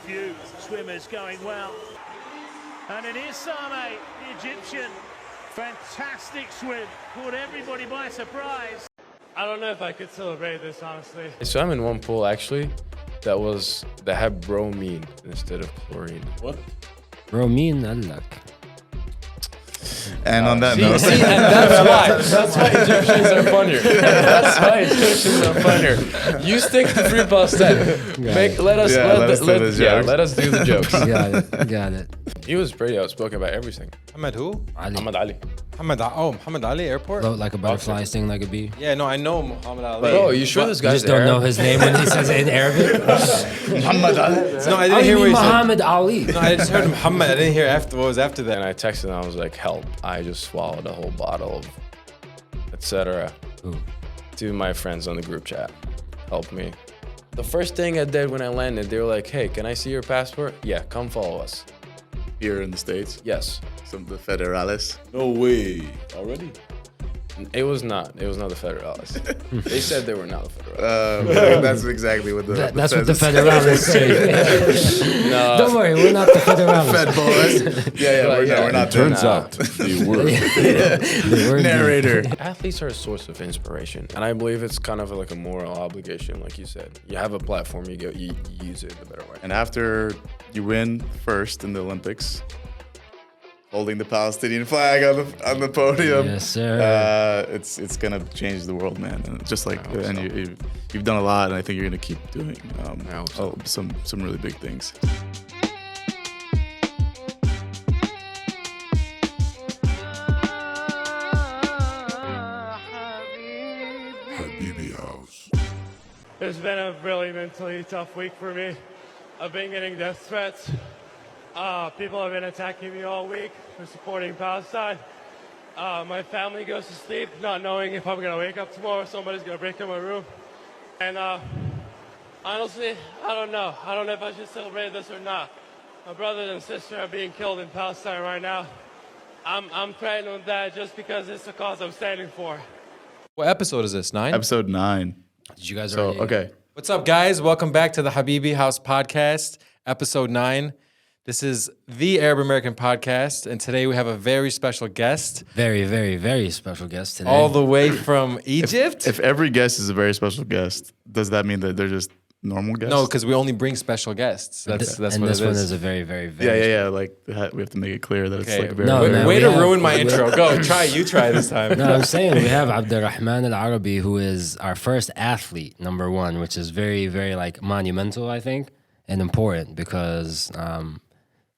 few swimmers going well. And it is Same, the Egyptian. Fantastic swim, caught everybody by surprise. I don't know if I could celebrate this, honestly. I swam in one pool actually that had bromine instead of chlorine. What? Bromine قال And on that note, See, and that's why Egyptians are funnier. That's why Egyptians are funnier. You stick to free Palestine. Let us do the jokes. Got it. He was pretty outspoken about everything. Ahmed who? Muhammad Ali. Muhammad Ali Airport? Float like a butterfly, sting like a bee. Yeah, no, I know Muhammad Ali. Bro, you sure this You guy's just don't know Arab? his name when he says it in Arabic? Muhammad Ali. No, I didn't hear what he said. Muhammad Ali. No, I just heard Muhammad. I didn't hear what was after that. And I texted him, I was like, help. I just swallowed a whole bottle of etc. to my friends on the group chat. Help me. The first thing I did when I landed, they were like, hey, can I see your passport? Yeah, come follow us. Here in the States, Yes. some of the Federales. No way. Already? It was not the Federales. They said they were not the Federales. That's exactly what the That's what the census Federales say. No. Don't worry, we're not the Federales. Fed boys. We're not. Turns Nah. out they were. They were Narrator. Athletes are a source of inspiration, and I believe it's kind of like a moral obligation, like you said. You have a platform, you use it the better way. And after you win first in the Olympics, holding the Palestinian flag on the podium, Yes, sir. it's gonna change the world, man. And just like you've done a lot, and I think you're gonna keep doing some really big things. It's been a really mentally tough week for me. I've been getting death threats. People have been attacking me all week for supporting Palestine. My family goes to sleep not knowing if I'm going to wake up tomorrow, somebody's going to break in my room. And honestly, I don't know. I don't know if I should celebrate this or not. My brothers and sister are being killed in Palestine right now. I'm threatened with that just because it's the cause I'm standing for. What episode is this? 9? Episode 9. Did you guys So already? okay, What's up, guys? Welcome back to the Habibi House podcast, episode 9. This is the Arab American podcast, and today we have a very special guest. Very, very, very special guest today. All the way from Egypt? if every guest is a very special guest, does that mean that they're just normal guests? No, because we only bring special guests. That's and what this it one is. is a very, very, very. Yeah. Like we have to make it clear that it's Okay. like very. No, very- man. Way we to have- ruin my intro. Go, you try this time. No, I'm saying we have Abdurrahman Al-Arabi, who is our first athlete, number one, which is very, very like monumental, I think, and important because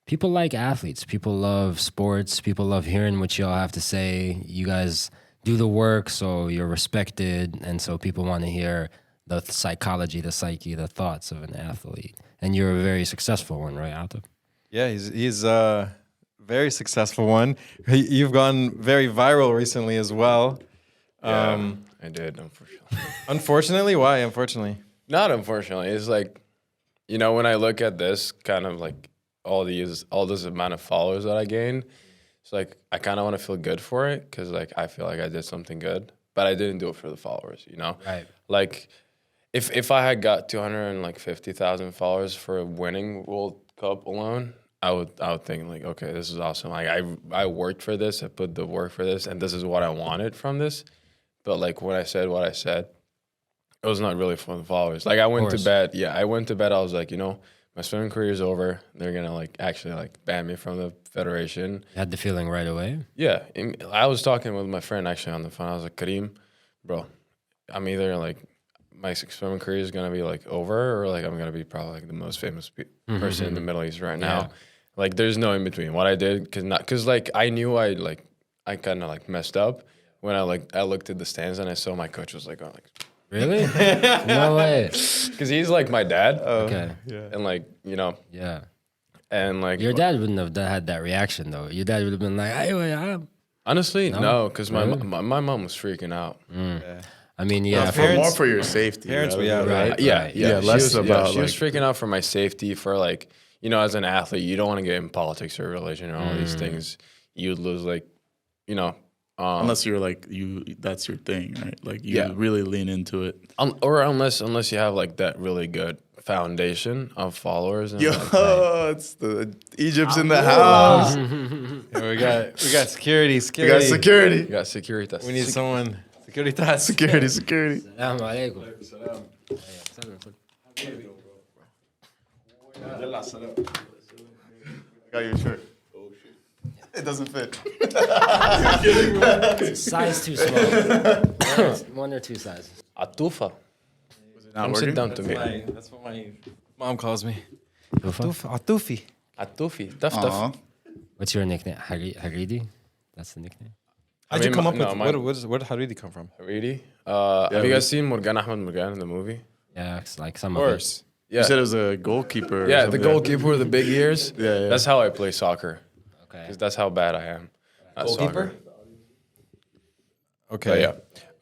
people like athletes. People love sports. People love hearing what y'all have to say. You guys do the work, so you're respected, and so people want to hear the psychology, the psyche, the thoughts of an athlete. And you're a very successful one, right, Atif? Yeah, he's a very successful one. You've gone very viral recently as well. I did, unfortunately. Unfortunately, why? Unfortunately, Not unfortunately. It's like, when I look at this, kind of like all this amount of followers that I gained, it's like I kind of want to feel good for it because like I feel like I did something good, but I didn't do it for the followers, Right. Like if I had got 250,000 followers for winning World Cup alone, I would think like, okay, this is awesome. Like I worked for this, I put the work for this, and this is what I wanted from this. But like when I said what I said, it was not really for the followers. Like I went to bed. Yeah, I went to bed. I was like, my swimming career is over. They're gonna actually ban me from the federation. You had the feeling right away? Yeah, I was talking with my friend actually on the phone. I was like, Kareem, bro, I'm either like my swimming career is gonna be over, or like I'm gonna be probably the most famous person in the Middle East right now. Yeah. Like there's no in between. What I did, cause I knew I kind of messed up when I looked at the stands and I saw my coach was going like. Really? No way. Because he's like my dad. Okay. And Yeah. and like Your dad wouldn't have had that reaction though. Your dad would have been like, "Hey, honestly, no, because Really? my mom was freaking out. I mean, yeah, for more for your safety. parents, rather yeah, than- right. Yeah. Yeah, less about, she was like- freaking out for my safety. For as an athlete, you don't want to get in politics or religion or all these things. You'd lose Unless you're like that's your thing, right? Like you really lean into it. Or unless you have like that really good foundation of followers. And It's the Egypt's in the house. We got security. We got security. You got security. We need someone. Security. Security. Assalamu alaikum. Got your shirt. Oh shit. It doesn't fit. Size too small. One or two sizes. Atufa. Not Come working? sit down to me. That's what my mom calls me. Tufa? Atufi. Atufi. Tough. What's your nickname? Haridi? That's the nickname? How'd you come up no, with where did Haridi come from? Haridi. Have you guys seen Morgan Ahmed Morgan in the movie? Yeah, it's like some Of of it. course. Yeah. You said it was a goalkeeper. or Yeah, the something. goalkeeper with the big ears. Yeah. That's how I play soccer. Okay. 'Cause that's how bad I am. At Goalkeeper? soccer. Okay. But yeah.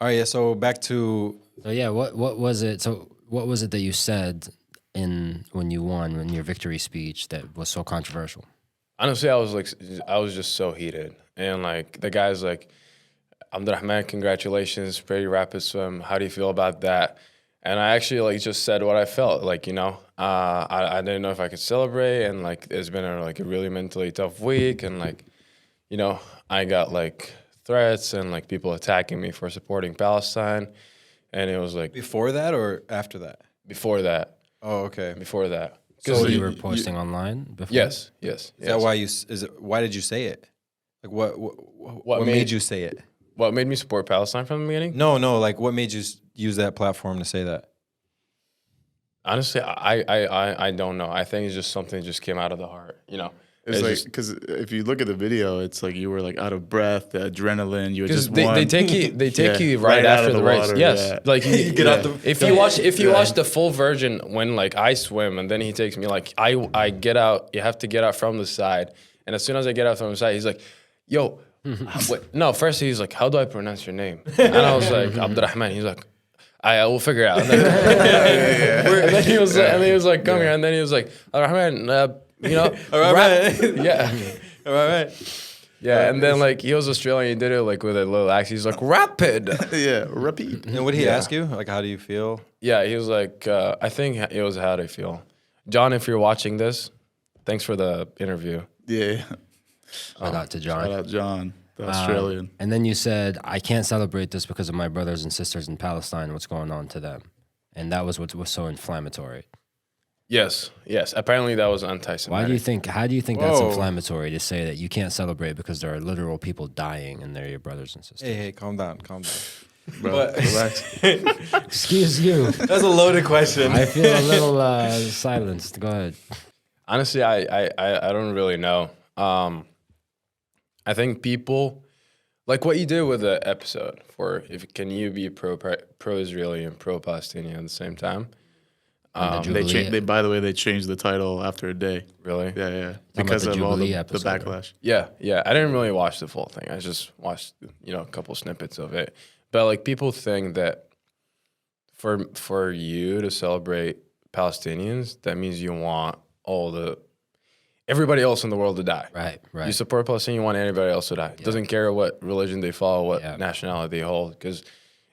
All right. Yeah. So back to So yeah, what was it? So what was it that you said when you won in your victory speech that was so controversial? Honestly, I was just so heated. And like the guy's like, Abdurrahman, congratulations, pretty rapid swim. How do you feel about that? And I actually like just said what I felt. Like, I didn't know if I could celebrate, and like it's been a really mentally tough week, and like, I got like threats and like people attacking me for supporting Palestine. And it was like before that or after that? before that. Oh, okay. Before that. So you were posting online before? Yes. Is that why why did you say it? Like what made you say it? What made me support Palestine from the beginning? No, like what made you use that platform to say that? Honestly, I don't know. I think it's just something that just came out of the heart, It's like because if you look at the video, it's like you were like out of breath, the adrenaline. You had just they won. they take you right out after of the race. water, Yes, yeah. like you get out the. if you watch the full version when like I swim and then he takes me like I get out. You have to get out from the side, and as soon as I get out from the side, he's like, "Yo." Wait, no, first he's like, "How do I pronounce your name?" And I was like, "Abdurrahman." He's like, "I will figure it out." And then he was like, "Come here," and then he was like, "Abdurrahman, Alright. yeah." All right. Yeah, and then like he was Australian, he did it like with a little accent. He's like, "Rapid." Yeah, repeat. And what did he ask you? Like, how do you feel? Yeah, he was like, I think it was how do I feel. John, if you're watching this, thanks for the interview. Yeah. Shout out to John. Shout out John, the Australian. And then you said, I can't celebrate this because of my brothers and sisters in Palestine, what's going on to them. And that was what was so inflammatory. Yes. Apparently that was anti-Semitic. How do you think that's inflammatory to say that you can't celebrate because there are literal people dying and they're your brothers and sisters? Hey, calm down. Bro, relax. Excuse you. That's a loaded question. I feel a little silenced. Go ahead. Honestly, I don't really know. I think people like what you did with the episode for can you be pro-Israeli and pro-Palestinian at the same time? They by the way, they changed the title after a day. Really? Yeah. Because of all the backlash. Yeah. I didn't really watch the full thing. I just watched, a couple snippets of it. But like people think that for you to celebrate Palestinians, that means you want everybody else in the world to die. Right. You support Palestine, you want anybody else to die. It doesn't care what religion they follow, what nationality they hold. Because,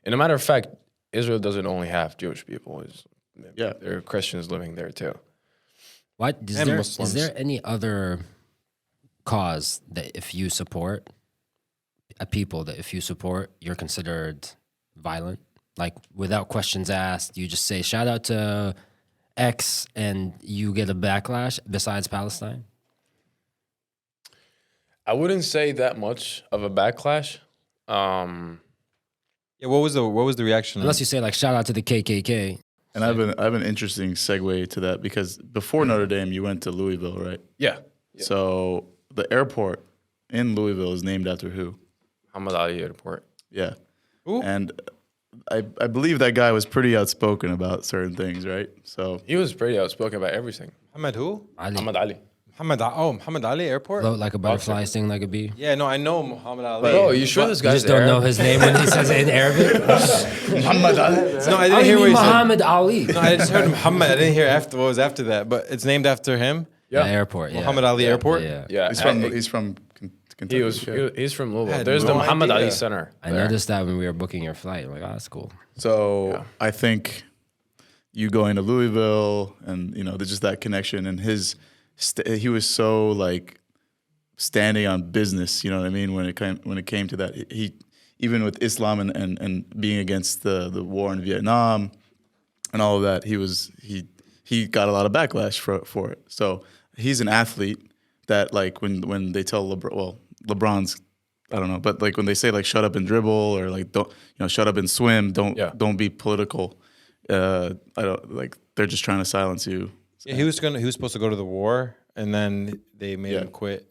in a matter of fact, Israel doesn't only have Jewish people. There are Christians living there too. What is there any other cause that if you support you're considered violent? Like without questions asked, you just say shout out to X and you get a backlash besides Palestine? I wouldn't say that much of a backlash. Yeah, what was the reaction? Unless you say like shout out to the KKK. And I have an interesting segue to that because before Notre Dame, you went to Louisville, right? Yeah. So the airport in Louisville is named after who? Muhammad Ali Airport. Yeah. Who? And I believe that guy was pretty outspoken about certain things, right? So He was pretty outspoken about everything. Muhammad who? Ali. Muhammad Ali. Muhammad Ali Airport? Float like a butterfly, sting like a bee. Yeah, no, I know Muhammad Ali. Bro, you sure this You guy's just don't know Arab? his name when he says it in Arabic? Muhammad Ali. No, I didn't hear what he said. Muhammad Ali. No, I just heard Muhammad. I didn't hear what was after that, but it's named after him. The airport, yeah. Muhammad Ali Airport? Yeah. Yeah. He's from Kentucky. He's from Louisville. had There's the no Muhammad idea. Ali Center. I there. noticed that when we were booking your flight. I'm like, oh, that's cool. So I think you going to Louisville and there's just that connection, and he was so like standing on business. You know what I mean? When it came to that, he even with Islam and being against the war in Vietnam and all of that, he got a lot of backlash for it. So he's an athlete that like when they tell LeBron's, I don't know, but like when they say like shut up and dribble or like don't shut up and swim, don't be political. I don't like they're just trying to silence you. Yeah, he was supposed to go to the war, and then they made him quit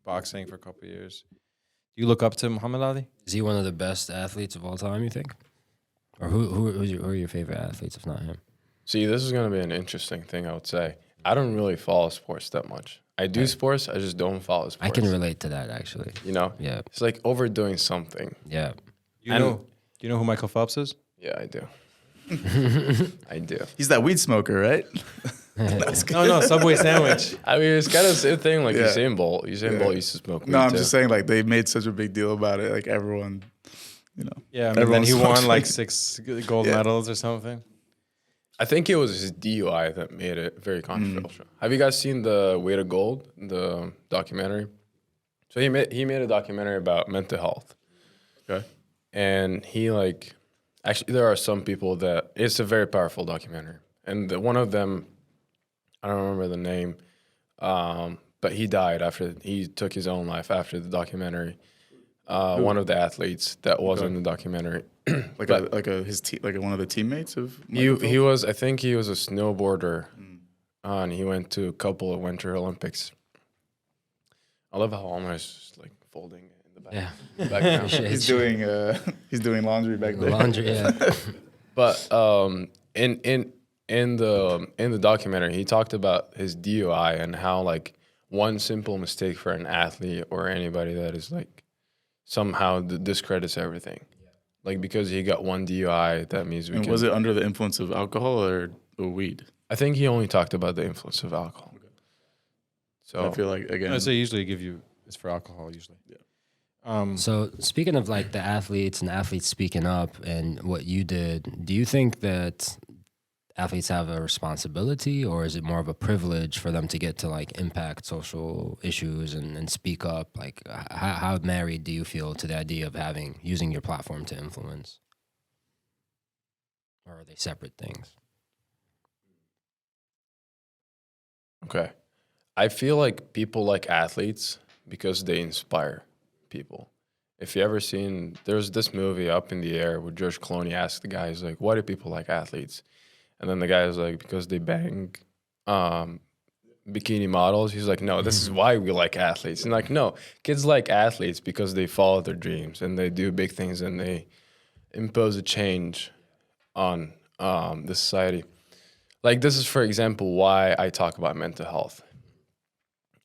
boxing for a couple of years. Do you look up to Muhammad Ali? Is he one of the best athletes of all time, you think? Or who are your favorite athletes, if not him? See, this is going to be an interesting thing, I would say. I don't really follow sports that much. I do sports, I just don't follow sports. I can relate to that, actually. Yeah. It's like overdoing something. Yeah. Do you know who Michael Phelps is? Yeah, I do. I do. He's that weed smoker, right? No, Subway sandwich. I mean, it's kind of the same thing like Usain Bolt. Usain Bolt used to smoke weed No, I'm too. just saying like they made such a big deal about it. Like everyone, Yeah, and then everyone he smokes won like weed. 6 gold medals or something. I think it was his DUI that made it very controversial. Have you guys seen the Way to Gold, the documentary? So he made a documentary about mental health. Okay. And he actually there are some people that it's a very powerful documentary. And one of them, I don't remember the name, but he died after he took his own life after the documentary. One of the athletes that was in the documentary. Like one of the teammates of He was, I think he was a snowboarder, and he went to a couple of Winter Olympics. I love how Omar is just like folding in the back. Yeah. Background. he's doing laundry back there. Laundry, yeah. But in the documentary, he talked about his DUI and how like one simple mistake for an athlete or anybody that is like somehow discredits everything. Like because he got one DUI, that means we And can. was it under the influence of alcohol or weed? I think he only talked about the influence of alcohol. So I feel like again, So usually it's for alcohol usually. Yeah. So speaking of like the athletes and athletes speaking up and what you did, do you think that athletes have a responsibility, or is it more of a privilege for them to get to like impact social issues and speak up? Like how married do you feel to the idea of using your platform to influence? Or are they separate things? okay. I feel like people like athletes because they inspire people. If you ever seen, there's this movie Up in the Air where George Clooney asked the guy, he's like, why do people like athletes? And then the guy was like, because they bang bikini models. He's like, no, this is why we like athletes. And like, no, kids like athletes because they follow their dreams and they do big things and they impose a change on the society. Like this is, for example, why I talk about mental health.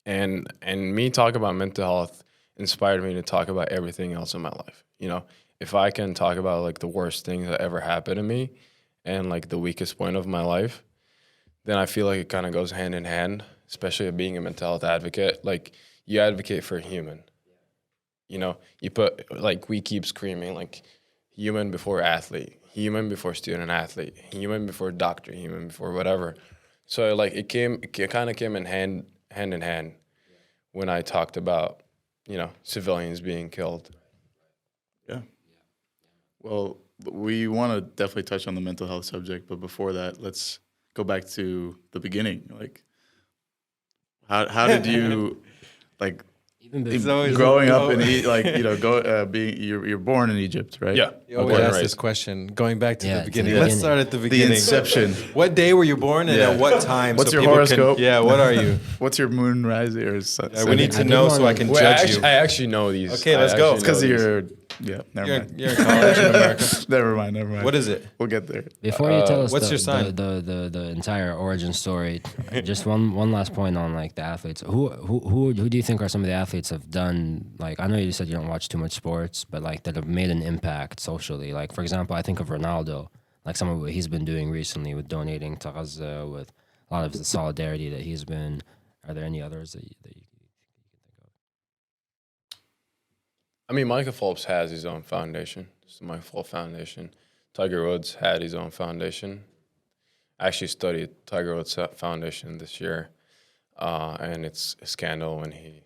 And me talk about mental health inspired me to talk about everything else in my life. If I can talk about like the worst things that ever happened to me and like the weakest point of my life, then I feel like it kind of goes hand in hand, especially being a mental health advocate. Like you advocate for a human. You put like we keep screaming like human before athlete, human before student athlete, human before doctor, human before whatever. So like it kind of came in hand in hand when I talked about, civilians being killed. Yeah. Well, we want to definitely touch on the mental health subject, but before that, let's go back to the beginning. Like, how did you like growing up in you're born in Egypt, right? Yeah. You always ask this question, going back to Yeah, the to the beginning. Let's beginning. start at the The beginning. inception. What day were you born and at what time? What's your people horoscope? What are you? What's your moon rising or sun? We need to I know did so I wanna- can Wait, judge you. I actually know these. Okay, let's go. It's because never mind. You're in college in America. Never mind. What is it? We'll get there. Before you tell us what's your sign? the entire origin story, just one last point on like the athletes. Who do you think are some of the athletes have done, like I know you said you don't watch too much sports, but like that have made an impact socially? Like for example, I think of Ronaldo, like some of what he's been doing recently with donating to Gaza, with a lot of the solidarity that he's been. Are there any others that you I mean, Michael Phelps has his own foundation. It's the Michael Phelps Foundation. Tiger Woods had his own foundation. I actually studied Tiger Woods' foundation this year, and it's a scandal when he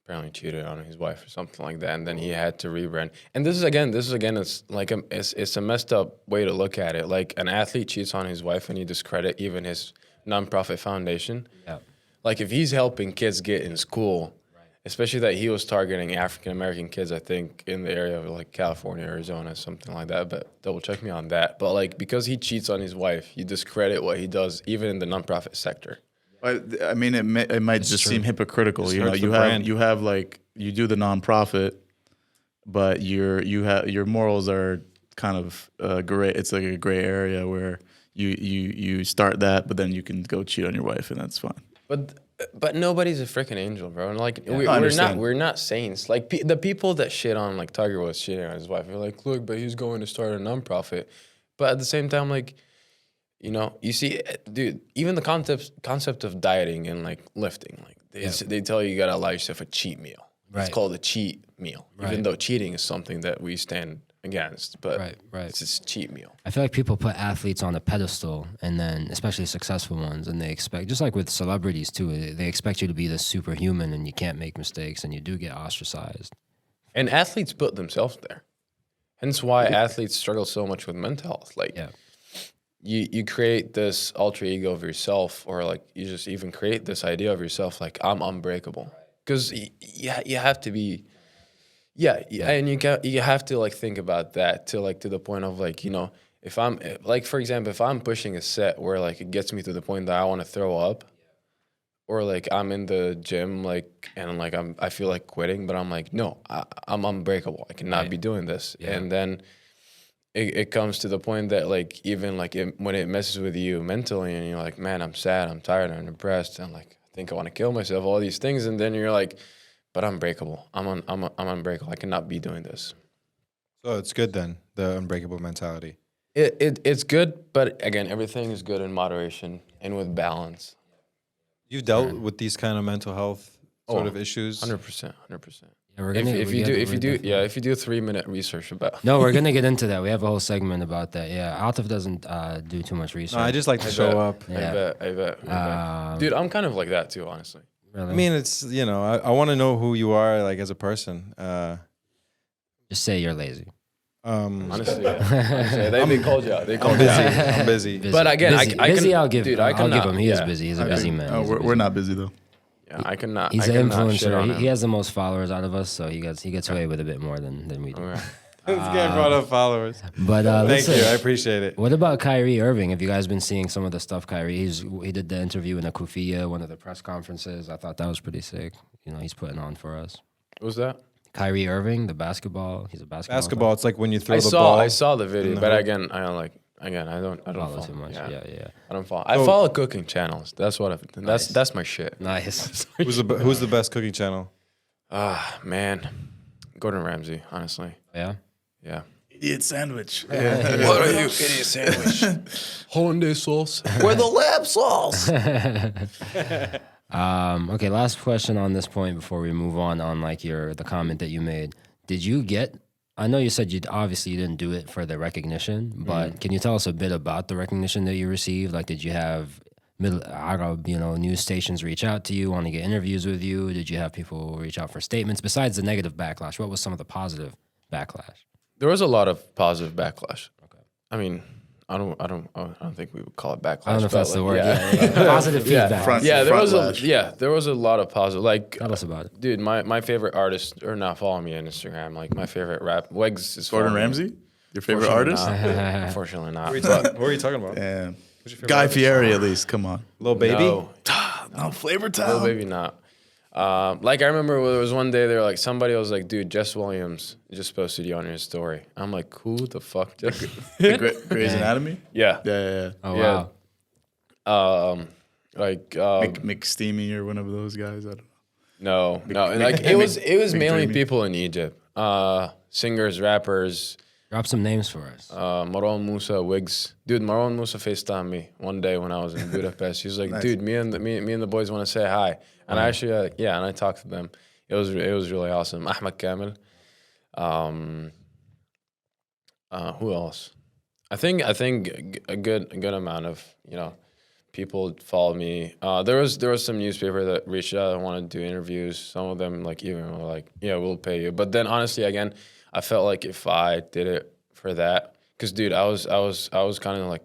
apparently cheated on his wife or something like that, and then he had to rebrand. And this is again, it's like it's a messed up way to look at it. Like an athlete cheats on his wife, and you discredit even his nonprofit foundation. Yeah. Like if he's helping kids get in school, especially that he was targeting African American kids, I think in the area of like California, Arizona, something like that. But double check me on that. But like because he cheats on his wife, you discredit what he does, even in the nonprofit sector. I mean, it might just seem hypocritical. You know, you have like you do the nonprofit, but your morals are kind of gray. It's like a gray area where you start that, but then you can go cheat on your wife, and that's fine. But nobody's a freaking angel, bro. And like we're not saints. Like the people that shit on like Tiger Woods cheating on his wife, they're like, look, but he's going to start a nonprofit. But at the same time, like, you know, you see, dude, even the concept of dieting and like lifting, like they tell you gotta allow yourself a cheat meal. Right. It's called a cheat meal, even though cheating is something that we stand against. But it's just a cheat meal. I feel like people put athletes on a pedestal, and then especially successful ones, and they expect, just like with celebrities too, they expect you to be this superhuman, and you can't make mistakes, and you do get ostracized. And athletes put themselves there. Hence why athletes struggle so much with mental health. Like, you create this alter ego of yourself, or like you just even create this idea of yourself, like I'm unbreakable, because you have to be, and you have to like think about that to the point of like, you know, if I'm like, for example, if I'm pushing a set where like it gets me to the point that I want to throw up, or like I'm in the gym like and like I feel like quitting, but I'm like, no, I'm unbreakable. I cannot be doing this, and then. It comes to the point that like even like when it messes with you mentally and you're like, man, I'm sad, I'm tired, I'm depressed, and like I think I want to kill myself, all these things, and then you're like, but I'm breakable. I'm unbreakable. I cannot be doing this. So it's good then, the unbreakable mentality. It's good, but again, everything is good in moderation and with balance. You've dealt with these kind of mental health sort of issues? 100%. Yeah, if you do 3-minute research about. No, we're gonna get into that. We have a whole segment about that. Yeah, Atif doesn't do too much research. No, I just like to show up. Yeah. I bet. Dude, I'm kind of like that too, honestly. Really? I mean, it's, you know, I want to know who you are like as a person. Just say you're lazy. Honestly, they called you out. They called you out. I'm busy. But again, busy, I'll give. Dude, I'll give him. He is busy. He's a busy man. We're not busy though. Yeah, I cannot. He's an an influencer. He has the most followers out of us, so he gets away with a bit more than we do. Okay. This guy brought up followers. But Thank you. I appreciate it. What about Kyrie Irving? Have you guys been seeing some of the stuff he did the interview in the Kufiya, one of the press conferences? I thought that was pretty sick. You know, he's putting on for us. What was that? Kyrie Irving, the basketball. He's a basketball. It's like when you throw the ball. I saw the video, but again, I don't follow follow too much. Yeah. I don't follow. I follow cooking channels. That's what that's my shit. Nice. Who's the best cooking channel? Man, Gordon Ramsay, honestly. Yeah. Yeah. Idiot sandwich. What are you, idiot sandwich? Hollandaise sauce. Where the lab sauce? Okay, last question on this point before we move on like the comment that you made. Did you get, I know you said you didn't do it for the recognition, but can you tell us a bit about the recognition that you received? Like, did you have Middle Arab, news stations reach out to you, want to get interviews with you? Did you have people reach out for statements? Besides the negative backlash, what was some of the positive backlash? There was a lot of positive backlash. Okay. I mean, I don't think we would call it backlash. I don't know if that's the word. Yeah. Positive feedback. There was a lot of positive. Like, tell us about it, dude. My favorite artist, or not, follow me on Instagram. Like my favorite rap, Wegs is Gordon Ramsay. Your favorite artist? Unfortunately not. What are you talking about? Yeah. Guy Fieri, at least. Come on. Lil Baby. No Flavor Town. Lil Baby, not. Like I remember there was one day they were like, somebody was like, dude, Jess Williams just posted you on your story. I'm like, who the fuck? Grey's Anatomy? Yeah. Oh, wow. McSteamy or one of those guys. I don't know. No. Like it was mainly people in Egypt. Singers, rappers. Drop some names for us. Marwan Musa, Wigs. Dude, Marwan Musa FaceTimed me one day when I was in Budapest. He was like, nice. Dude, me and the boys want to say hi. And I actually, and I talked to them. It was really awesome. Ahmed Kamel. Who else? I think a good amount of people follow me. There was some newspaper that reached out and wanted to do interviews. Some of them like even were like, yeah, we'll pay you. But then honestly, again, I felt like if I did it for that, because dude, I was kind of like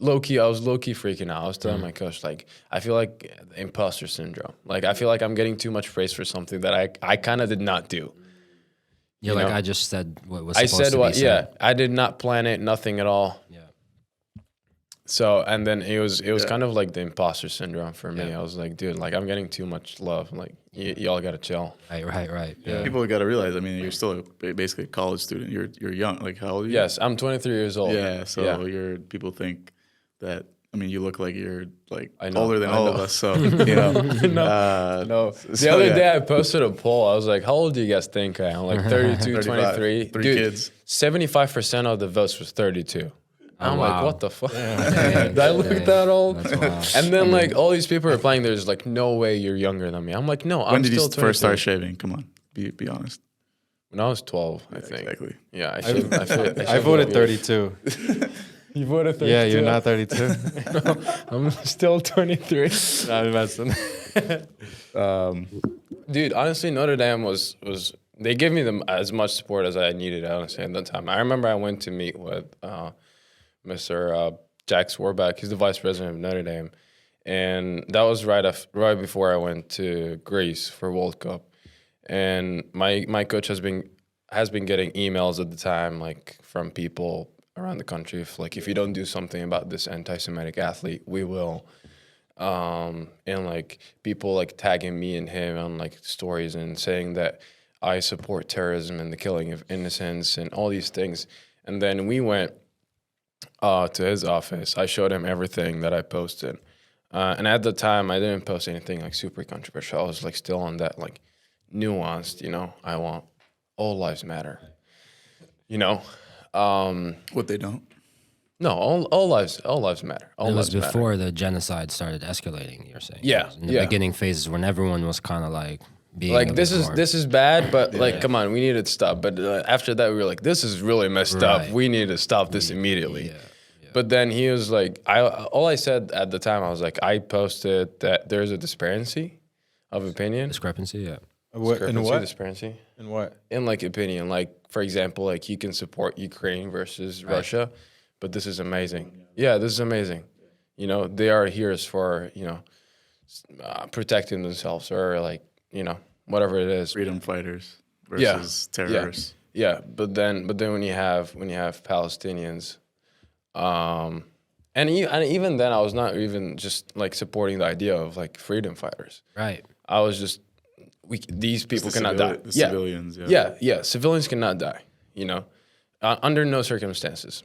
low key freaking out. I was telling my coach, like, I feel like imposter syndrome. Like I feel like I'm getting too much praise for something that I kind of did not do. You're You like, know? I just said what was I supposed said to what? be Yeah, said. I did not plan it. Nothing at all. Yeah. So, and then it was kind of like the imposter syndrome for me. I was like, dude, like I'm getting too much love. Like y'all gotta chill. Right. Yeah. People got to realize. I mean, you're still basically a college student. You're young. Like how old are you? Yes, I'm 23 years old. Yeah. So people think that. I mean, you look like you're like I know, older than I all know. of us. So you know. No. The So, other yeah. day I posted a poll. I was like, how old do you guys think I am? I'm like 32, 35, 23. three Dude, kids. 75% of the votes was 32. I'm like, wow. what the fuck? Dang, Did I look dang. that old? That's wild. And then like all these people are playing. There's like no way you're younger than me. I'm like, no, I'm When did you still 23. first start shaving? Come on, be honest. When I was 12, I think. Exactly. Yeah, I voted 32. You voted 32? Yeah, you're not 32. I'm still 23. I'm messing. Dude, honestly, Notre Dame was they gave me as much support as I needed, honestly, at that time. I remember I went to meet with Mr. Jack Swarback. He's the vice president of Notre Dame. And that was right before I went to Greece for World Cup. And my coach has been getting emails at the time, like from people around the country, if you don't do something about this anti-Semitic athlete, we will. And like people like tagging me and him on like stories and saying that I support terrorism and the killing of innocents and all these things. And then we went to his office. I showed him everything that I posted. And at the time, I didn't post anything like super controversial. I was like still on that like nuanced, I want all lives matter, What they don't. No, all lives matter. All It was lives matter. before the genocide started escalating, you're saying. Yeah, It was in the yeah. beginning phases when everyone was kind of like being Like a this bit is more- this is bad, but like come on, we need to stop. But after that, we were like, this is really messed up. Right. We need to stop this immediately. Yeah. But then he was like, all I said at the time, I was like, I posted that there's a disparity of opinion. discrepancy, yeah. Disparity In what? in like opinion. Like for example, like you can support Ukraine versus Russia, but this is amazing. Yeah, this is amazing. They are heroes for protecting themselves or like whatever it is. Freedom fighters versus terrorists. Yeah, but then when you have Palestinians, and even then I was not even just like supporting the idea of like freedom fighters. Right. I was just these people The cannot die. The civilians. Yeah. Civilians cannot die. Under no circumstances.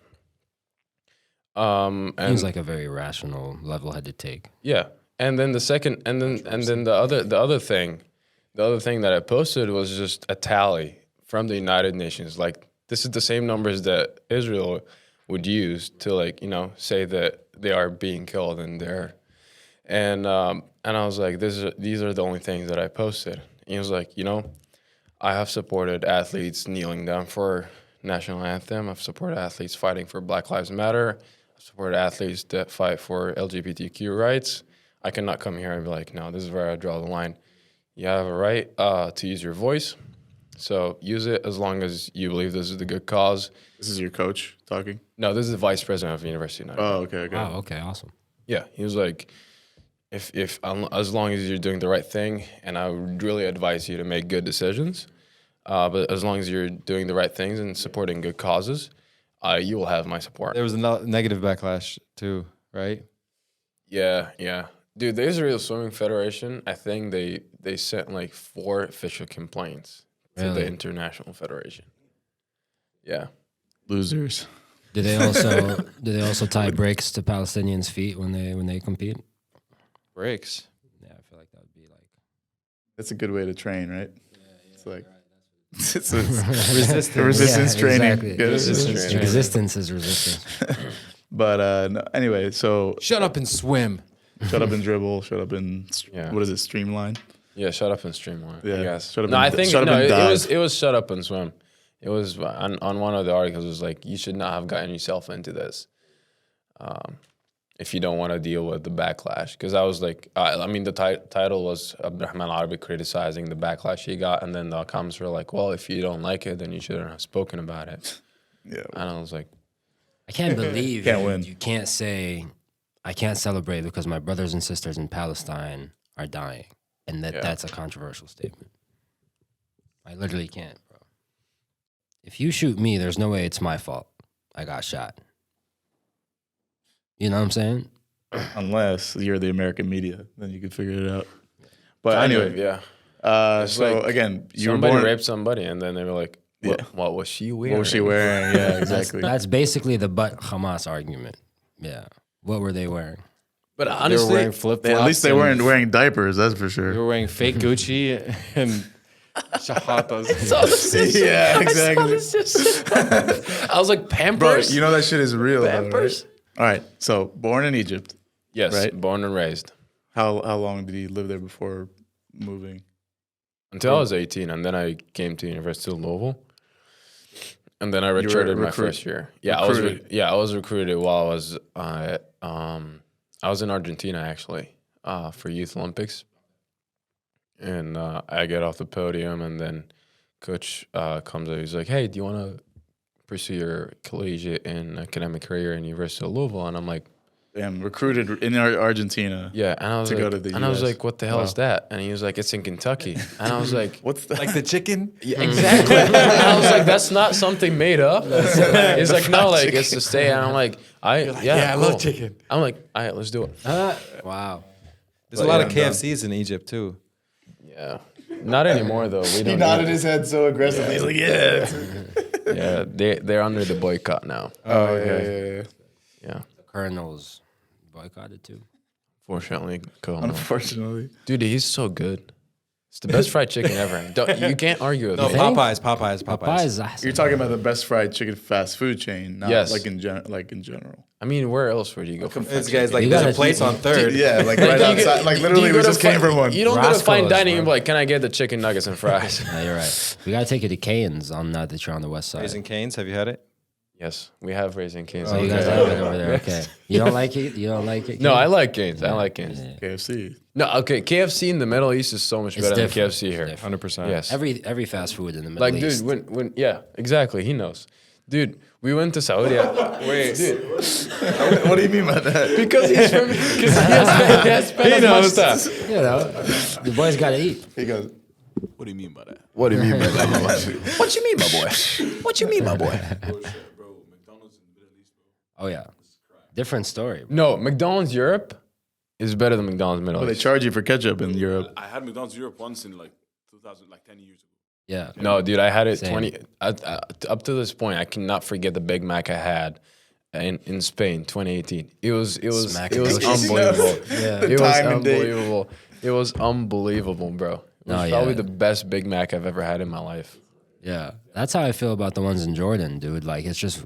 And Seems like a very rational, level-headed take. yeah, and then the second, and then the other thing that I posted was just a tally from the United Nations. Like this is the same numbers that Israel would use to like say that they are being killed and they're, and I was like, these are the only things that I posted. And he was like, I have supported athletes kneeling down for national anthem. I've supported athletes fighting for Black Lives Matter. I've supported athletes that fight for LGBTQ rights. I cannot come here and be like, no, this is where I draw the line. You have a right to use your voice. So use it as long as you believe this is the good cause. This is your coach talking. No, this is the vice president of the University of Notre Dame. Oh, okay. Wow, okay, awesome. Yeah, he was like, if as long as you're doing the right thing, and I would really advise you to make good decisions, but as long as you're doing the right things and supporting good causes, you will have my support. There was a negative backlash too, right? Yeah. Dude, the Israel Swimming Federation, I think they sent like 4 official complaints to the Really? International Federation. Yeah. Losers. Do they also tie brakes to Palestinians' feet when they compete? Breaks. Yeah, I feel like that would be like That's a good way to train, right? It's like it's a Resistance. resistance Yeah, training. exactly. Yeah, Resistance training. Existence is resistance. But no, anyway, so Shut up and swim. shut up and dribble. Shut up and Yeah. what is it? Streamline. Yeah, shut up and streamline. Yeah, I guess. shut up no, and- I think shut up no, and it dive. was shut up and swim. It was on one of the articles. It was like, you should not have gotten yourself into this if you don't want to deal with the backlash. Because I was like, I mean, the title was Abdurrahman Arabi criticizing the backlash he got, and then the comments were like, well, if you don't like it, then you shouldn't have spoken about it. Yeah. And I was like, I can't believe Can't win. you can't say I can't celebrate because my brothers and sisters in Palestine are dying, and that's a controversial statement. I literally can't, bro. If you shoot me, there's no way it's my fault. I got shot. You know what I'm saying? Unless you're the American media, then you could figure it out. But kind anyway, of, yeah. So like again, you were somebody born. raped somebody, and then they were like, what was she wearing? What was she wearing? Yeah, exactly. That's basically the but Hamas argument. Yeah. What were they wearing? But They were honestly, wearing flip flops. At least they weren't wearing diapers. That's for They sure. were wearing fake Gucci and shahatas. Yeah, exactly. I was like, Bro, Pampers? you know that shit is real. Though, Pampers? right? All right. So born in Egypt. Yes, right? born and raised. How long did he live there before moving? Until I was 18, and then I came to University of Louisville. And then I redshirted my first year. Yeah, I was recruited while I was in Argentina actually for Youth Olympics. And I get off the podium, and then coach comes up. He's like, "Hey, do you want to pursue your collegiate and academic career in University of Louisville?" And I'm like, Damn, recruited in Argentina. "Yeah." And I was To like, go to the and I was US. like, "What the hell is that?" And he was like, "It's in Kentucky." And I was like, What's that? Like the chicken? yeah, exactly. And I was like, "That's not something made up." He's like, "No, like it's to stay." And I'm like, I cool. love chicken. I'm like, "All right, let's do it." Wow. There's a lot of KFCs in Egypt too. Yeah, not anymore though. We He don't. nodded eat- his head so aggressively. He's like, yeah. Yeah, they're under the boycott now. Oh, yeah. Yeah, The Colonels boycotted too. fortunately, cool. Unfortunately. Dude, he's so good. It's the best fried chicken ever. You can't argue with No, me. Popeyes. Popeyes. You're talking about the best fried chicken fast food chain, not Yes. like in general. I mean, where else would you go for fried This guy's like, You there's gotta- a place on Third. Yeah, like right outside. Like literally, we just came from one. You don't go to fine Roscoe's, dining and be bro. like, "Can I get the chicken nuggets and fries?" Yeah, you're right. We gotta take you to Cane's on that you're on the west side. Raising Cane's. Have you had it? Yes, we have Raising Cane's. Oh, you guys have it over there. Okay. You don't like it? You don't like it? No, Cane's? I like Cane's. I like Cane's. KFC. No, okay, KFC in the Middle East is so much It's better than different. KFC here. It's 100%. Yes. Every fast food in the Middle Like, East. dude, when yeah, exactly. He knows. Dude, we went to Saudi. Wait, dude, What do you mean by that? because he's from, because he has spent much time. you know, the boys gotta eat. He goes, What do you mean by that? What do you mean by that? What you mean, my boy? What you mean, my boy? Bro, McDonald's in the Middle East, bro. Oh yeah. Different story. Bro. No, McDonald's Europe is better than McDonald's Middle well, they East. charge you for ketchup in Europe. I had McDonald's Europe once in like 2000, like 10 years ago. Yeah. No, dude, I had it Same. 20. Up to this point, I cannot forget the Big Mac I had in Spain, 2018. It was Smack unbelievable. Yeah. It was Time and date. unbelievable. It was unbelievable, bro. It was No, probably yeah. the best Big Mac I've ever had in my life. Yeah. That's how I feel about the ones in Jordan, dude. Like it's just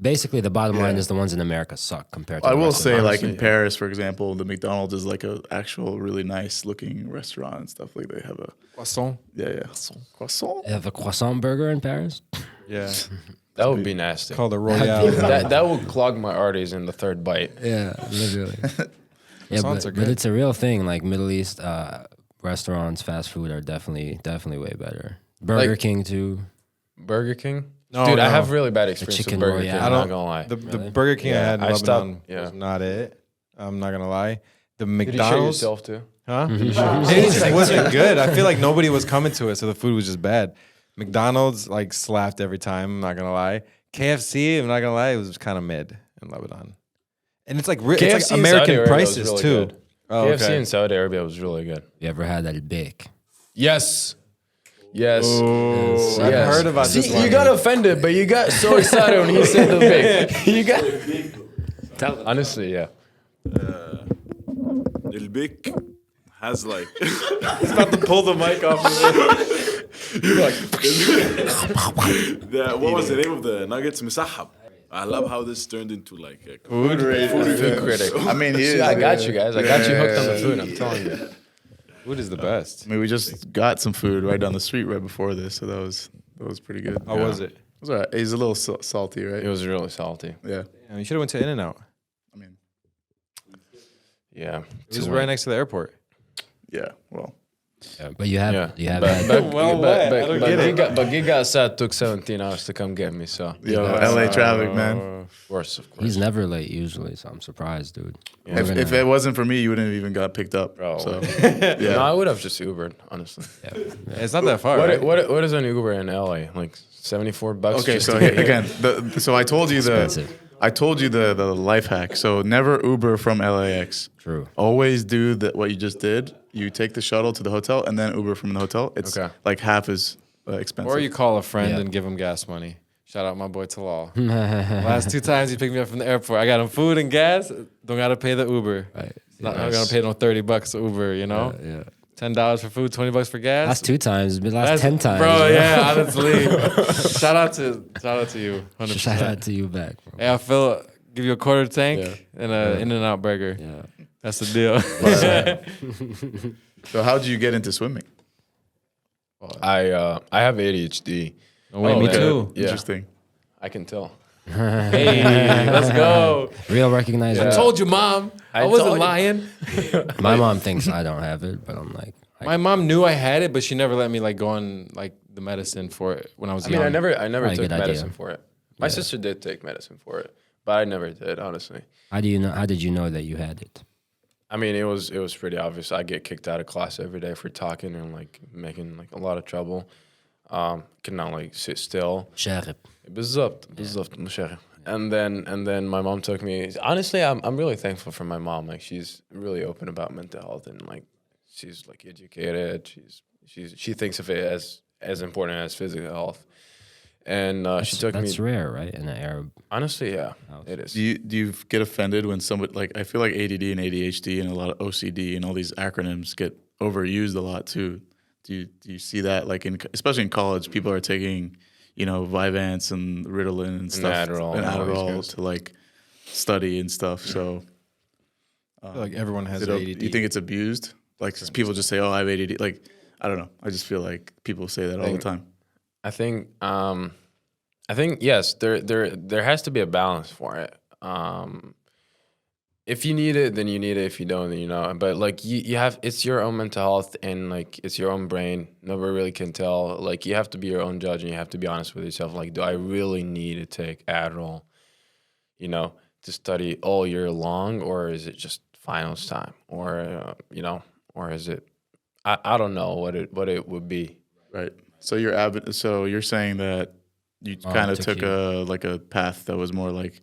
basically the bottom line is the ones in America suck compared to I the will rest of say, them. like in Paris, for example, the McDonald's is like a actual really nice looking restaurant and stuff. Like they have a Croissant. yeah. Croissant. They have a croissant burger in Paris. Yeah. That would be nasty. Called a Royale. That would clog my arteries in the third bite. Yeah, literally. Yeah, Croissants are but good. it's a real thing. Like Middle East restaurants, fast food are definitely way better. Burger Like- King too. Burger King? No, Dude, I no. have really bad experience with chicken Burger Royale. King. I I'm don't- not gonna lie. The Burger King I Yeah, had in I Lebanon stopped- yeah. was not it. I'm not gonna lie. The Did you shit McDonald's, yourself too? huh? It just wasn't good. I feel like nobody was coming to it, so the food was just bad. McDonald's like slapped every time. I'm not gonna lie. KFC, I'm not gonna lie, it was kind of mid in Lebanon, and it's like it's KFC like in Saudi American Arabia was prices really too. good. Oh, KFC okay. in Saudi Arabia was really good. You ever had that bake? Yes. Yes. Oh, I've Yes. heard about this See, one. you got offended, but you got so excited when he said the big. You got. Honestly, yeah. El Big has like about to pull the mic off. what was the name of the nuggets? Misahab. I love how this turned into like a Food critic. I mean, he is. See, I got you guys. I got you hooked on the food. I'm telling you. Food is the best. I mean, we just got some food right down the street right before this, so that was That was pretty good. How was it? It was all right. He's a little salty, right? It was really salty. Yeah. You should have went to In-N-Out. I mean, Yeah. It was right next to the airport. yeah. Well, But you have had But Giga said took 17 hours to come get me, so. LA traffic, man. Of course. He's never late usually, so I'm surprised, dude. If it wasn't for me, you wouldn't have even got picked up. Bro. So, No, I would have just Ubered, honestly. It's not that far, right? What is an Uber in LA? Like $74? okay. just So to get again, so I told you Expensive. I told you the life hack. So never Uber from LAX. True. Always do what you just did. You take the shuttle to the hotel and then Uber from the hotel. It's Okay. like half as expensive. Or you call a friend Yeah. and give him gas money. Shout out my boy Talal. Last 2 times he picked me up from the airport. I got him food and gas. Don't gotta pay the Uber. Right. Not gonna pay no $30 Uber. You know, Yeah. $10 for food, $20 for gas. Last 2 times, but last 10 times. bro. Yeah, honestly. shout out to you. 100%. Shout out to you back, bro. Hey, I feel give you a quarter tank and a In-N-Out burger. Yeah. That's the deal. So how did you get into swimming? I have ADHD. Oh, wait, me okay. too. Yeah. Interesting. I can tell. Hey, let's go. Real recognized. I told you, Mom. I I wasn't told you. lying. My mom thinks I don't have it, but I'm like, My mom knew I had it, but she never let me like go on like the medicine for it when I was I young. mean, I never Probably a took good idea. medicine for it. My sister did take medicine for it, but I never did, honestly. how did you know that you had it? I mean, it was pretty obvious. I get kicked out of class every day for talking and like making like a lot of trouble. Could not like sit still. شاغب. بالظبط مشاغب. And then my mom took me. Honestly, I'm really thankful for my mom. Like she's really open about mental health and like she's like educated. She thinks of it as important as physical health. And she took me. That's rare, right? In an Arab. Honestly, yeah, it is. Do you get offended when somebody like I feel like ADD and ADHD and a lot of OCD and all these acronyms get overused a lot too? Do you see that like especially in college, people are taking Vyvanse and Ritalin and stuff Adderall and and all these Adderall guys. to like study and stuff. So I feel like everyone has do ADD. you think it's abused? Like people just say, "Oh, I have ADD." Like I don't know. I just feel like people say that all the time. I think yes, there has to be a balance for it. If you need it, then you need it. If you don't, then you know. But like you have, it's your own mental health and like it's your own brain. Nobody really can tell. Like you have to be your own judge and you have to be honest with yourself. Like, do I really need to take Adderall, to study all year long, or is it just finals time, or or is it? I don't know what it would be. Right. So you're saying that you kind of took a path that was more like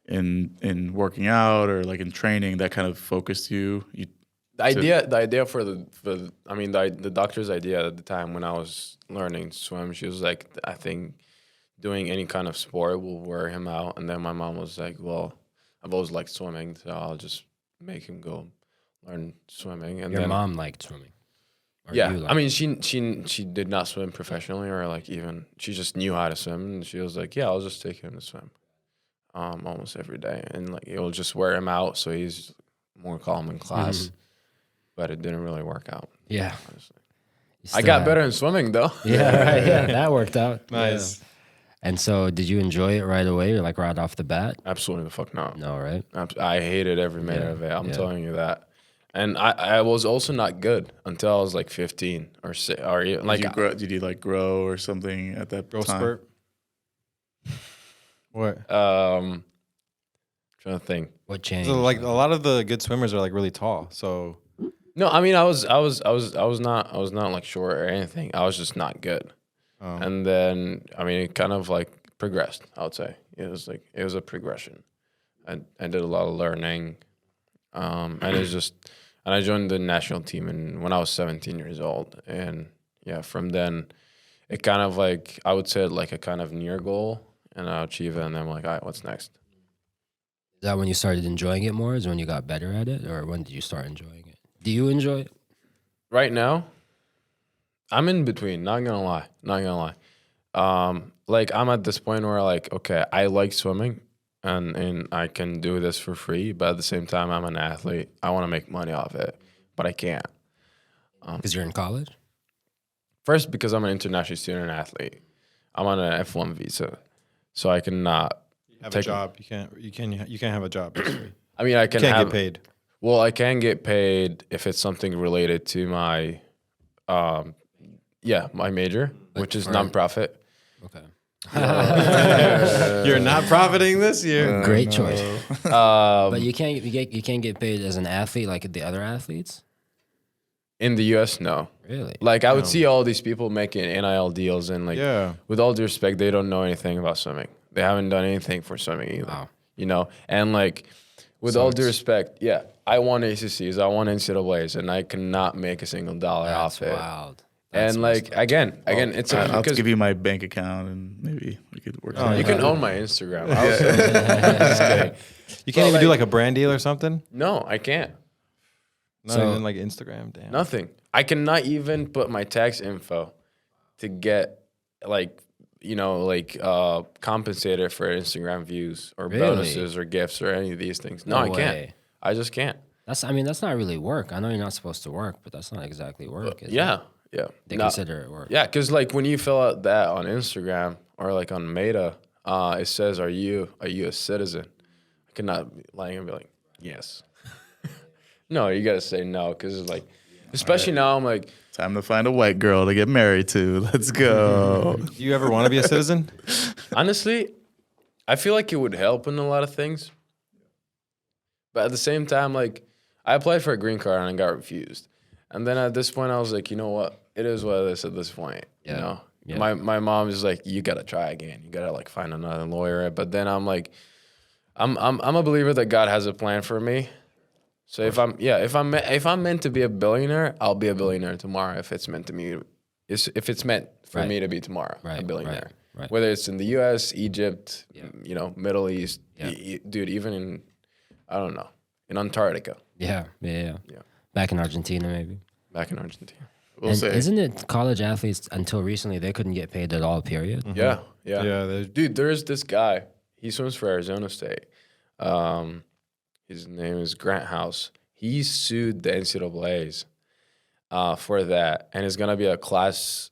in working out or like in training that kind of focused you. The idea for the doctor's idea at the time when I was learning to swim, she was like, I think doing any kind of sport will wear him out. And then my mom was like, well, I've always liked swimming, so I'll just make him go learn swimming. And Your mom liked swimming. Or yeah, you liked I mean, she did not swim professionally or like even she just knew how to swim, and she was like, yeah, I'll just take him to swim, almost every day, and like it will just wear him out, so he's more calm in class. But it didn't really work out. Yeah. Honestly. You I still got have- better in swimming though. Yeah, right. Yeah, that worked out. Nice. Yeah. And so, did you enjoy it right away, or like right off the bat? Absolutely the fuck no. No, right? I hated every minute Yeah, of it. I'm yeah. telling you that. And I was also not good until I was like 15 or even, like Did you like grow or something at that Growth time? spurt. What? trying to think. What changed? So like a lot of the good swimmers are like really tall. So No, I mean I was not like short or anything. I was just not good. And then I mean it kind of like progressed, I would say. It was a progression. I did a lot of learning. And it's just and I joined the national team when I was 17 years old. And yeah, from then it kind of like I would say like a kind of near goal and I achieve it and then I'm like, all right, what's next? Is that when you started enjoying it more? Is when you got better at it, or when did you start enjoying it? Do you enjoy it? Right now, I'm in between. Not gonna lie. Like I'm at this point where like, okay, I like swimming, and I can do this for free, but at the same time, I'm an athlete. I want to make money off it, but I can't. Because you're in college. First, because I'm an international student athlete, I'm on an F1 visa, so I cannot Have a job. You can't have a job. Basically. I mean, I can Can't have, get paid. Well, I can get paid if it's something related to my, my major, which is nonprofit. Okay. You're not profiting this year. Great choice. But you can't get paid as an athlete like the other athletes. In the U.S., no. Really? Like, I would see all these people making NIL deals, and like, with all due respect, they don't know anything about swimming. They haven't done anything for swimming either. Wow. You know, and like, with all due respect, I won ACCs, I won NCAAs, and I cannot make a single dollar off it. Wild. And like again, it's I'll give you my bank account and maybe we could work. You can own my Instagram. Just kidding. You can't even do like a brand deal or something. No, I can't. Not even like Instagram. Damn. Nothing. I cannot even put my tax info to get like compensated for Instagram views or bonuses or gifts or any of these things. No, I can't. I just can't. That's not really work. I know you're not supposed to work, but that's not exactly work. Is it? Yeah. They consider it work. Yeah, because like when you fill out that on Instagram or like on Meta, it says, "Are you a citizen?" I cannot be lying and be like, "Yes." No, you gotta say no, because it's like, especially now, I'm like, time to find a white girl to get married to. Let's go. Do you ever want to be a citizen? Honestly, I feel like it would help in a lot of things, but at the same time, like, I applied for a green card and I got refused. And then at this point, I was like, you know what? It is what it is at this point. You know, my mom is like, you gotta try again. You gotta like find another lawyer. But then I'm like, I'm a believer that God has a plan for me. So if I'm meant to be a billionaire, I'll be a billionaire tomorrow. If it's meant to me, if it's meant for me to be tomorrow, a billionaire. Right. Whether it's in the U.S., Egypt, Middle East, dude, even in, I don't know, in Antarctica. Yeah. Back in Argentina, maybe. Back in Argentina. Isn't it college athletes until recently they couldn't get paid at all? Period. Mm-hmm. Yeah. Dude, there is this guy. He swims for Arizona State. His name is Grant House. He sued the NCAAs for that, and it's gonna be a class.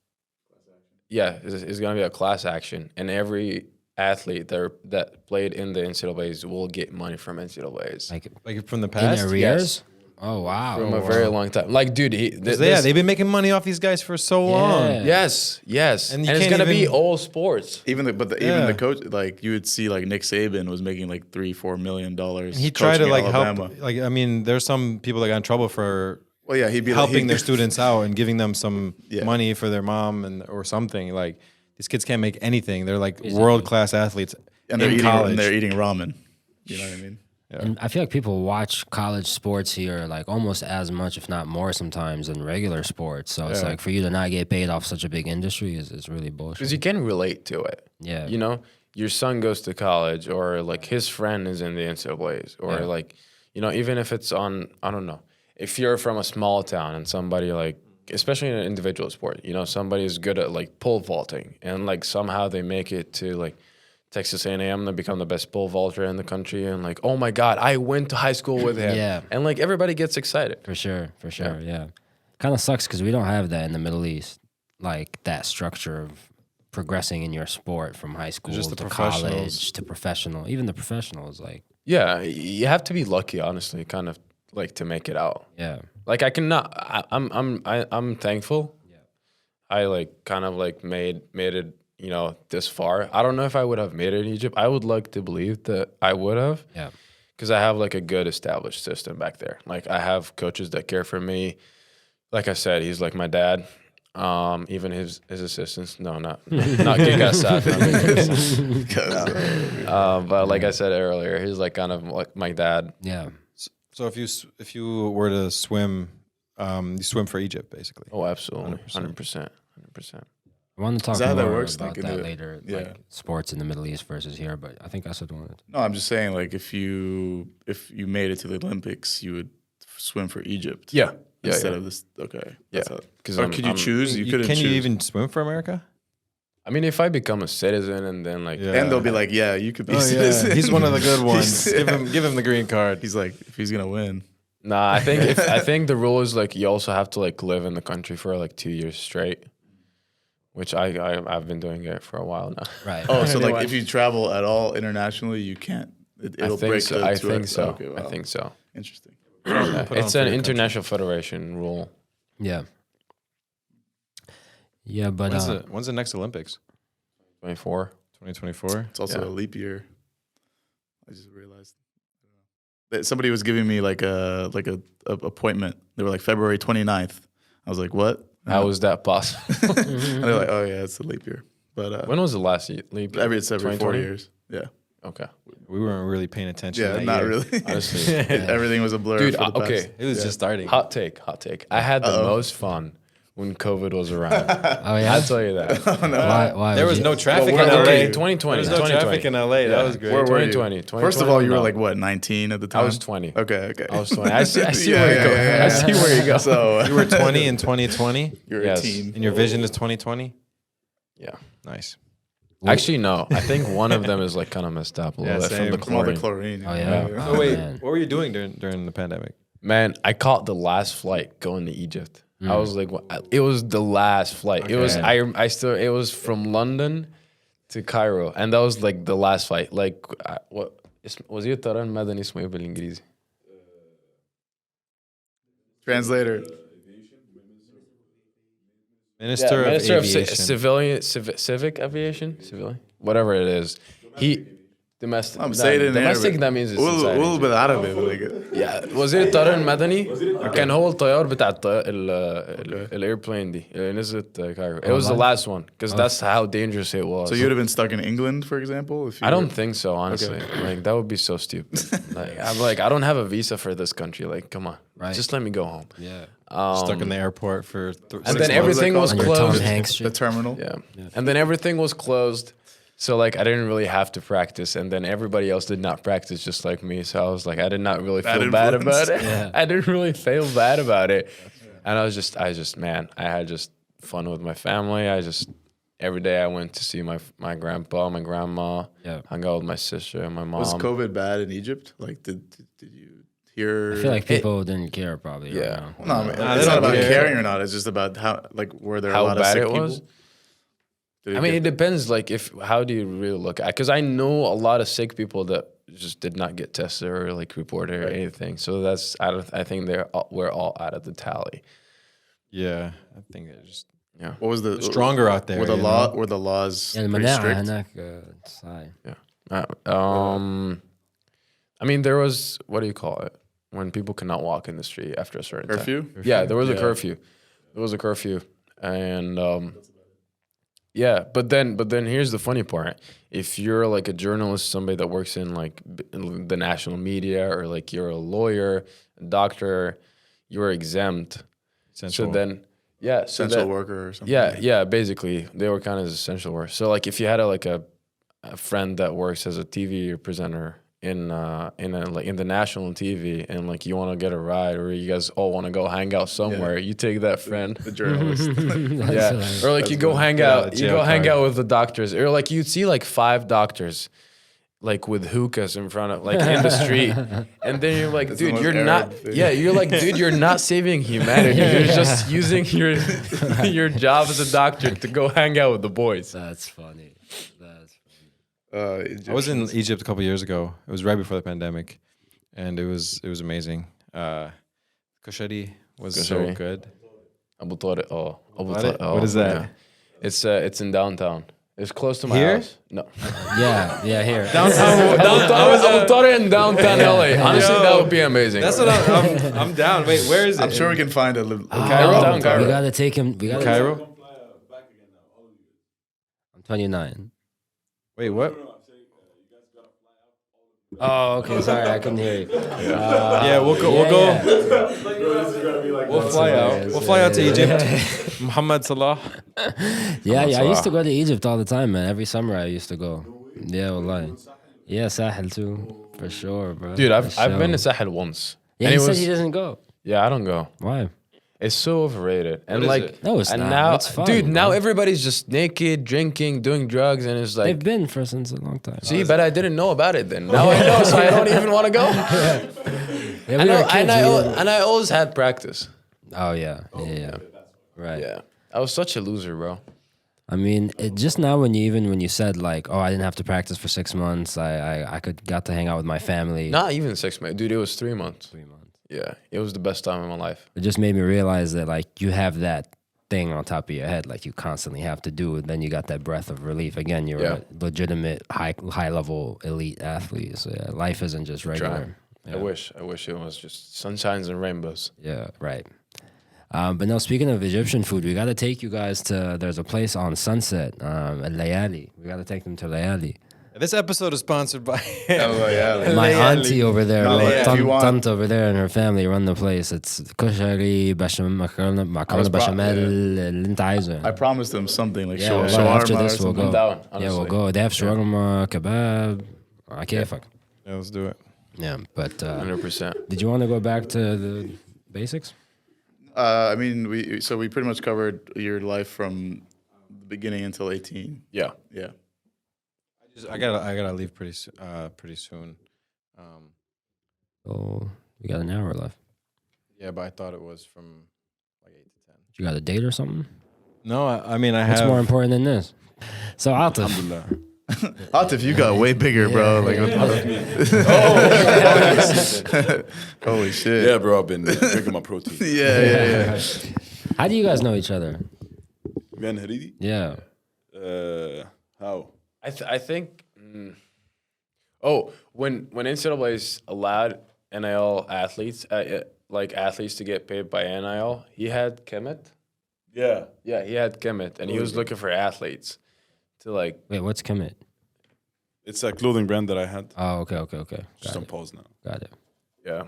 Yeah, it's gonna be a class action, and every athlete that played in the NCAAs will get money from NCAAs. Like from the past? In arrears? Yes. Oh, wow. From a very long time. Like, dude, they've been making money off these guys for so long. Yes. And it's going to be all sports. Even the coach, like, you would see, like, Nick Saban was making, like, $3-4 million. He tried to, like, help. Like, I mean, there's some people that got in trouble for he'd be helping their students out and giving them some money for their mom or something. Like, these kids can't make anything. They're, like, world-class athletes and they're eating ramen. You know what I mean? Yeah. And I feel like people watch college sports here like almost as much, if not more, sometimes than regular sports. So it's like for you to not get paid off such a big industry is really bullshit. Because you can relate to it. Yeah. You know, your son goes to college, or like his friend is in the NCAAs, or like, you know, even if it's on, I don't know, if you're from a small town and somebody like, especially in an individual sport, you know, somebody is good at like pole vaulting and like somehow they make it to like Texas A&M to become the best pole vaulter in the country, and like, oh my God, I went to high school with him. And like everybody gets excited. For sure. Yeah. Kind of sucks because we don't have that in the Middle East, like that structure of progressing in your sport from high school to college to professional. Even the professionals, like. Yeah, you have to be lucky, honestly, kind of like to make it out. Yeah. Like I'm thankful. Yeah. I like kind of like made it, you know, this far. I don't know if I would have made it in Egypt. I would like to believe that I would have. Yeah. Because I have like a good established system back there. Like I have coaches that care for me. Like I said, he's like my dad. Even his assistants. No, not Gig Assad. But like I said earlier, he's like kind of like my dad. Yeah. So if you were to swim, you swim for Egypt, basically. Oh, absolutely, 100%. I want to talk more about that later, like sports in the Middle East versus here, but I think I said wanted. No, I'm just saying, like, if you made it to the Olympics, you would swim for Egypt. Yeah. Instead of this, okay. Yeah. Or could you choose? You couldn't choose. Can you even swim for America? I mean, if I become a citizen and then like, and they'll be like, yeah, you could be a citizen. Yeah. He's one of the good ones. Give him the green card. He's like, if he's gonna win. Nah, I think the rule is like you also have to like live in the country for like 2 years straight. which I've been doing it for a while now. Right. Oh, so Anyway. like if you travel at all internationally, you can't. It'll break the. I think so. Okay, wow. I think so. Interesting. Yeah, Put on it's for an your international federation rule. Yeah. Yeah, but When's the next Olympics? 24. 2024. It's also Yeah. a leap year. I just realized. That somebody was giving me like a appointment. They were like February 29th. I was like, what? How is that possible? And they're like, oh yeah, it's a leap year. But When was the last leap year? it's every 4 2020? years. Yeah. Okay. We weren't really paying attention. Yeah, that not year. really. Honestly. Everything was a blur. Dude, for the past. okay. It was just starting. Hot take. I had the most fun when COVID was around. oh yeah. I'll tell you that. Why There would was you- no traffic in where LA. were Okay, you? 2020. There was no traffic in LA. That was great. Where were you? 2020. First of all, you were no. like what, 19 at the time? I was 20. Okay. I was 20. I see Yeah, where you go. yeah, yeah. I see where you go. So You were 20 in 2020, you're Yes. a teen. and your vision is 2020. Yeah. Nice. Actually, no. I think one of them is like kind of messed up a little bit from same. the From all the chlorine. chlorine. Oh yeah. Yeah. Oh wait, man. what were you doing during the pandemic? Man, I caught the last flight going to Egypt. I was like, it was the last flight. It was it was from London to Cairo, and that was like the last flight. Like, what وزير الطيران المدني اسمه ايه بالانجليزي؟ Translator. Minister of Minister of Aviation. civic aviation, civilian, whatever it is. Domestic. I'm saying it in domestic. Arabic. That means it's قول inside Egypt. بالعربي like Yeah, وزير الطيران المدني كان هو الطيار بتاع الايربلين دي اللي نزلت كايرو. It was the last one because that's how dangerous it was. So you'd have been stuck in England, for example? If you I don't were- think so, honestly. Like that would be so stupid. I'm like, I don't have a visa for this country. Like, come on, Right. just let me go home. Yeah. Stuck in the airport for And then everything was On your Tom closed. Hanks shit. The terminal. Yeah. And then everything was closed. So like I didn't really have to practice, and then everybody else did not practice just like me. So I was like, I did not really Bad feel bad influence. about it. Yeah. I didn't really feel bad about it. And I just man, I had just fun with my family. Every day I went to see my grandpa, my grandma. Yeah. Hung out with my sister and my mom. Was COVID bad in Egypt? Like, did you hear? I feel like people didn't care probably. Yeah. Right now. No, I mean, Nah, it's they not don't about care. caring or not. It's just about how, like, were there How a lot of bad sick it people? was? Did I mean, get- it depends. Like, how do you really look at? Because I know a lot of sick people that just did not get tested or like reported or anything. So that's I think we're all out of the tally. Yeah, I think it just what was the stronger out there. Were the you law? know? Were the laws يعني pretty المناعة strict? هناك صاي. I mean, there was what do you call it when people cannot walk in the street after a certain Curfew? time? Yeah, there was a curfew. There was a curfew, and yeah. But then here's the funny part: if you're like a journalist, somebody that works in like the national media, or like you're a lawyer, a doctor, you're exempt. Essential. So then, yeah, so Essential that- worker or something. yeah, basically they were kind of essential work. So like if you had a friend that works as a TV presenter in the national TV, and like you want to get a ride, or you guys all want to go hang out somewhere, you take that friend. The journalist. Yeah, or like you go hang Get out out, of you jail go hang card. out with the doctors, or like you'd see like 5 doctors, like with hookahs in front of, like in the street, and then you're like, That's the dude, most you're Arab not, thing. yeah, you're like, dude, you're not saving humanity. You're just using your job as a doctor to go hang out with the boys. That's funny. That's I was in Egypt a couple years ago. It was right before the pandemic, and it was amazing. Koshari was so Koshari. good. Abu Tariq, oh, Abu What Tariq, oh, is that? yeah. It's in downtown. It's close to my Here? house. No, yeah, here. Abu Tariq in downtown LA. Honestly, that would be amazing. That's what I'm down. Wait, where is it? I'm sure we can find a Cairo? We Cairo. gotta take him. We gotta. Cairo. I'm 29. Wait, what? Oh, okay. Sorry, I couldn't hear you. Yeah, we'll go. yeah, We'll fly out. We'll fly out to Egypt. Muhammad Salah. Yeah, I used to go to Egypt all the time, man. Every summer I used to go. Yeah, wallahi. Yeah, Sahel too, for sure, bro. Dude, For I've been to sure. Sahel once. Yeah, And he it said was- he doesn't go. Yeah, I don't go. Why? It's so overrated. And is like, it? No, it's and not. now, It's fun, dude, now bro. everybody's just naked, drinking, doing drugs, and it's They've like, been for since a long time. see, but I didn't know about it then. Now I know, so I don't even want to go. Yeah, we I know, were kids, and I always had practice. Oh yeah. Right. Yeah, I was such a loser, bro. I mean, just now when you said like, oh, I didn't have to practice for 6 months. I got to hang out with my family. Not even 6 months, dude. It was 3 months. 3 months. Yeah, it was the best time of my life. It just made me realize that like you have that thing on top of your head, like you constantly have to do. And then you got that breath of relief. Again, you're a legitimate high level elite athlete. So yeah, life isn't just regular. Yeah. I wish it was just sunshines and rainbows. Yeah, right. But now, speaking of Egyptian food, we got to take you guys to. There's a place on Sunset, Al Layali. We got to take them to Layali. This episode is sponsored by My auntie over there, If you want- Tant over there, and her family run the place. It's كشري macaroni bechamel اللي انت عايزه. I promised them something like Yeah, shawarma after or this we'll something. go. down, Yeah, honestly. we'll go. They have shawarma, kebab. على كيفك. Yeah, let's do it. Yeah, but 100%. did you want to go back to the basics? I mean, we pretty much covered your life from the beginning until 18. Yeah. Yeah. I gotta leave pretty soon. So we got an hour left. Yeah, but I thought it was from like 8 to 10. You got a date or something? No, I mean I What's have. more important than this? So Atif, Alhamdulillah. Atif, you got way bigger, bro. Like, holy shit. Yeah, bro, I've been drinking my protein. Yeah. how do you guys know each other? Me and Haridi? Yeah. How? I think. When NCAA's allowed NIL athletes, like athletes to get paid by NIL, he had Kemet. Yeah. Yeah, he had Kemet, and he was looking for athletes to like. Wait, what's commit? It's a clothing brand that I had. Oh, okay. Just on pause now. Got it. Yeah.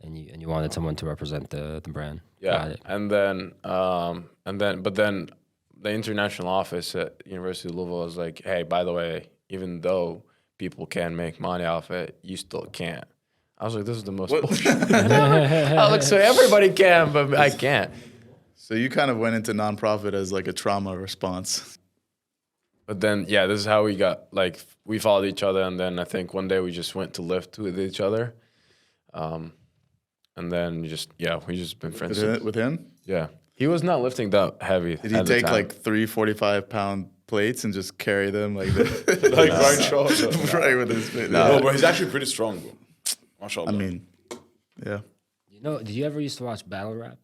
And you wanted someone to represent the brand. Yeah, Got it. and then the international office at University of Louisville was like, hey, by the way, even though people can make money off it, you still can't. I was like, this is the most bullshit. I was like, so everybody can, but I can't. So you kind of went into nonprofit as like a trauma response. But then, yeah, this is how we got, like, we followed each other, and then I think one day we just went to lift with each other. And then we just been friends. With him? Yeah. He was not lifting that heavy. Did he take like 3 45-pound plates and just carry them like this? Like right shoulder. Right with his face. No, but he's actually pretty strong, bro. MashaAllah. I mean, yeah. Did you ever used to watch battle rap?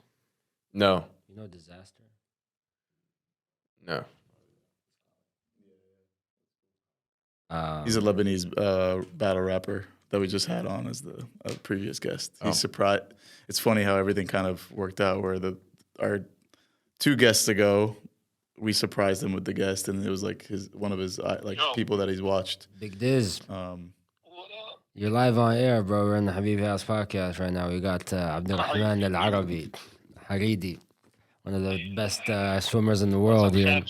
No. You know Disaster? No. He's a Lebanese battle rapper that we just had on as the previous guest. He's surprised. It's funny how everything kind of worked out where our 2 guests ago, we surprised him with the guest, and it was like one of his people that he's watched. Big Diz. You're live on air, bro. We're in the Habibi House podcast right now. We got Abdurrahman Al Haridi, one of the best swimmers in the world. Here.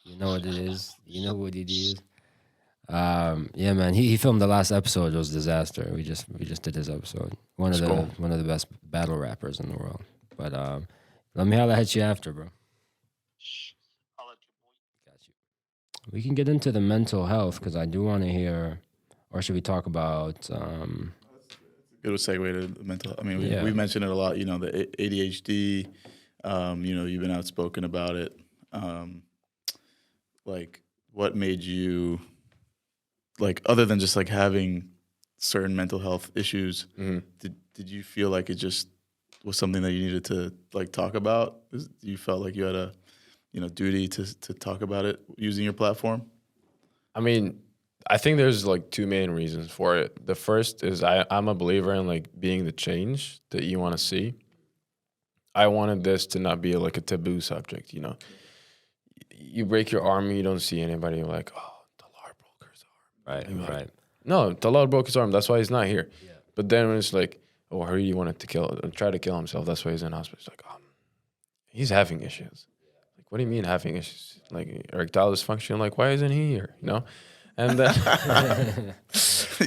You know what it is. You know what it is. Yeah, man. He filmed the last episode. It was Disaster. We just did his episode. One of the best battle rappers in the world. But let me holla at you after, bro. Got you. We can get into the mental health because I do want to hear, or should we talk about? Good segue to the mental. I mean, Yeah. we mentioned it a lot. You know, the ADHD. You've been outspoken about it. Like, what made you, like, other than just like having certain mental health issues, did you feel like it just was something that you needed to like talk about? You felt like you had a, duty to talk about it using your platform? I mean, I think there's like 2 main reasons for it. The first is I'm a believer in like being the change that you want to see. I wanted this to not be like a taboo subject, You break your arm and you don't see anybody. You're like, oh, Talar broke his arm. Right. No, Talar broke his arm. That's why he's not here. Yeah. But then when it's like, oh, Haridi wanted to try to kill himself. That's why he's in hospital. It's like, he's having issues. Like, what do you mean having issues? Like erectile dysfunction. Like, why isn't he here? And then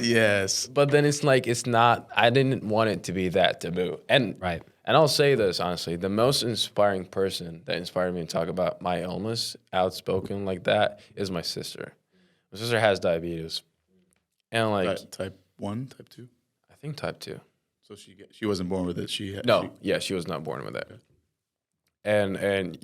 Yes. But then it's like it's not. I didn't want it to be that taboo. And Right. And I'll say this honestly: the most inspiring person that inspired me to talk about my illness, outspoken like that, is my sister. My sister has diabetes, and like type 1, type 2. I think type 2. So she wasn't born with it. She was not born with it. And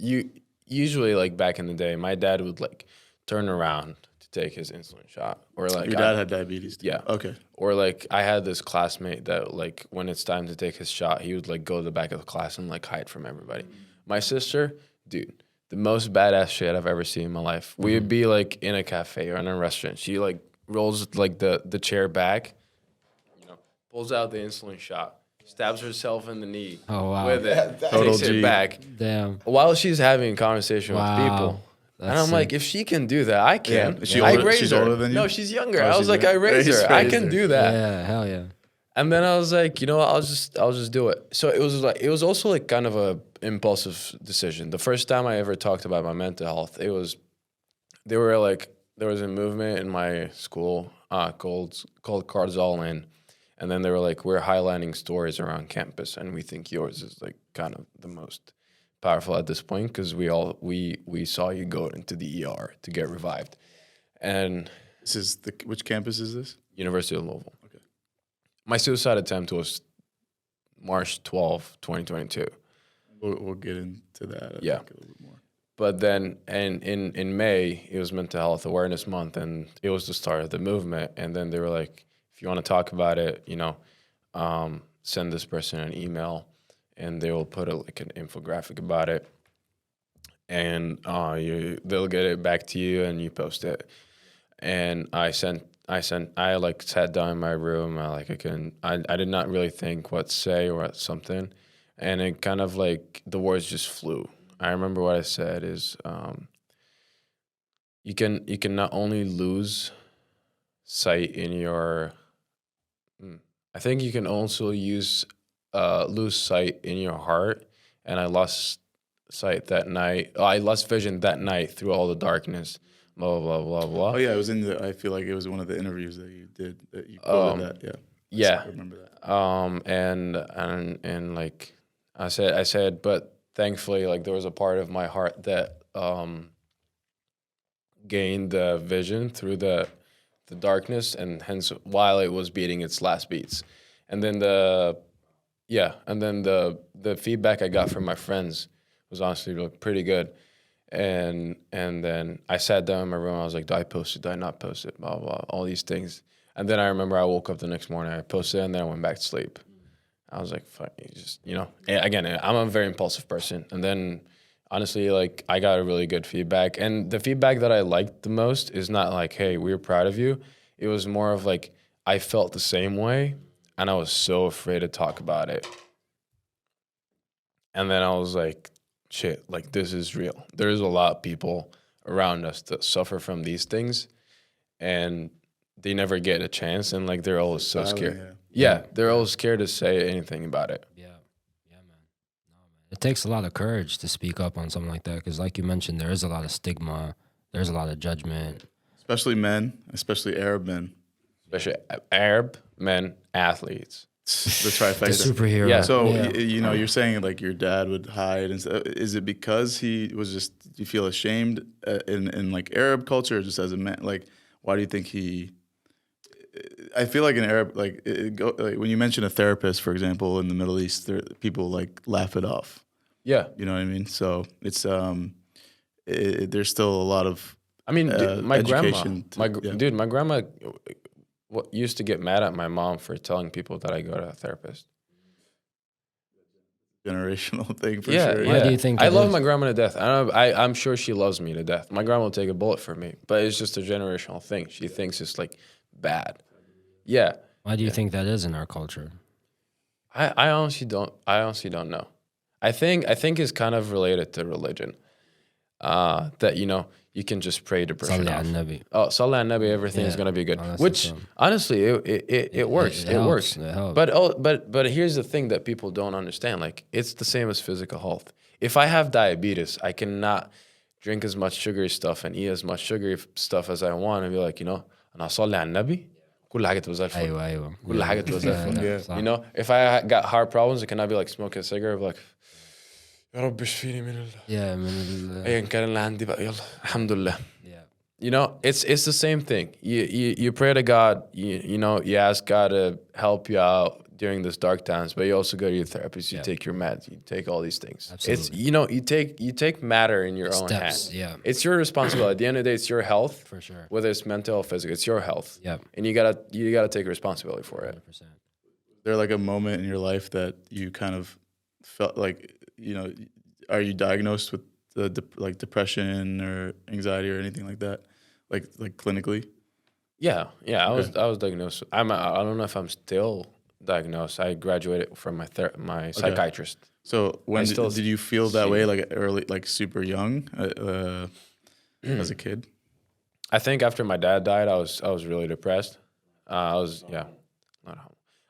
usually like back in the day, my dad would like turn around to take his insulin shot, or like Your dad had diabetes too? Yeah. Okay. Or like I had this classmate that like when it's time to take his shot, he would like go to the back of the class and like hide from everybody. My sister, dude, the most badass shit I've ever seen in my life. We would be like in a cafe or in a restaurant. She like rolls like the chair back, you know, pulls out the insulin shot, stabs herself in the knee with it, takes it back. Damn. While she's having a conversation with people. And I'm like, if she can do that, I can. Yeah. Is she I older- raised she's her. older than you? No, she's younger. Oh, I was she's like, I younger. raised her. I Raised can her. do that. Yeah, hell yeah. And then I was like, you know what, I'll just do it. So it was also like kind of a impulsive decision. The first time I ever talked about my mental health, there was a movement in my school called Cards All In. And then they were like, we're highlighting stories around campus, and we think yours is like kind of the most powerful at this point because we saw you go into the ER to get revived. And This is which campus is this? University of Louisville. Okay. My suicide attempt was March 12, 2022. We'll get into that. I Yeah. think, a little bit more. But then, and in May, it was Mental Health Awareness Month, and it was the start of the movement. And then they were like, if you want to talk about it, you know, send this person an email, and they will put like an infographic about it, and they'll get it back to you, and you post it. And I like sat down in my room. I did not really think what to say or what something, and it kind of like the words just flew. I remember what I said is, you can not only lose sight in your, I think you can also lose sight in your heart. And I lost sight that night. I lost vision that night through all the darkness. Blah blah blah blah. Oh yeah, it was I feel like it was one of the interviews that you did that you quoted that. Yeah. Yeah. I remember that. And like I said, but thankfully, like there was a part of my heart that gained the vision through the darkness, and hence while it was beating its last beats. And then the feedback I got from my friends was honestly pretty good. And then I sat down in my room. I was like, do I post it? Do I not post it? Blah, blah, all these things. And then I remember I woke up the next morning, I posted it, and then I went back to sleep. I was like, fuck, just, you know. And again, I'm a very impulsive person. And then, honestly, like, I got a really good feedback. And the feedback that I liked the most is not like, hey, we're proud of you. It was more of like, I felt the same way, and I was so afraid to talk about it. And then I was like, shit, like, this is real. There's a lot of people around us that suffer from these things, and they never get a chance, and like they're always so scared. Yeah, they're always scared to say anything about it. Yeah, man. No, man. It takes a lot of courage to speak up on something like that because, like you mentioned, there is a lot of stigma. There's a lot of judgment. Especially men, especially Arab men. Especially Arab men, athletes. The trifecta. The superhero. Yeah. So, Yeah. you know, you're saying like your dad would hide and stuff. Is it because he was just, do you feel ashamed in like Arab culture or just as a man? Like, why do you think he, I feel like in Arab, like, like when you mention a therapist, for example, in the Middle East, people like laugh it off. Yeah. You know what I mean? So it's, there's still a lot of, I mean, my grandma, education my grandma used to get mad at my mom for telling people that I go to a therapist. generational thing for Yeah, sure. Why do you think I that love is? my grandma to death. I'm sure she loves me to death. My grandma will take a bullet for me, but it's just a generational thing. She thinks it's like bad. Yeah. Why do you think that is in our culture? I honestly don't know. I think it's kind of related to religion. That, you know, you can just pray depression Salli off. ala nabi. Oh, Salah and Nabi, everything is Yeah. gonna be good. Oh, that's Which awesome. honestly, it works. It helps. works. It helps. But here's the thing that people don't understand. Like, it's the same as physical health. If I have diabetes, I cannot drink as much sugary stuff and eat as much sugary stuff as I want and be like, you know, أنا أصلي على النبي كل حاجة تبقى زي الفل. أيوة. كل حاجة تبقى زي الفل. Yeah. You know, if I got heart problems, I cannot be like smoking a cigarette, be like, يا رب اشفيني من Yeah, man. أيا كان اللي عندي بقى يلا الحمد لله. Yeah. You know, it's the same thing. You pray to God, you know, you ask God to help you out, during those dark times, but you also go to your therapist, you Yeah. take your meds, you take all these things. It's Absolutely. you take matter in your own Steps, hand. yeah. It's your responsibility. At the end of the day, it's your health. For sure. Whether it's mental or physical, it's your health. Yeah. And you gotta take responsibility for it. 100%. There like a moment in your life that you kind of felt like, are you diagnosed with like depression or anxiety or anything like that, like clinically? Yeah. I was diagnosed. I don't know if I'm still diagnosed. I graduated from my psychiatrist. So when still did you feel that see way, it. like early, like super young, as a kid? I think after my dad died, I was really depressed. I was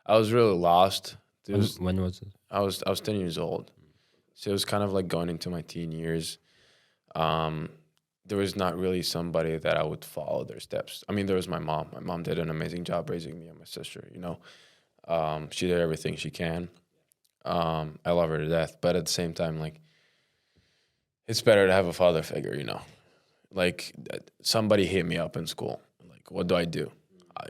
really lost. When was it? I was 10 years old, so it was kind of like going into my teen years. There was not really somebody that I would follow their steps. I mean, there was my mom. My mom did an amazing job raising me and my sister. She did everything she can. I love her to death, but at the same time, like, it's better to have a father figure. Like somebody hit me up in school. Like, what do I do?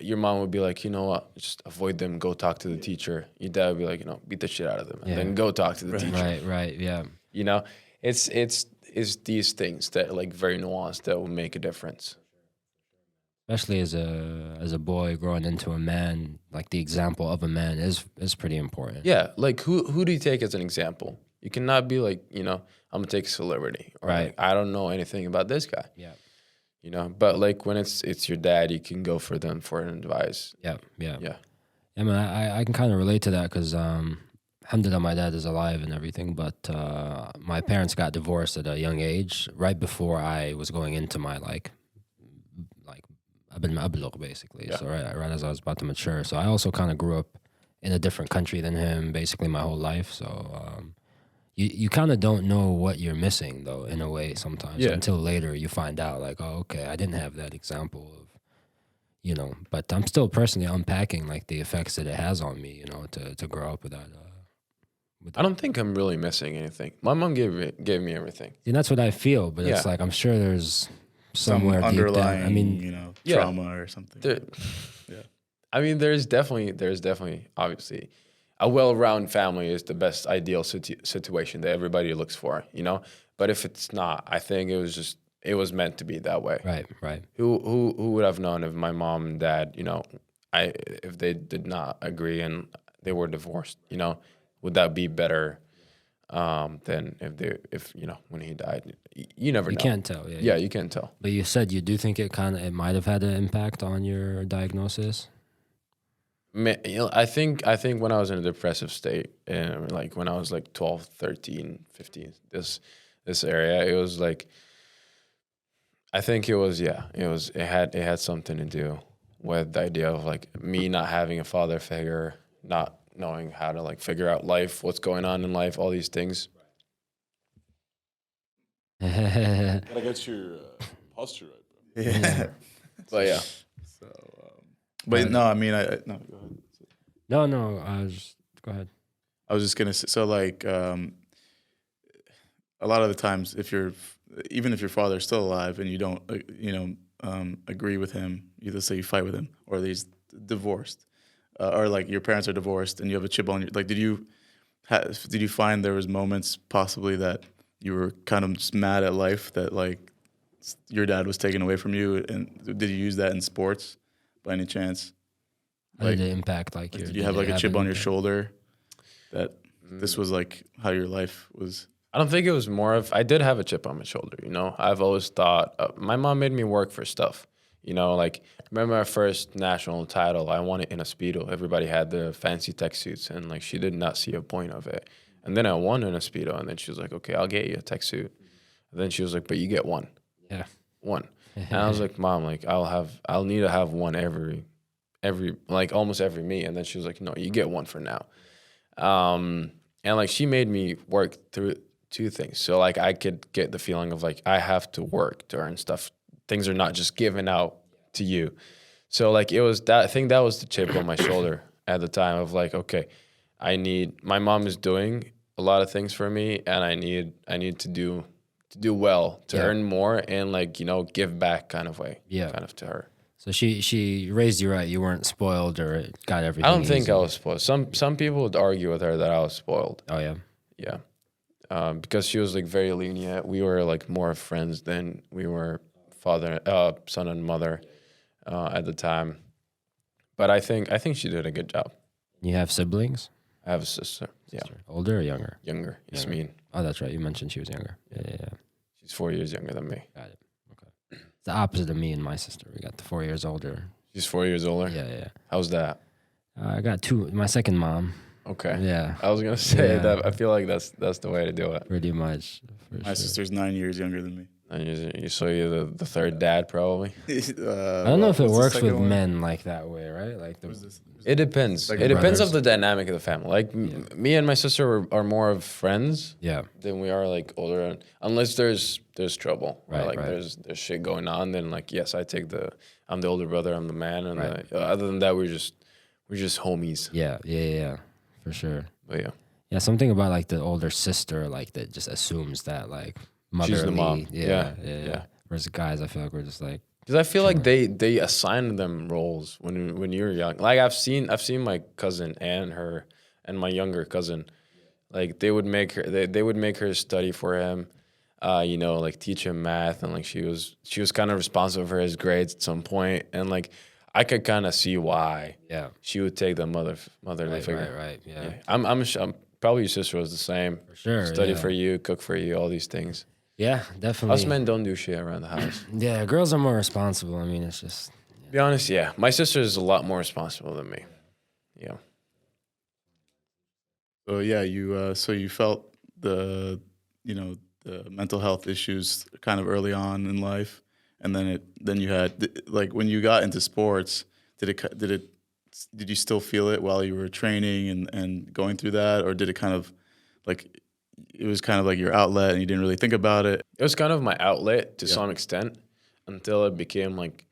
Your mom would be like, you know what? Just avoid them. Go talk to the teacher. Your dad would be like, beat the shit out of them, and then go talk to the teacher. Right, yeah. It's these things that like very nuanced that will make a difference. Especially as a boy growing into a man, like the example of a man is pretty important. Yeah, like who do you take as an example? You cannot be like, I'm gonna take a celebrity, or Right. like, I don't know anything about this guy. Yeah. But like when it's your dad, you can go for them for an advice. Yeah. Yeah. I mean, I can kind of relate to that because, alhamdulillah, my dad is alive and everything, but my parents got divorced at a young age, right before I was going into my like ablugh, basically. Yeah. So right as I was about to mature. So I also kind of grew up in a different country than him, basically my whole life. So you kind of don't know what you're missing, though, in a way sometimes. Yeah. Until later you find out, like, oh, okay, I didn't have that example of, but I'm still personally unpacking like the effects that it has on me, to grow up with that. I don't think I'm really missing anything. My mom gave me everything. And that's what I feel, but it's Yeah. like I'm sure there's Some somewhere deep underlying, down. I mean, Yeah. trauma or something. Yeah. I mean, there's definitely obviously a well-rounded family is the best ideal situation that everybody looks for, But if it's not, I think it was meant to be that way. right. Who would have known if my mom and dad, if they did not agree and they were divorced, would that be better than if when he died? You never know. You can't tell. Yeah, you can't tell. But you said you do think it might have had an impact on your diagnosis. I think when I was in a depressive state, and like when I was like 12, 13, 15, this area, it was like, I think it had something to do with the idea of like me not having a father figure, not knowing how to like figure out life, what's going on in life, all these things. Gotta get your posture right, bro. Yeah. But yeah, But no, I mean, no, go ahead. No, go ahead. I was just gonna say, so like, a lot of the times, even if your father's still alive and you don't, agree with him, let's say you fight with him, or he's divorced, or like your parents are divorced and you have a chip on your, like, did you find there was moments possibly that you were kind of just mad at life that like your dad was taken away from you, and did you use that in sports by any chance? How did it impact like your? Did you have like a chip on your impact? shoulder that this was like how your life was? I don't think it was more of, I did have a chip on my shoulder, I've always thought, my mom made me work for stuff, like, remember our first national title, I won it in a Speedo. Everybody had the fancy tech suits, and like, she did not see a point of it. And then I won in a Speedo, and then she was like, okay, I'll get you a tech suit. And then she was like, but you get one. Yeah. One. And I was like, Mom, like, I'll need to have one every, like almost every meet. And then she was like, no, you get one for now. And like, she made me work through two things. So like, I could get the feeling of like, I have to work to earn stuff. Things are not just given out to you. So like, it was that, I think that was the chip on my shoulder at the time of like, okay, my mom is doing a lot of things for me, and I need to do well to earn more and like, give back kind of way, kind of to her. So she raised you right. You weren't spoiled or got everything. I don't think easy. I was spoiled. Some people would argue with her that I was spoiled. Oh yeah. Yeah. Because she was like very lenient. We were like more friends than we were son and mother at the time. But I think she did a good job. You have siblings? I have a sister. Yeah. Older or younger? Younger. Yasmin. Oh, that's right. You mentioned she was younger. Yeah. She's 4 years younger than me. Got it. Okay. It's the opposite of me and my sister. We got the 4 years older. She's 4 years older? Yeah. How's that? I got two. My second mom. Okay. Yeah. I was gonna say Yeah. that. I feel like that's the way to do it. Pretty much. My sister's 9 years younger than me. And you're the third dad probably. I don't know if it works with men like that way, right? Like It depends. Like It depends brothers. of the dynamic of the family. Like me and my sister are more of friends yeah. than we are like older. Unless there's trouble, Right, Like right. there's shit going on. Then like yes, I'm the older brother. I'm the man. And Right. other than that, we're just homies. Yeah. For sure. But yeah, Yeah, something about like the older sister, like that just assumes that like motherly. She's the mom. Yeah. Yeah. Whereas guys, I feel like we're just like because I feel like they assign them roles when you're young. Like I've seen my cousin and my younger cousin, like they would make her study for him, like teach him math, and like she was kind of responsible for his grades at some point, and like I could kind of see why she would take the motherly figure. Right. Yeah. I'm probably your sister was the same. For sure. Study yeah. for you, cook for you, all these things. Yeah, definitely. Us men don't do shit around the house. Yeah, girls are more responsible. I mean, it's just Be honest, yeah. My sister is a lot more responsible than me. Yeah. So yeah, you felt the the mental health issues kind of early on in life, and then you had like when you got into sports, did you still feel it while you were training and going through that, or did it kind of like it was kind of like your outlet and you didn't really think about it? It was kind of my outlet to some extent until it became like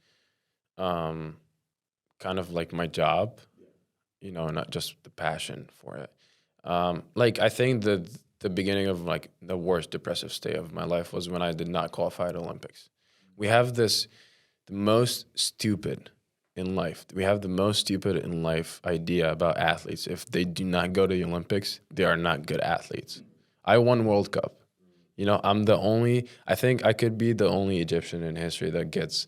kind of like my job, not just the passion for it. Like I think the beginning of like the worst depressive state of my life was when I did not qualify at Olympics. We have the most stupid in life. We have the most stupid in life idea about athletes. If they do not go to the Olympics, they are not good athletes. I won World Cup. I think I could be the only Egyptian in history that gets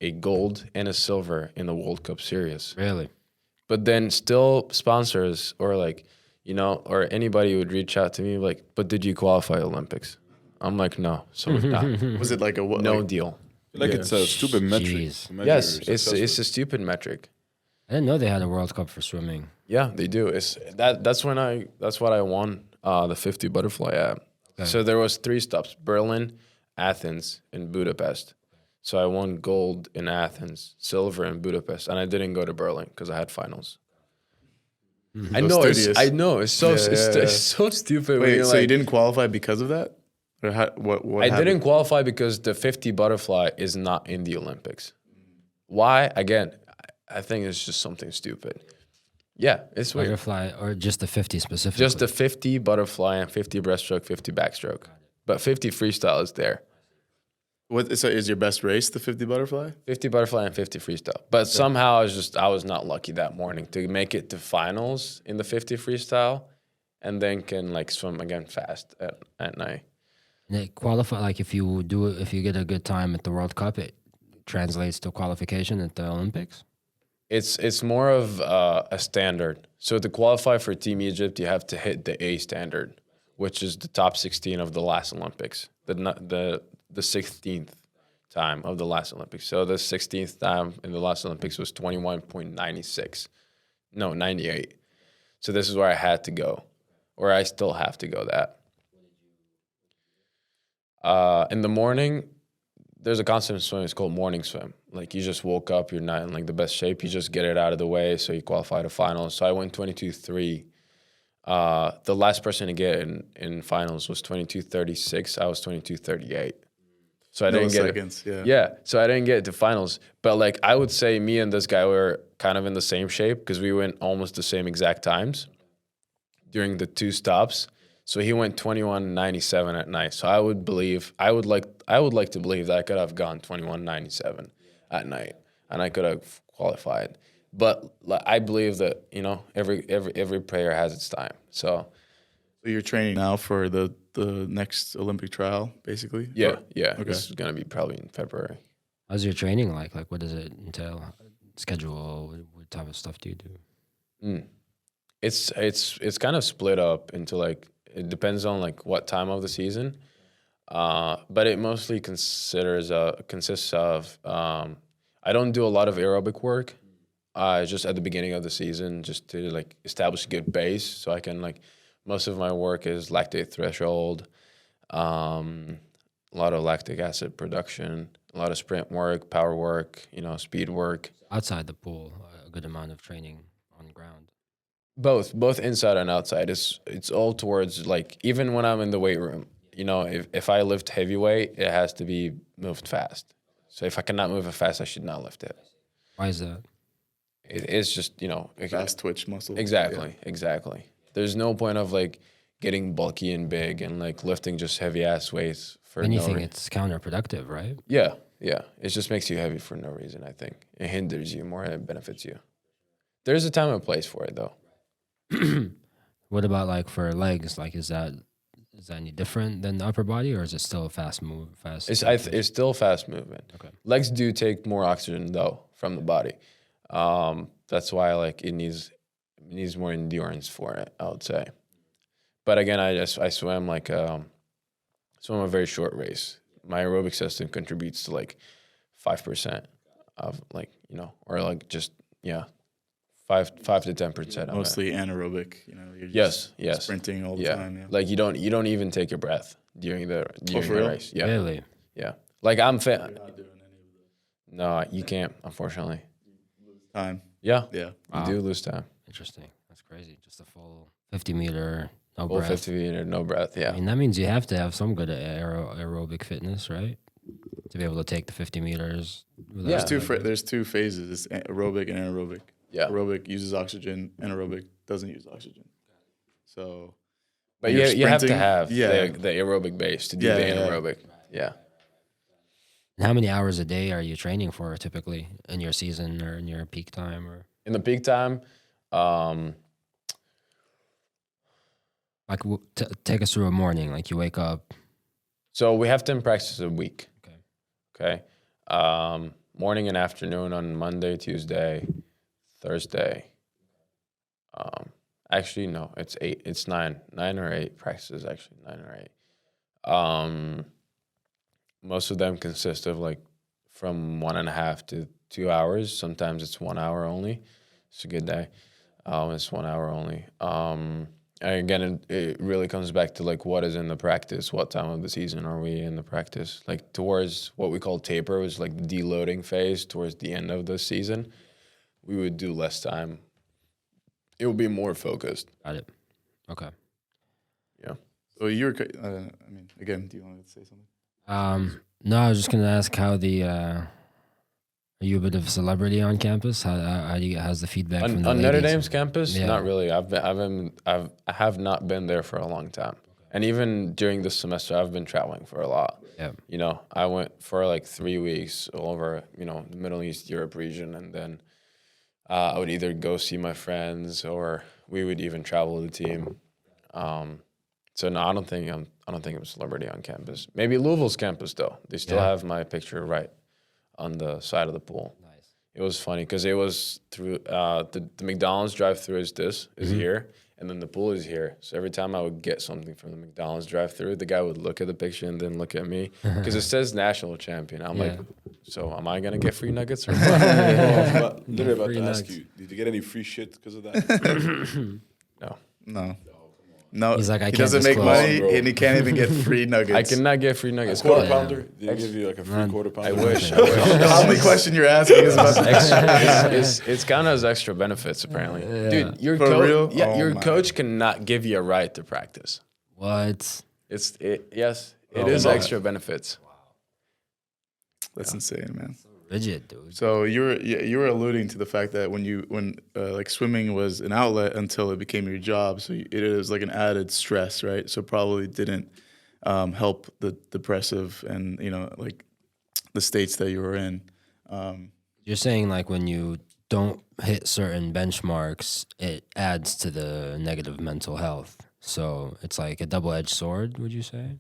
a gold and a silver in the World Cup series. really. But then still sponsors or like, or anybody would reach out to me like, but did you qualify Olympics? I'm like, no, so not. Was it like a what? No like, deal. Like it's a stupid metric. Jeez. to measure Yes, success with. it's a stupid metric. I didn't know they had a World Cup for swimming. Yeah, they do. That's what I won the 50 butterfly at. Okay. So there was 3 stops: Berlin, Athens, and Budapest. So I won gold in Athens, silver in Budapest, and I didn't go to Berlin because I had finals. I know. studious. I know. It's so Yeah. it's so stupid. when Wait, you're so like, you didn't qualify because of that? Or what I happened? didn't qualify because the 50 butterfly is not in the Olympics. Why? Again, I think it's just something stupid. Yeah, it's weird. Butterfly or just the 50 specifically? Just the 50 butterfly and 50 breaststroke, 50 backstroke. But 50 freestyle is there. So is your best race the 50 butterfly? 50 butterfly and 50 freestyle. But somehow I was not lucky that morning to make it to finals in the 50 freestyle and then can like swim again fast at night. And it qualify like if you get a good time at the World Cup, it translates to qualification at the Olympics. It's more of a standard. So to qualify for Team Egypt, you have to hit the A standard, which is the top 16 of the last Olympics. The 16th time of the last Olympics. So the 16th time in the last Olympics was 21.96. No, 98. So this is where I had to go, or I still have to go that. In the morning, there's a concept in swimming. It's called morning swim. Like you just woke up, you're not in like the best shape. You just get it out of the way, so you qualify to finals. So I went 22.3. The last person to get in finals was 22.36. I was 22.38. So I didn't get seconds, it. Yeah, so I didn't get to finals. But like I would say me and this guy were kind of in the same shape because we went almost the same exact times during the 2 stops. So he went 21.97 at night. So I would like to believe that I could have gone 21.97 at night. and I could have qualified. But like, I believe that every player has its time. So you're training now for the next Olympic trial, basically. yeah, Or- yeah, Okay. this is gonna be probably in February. How's your training like? Like, what does it entail? Schedule? What type of stuff do you do? It's kind of split up into like it depends on like what time of the season, but it mostly consists of I don't do a lot of aerobic work, just at the beginning of the season, just to like establish a good base, so I can like most of my work is lactate threshold, a lot of lactic acid production, a lot of sprint work, power work, speed work. Outside the pool, a good amount of training on ground. Both inside and outside. It's all towards like even when I'm in the weight room, if I lift heavyweight, it has to be moved fast. So if I cannot move it fast, I should not lift it. Why is that? It's just Fast twitch muscle. exactly. There's no point of like getting bulky and big and like lifting just heavy ass weights for Anything, no it's counterproductive, right? Yeah. It just makes you heavy for no reason. I think it hinders you more than it benefits you. There's a time and place for it though. What about like for legs? Like, is that any different than the upper body, or is it still a fast move? It's still fast movement. Okay. Legs do take more oxygen though from the body. That's why like it needs more endurance for it, I would say. But again, I swim like swim a very short race. My aerobic system contributes to like 5% of like or like just 5 to 10%. Mostly anaerobic. You're Yes. sprinting all the time. Yeah. Like you don't even take your breath during the for real? race. Yeah, Really? yeah. Like I'm fit. You're not doing any of No, you can't, unfortunately. the time. Yeah, Yeah. you do lose time. Interesting. That's crazy. Just a full 50-meter, no Full breath. 50 meter, no breath. Yeah. I mean, that means you have to have some good aerobic fitness, right? To be able to take the 50 meters. Without Yeah. There's two phases. It's aerobic and anaerobic. Yeah. Aerobic uses oxygen. Anaerobic doesn't use oxygen. So, But when you're you have to sprinting, have yeah. the aerobic base to do Yeah, the yeah. anaerobic. Yeah. And how many hours a day are you training for typically in your season or in your peak time? Or In the peak time, like, take us through a morning. Like, you wake up. so we have 10 practices a week. Okay. Okay. Morning and afternoon on Monday, Tuesday, Thursday. Actually, no, it's 8. It's 9 or 8 practices. Actually, 9 or 8. Most of them consist of like from 1.5 to 2 hours. Sometimes it's 1 hour only. It's a good day. It's 1 hour only. And again, it really comes back to like what is in the practice, what time of the season are we in the practice? Like towards what we call taper, which is like the deloading phase towards the end of the season, we would do less time. It would be more focused. Got it. Okay. Yeah. So you're. Again, do you want to say something? No, I was just gonna ask how are you a bit of a celebrity on campus? How's the feedback from the On Notre ladies? Dame's campus? Yeah. Not really. I have not been there for a long time. And even during this semester, I've been traveling for a lot. Yeah. I went for like 3 weeks all over, the Middle East, Europe region, and then I would either go see my friends or we would even travel with the team. So no, I don't think I'm a celebrity on campus. Maybe Louisville's campus though. They still have my picture right on the side of the pool. Nice. It was funny because it was through the McDonald's drive-through is here, and then the pool is here. So every time I would get something from the McDonald's drive-through, the guy would look at the picture and then look at me because it says national champion. I'm like, so am I gonna get free nuggets or what? Literally about Free to ask nuts. you, did you get any free shit because of that? No. No. He's like, I he can't doesn't make disclose. money Bro. and he can't even get free nuggets. I cannot get free nuggets. Quarter pounder? Did they give you like a free quarter pounder? I wish. The only question you're asking is about It's counted as extra benefits apparently. Dude, your For real? Yeah, Oh your my. coach cannot give you a right to practice. What? Yes, it Oh is my. extra benefits. That's insane, man. Rigid, dude. So you were alluding to the fact that when like swimming was an outlet until it became your job, so it is like an added stress, right? So probably didn't help the depressive and like the states that you were in. You're saying like when you don't hit certain benchmarks, it adds to the negative mental health. So it's like a double-edged sword, would you say?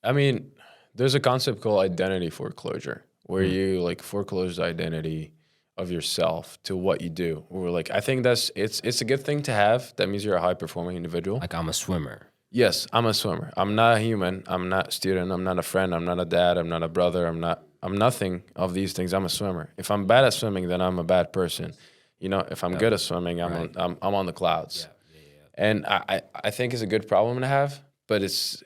I mean, there's a concept called identity foreclosure, where you like foreclose the identity of yourself to what you do. Or like, I think it's a good thing to have. That means you're a high performing individual. Like I'm a swimmer. Yes, I'm a swimmer. I'm not a human. I'm not a student. I'm not a friend. I'm not a dad. I'm not a brother. I'm nothing of these things. I'm a swimmer. If I'm bad at swimming, then I'm a bad person. You know, if I'm good at swimming, I'm on the clouds. And I think it's a good problem to have, but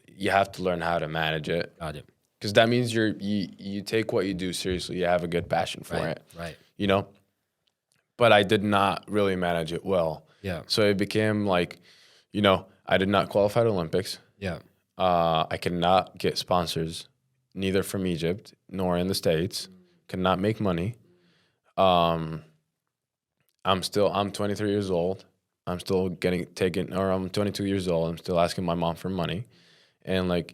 you have to learn how to manage it. Got it. Because that means you take what you do seriously. You have a good passion for it. Right. You know? But I did not really manage it well. Yeah. So it became like, you know, I did not qualify to Olympics. Yeah. I cannot get sponsors, neither from Egypt nor in the States. Cannot make money. I'm 23 years old. I'm still I'm 22 years old. I'm still asking my mom for money. And like,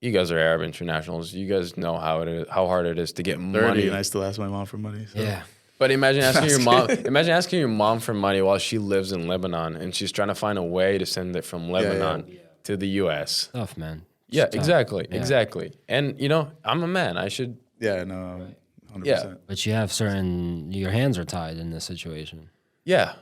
you guys are Arab internationals. You guys know how hard it is to get 30 money. and I still ask my mom for money. So. Yeah. But imagine asking your mom. Imagine asking your mom for money while she lives in Lebanon and she's trying to find a way to send it from Lebanon to the U.S. Tough, man. Yeah, It's tough. exactly. And you know, I'm a man. I should. Yeah, no, 100%. Yeah. But you have your hands are tied in this situation. Yeah.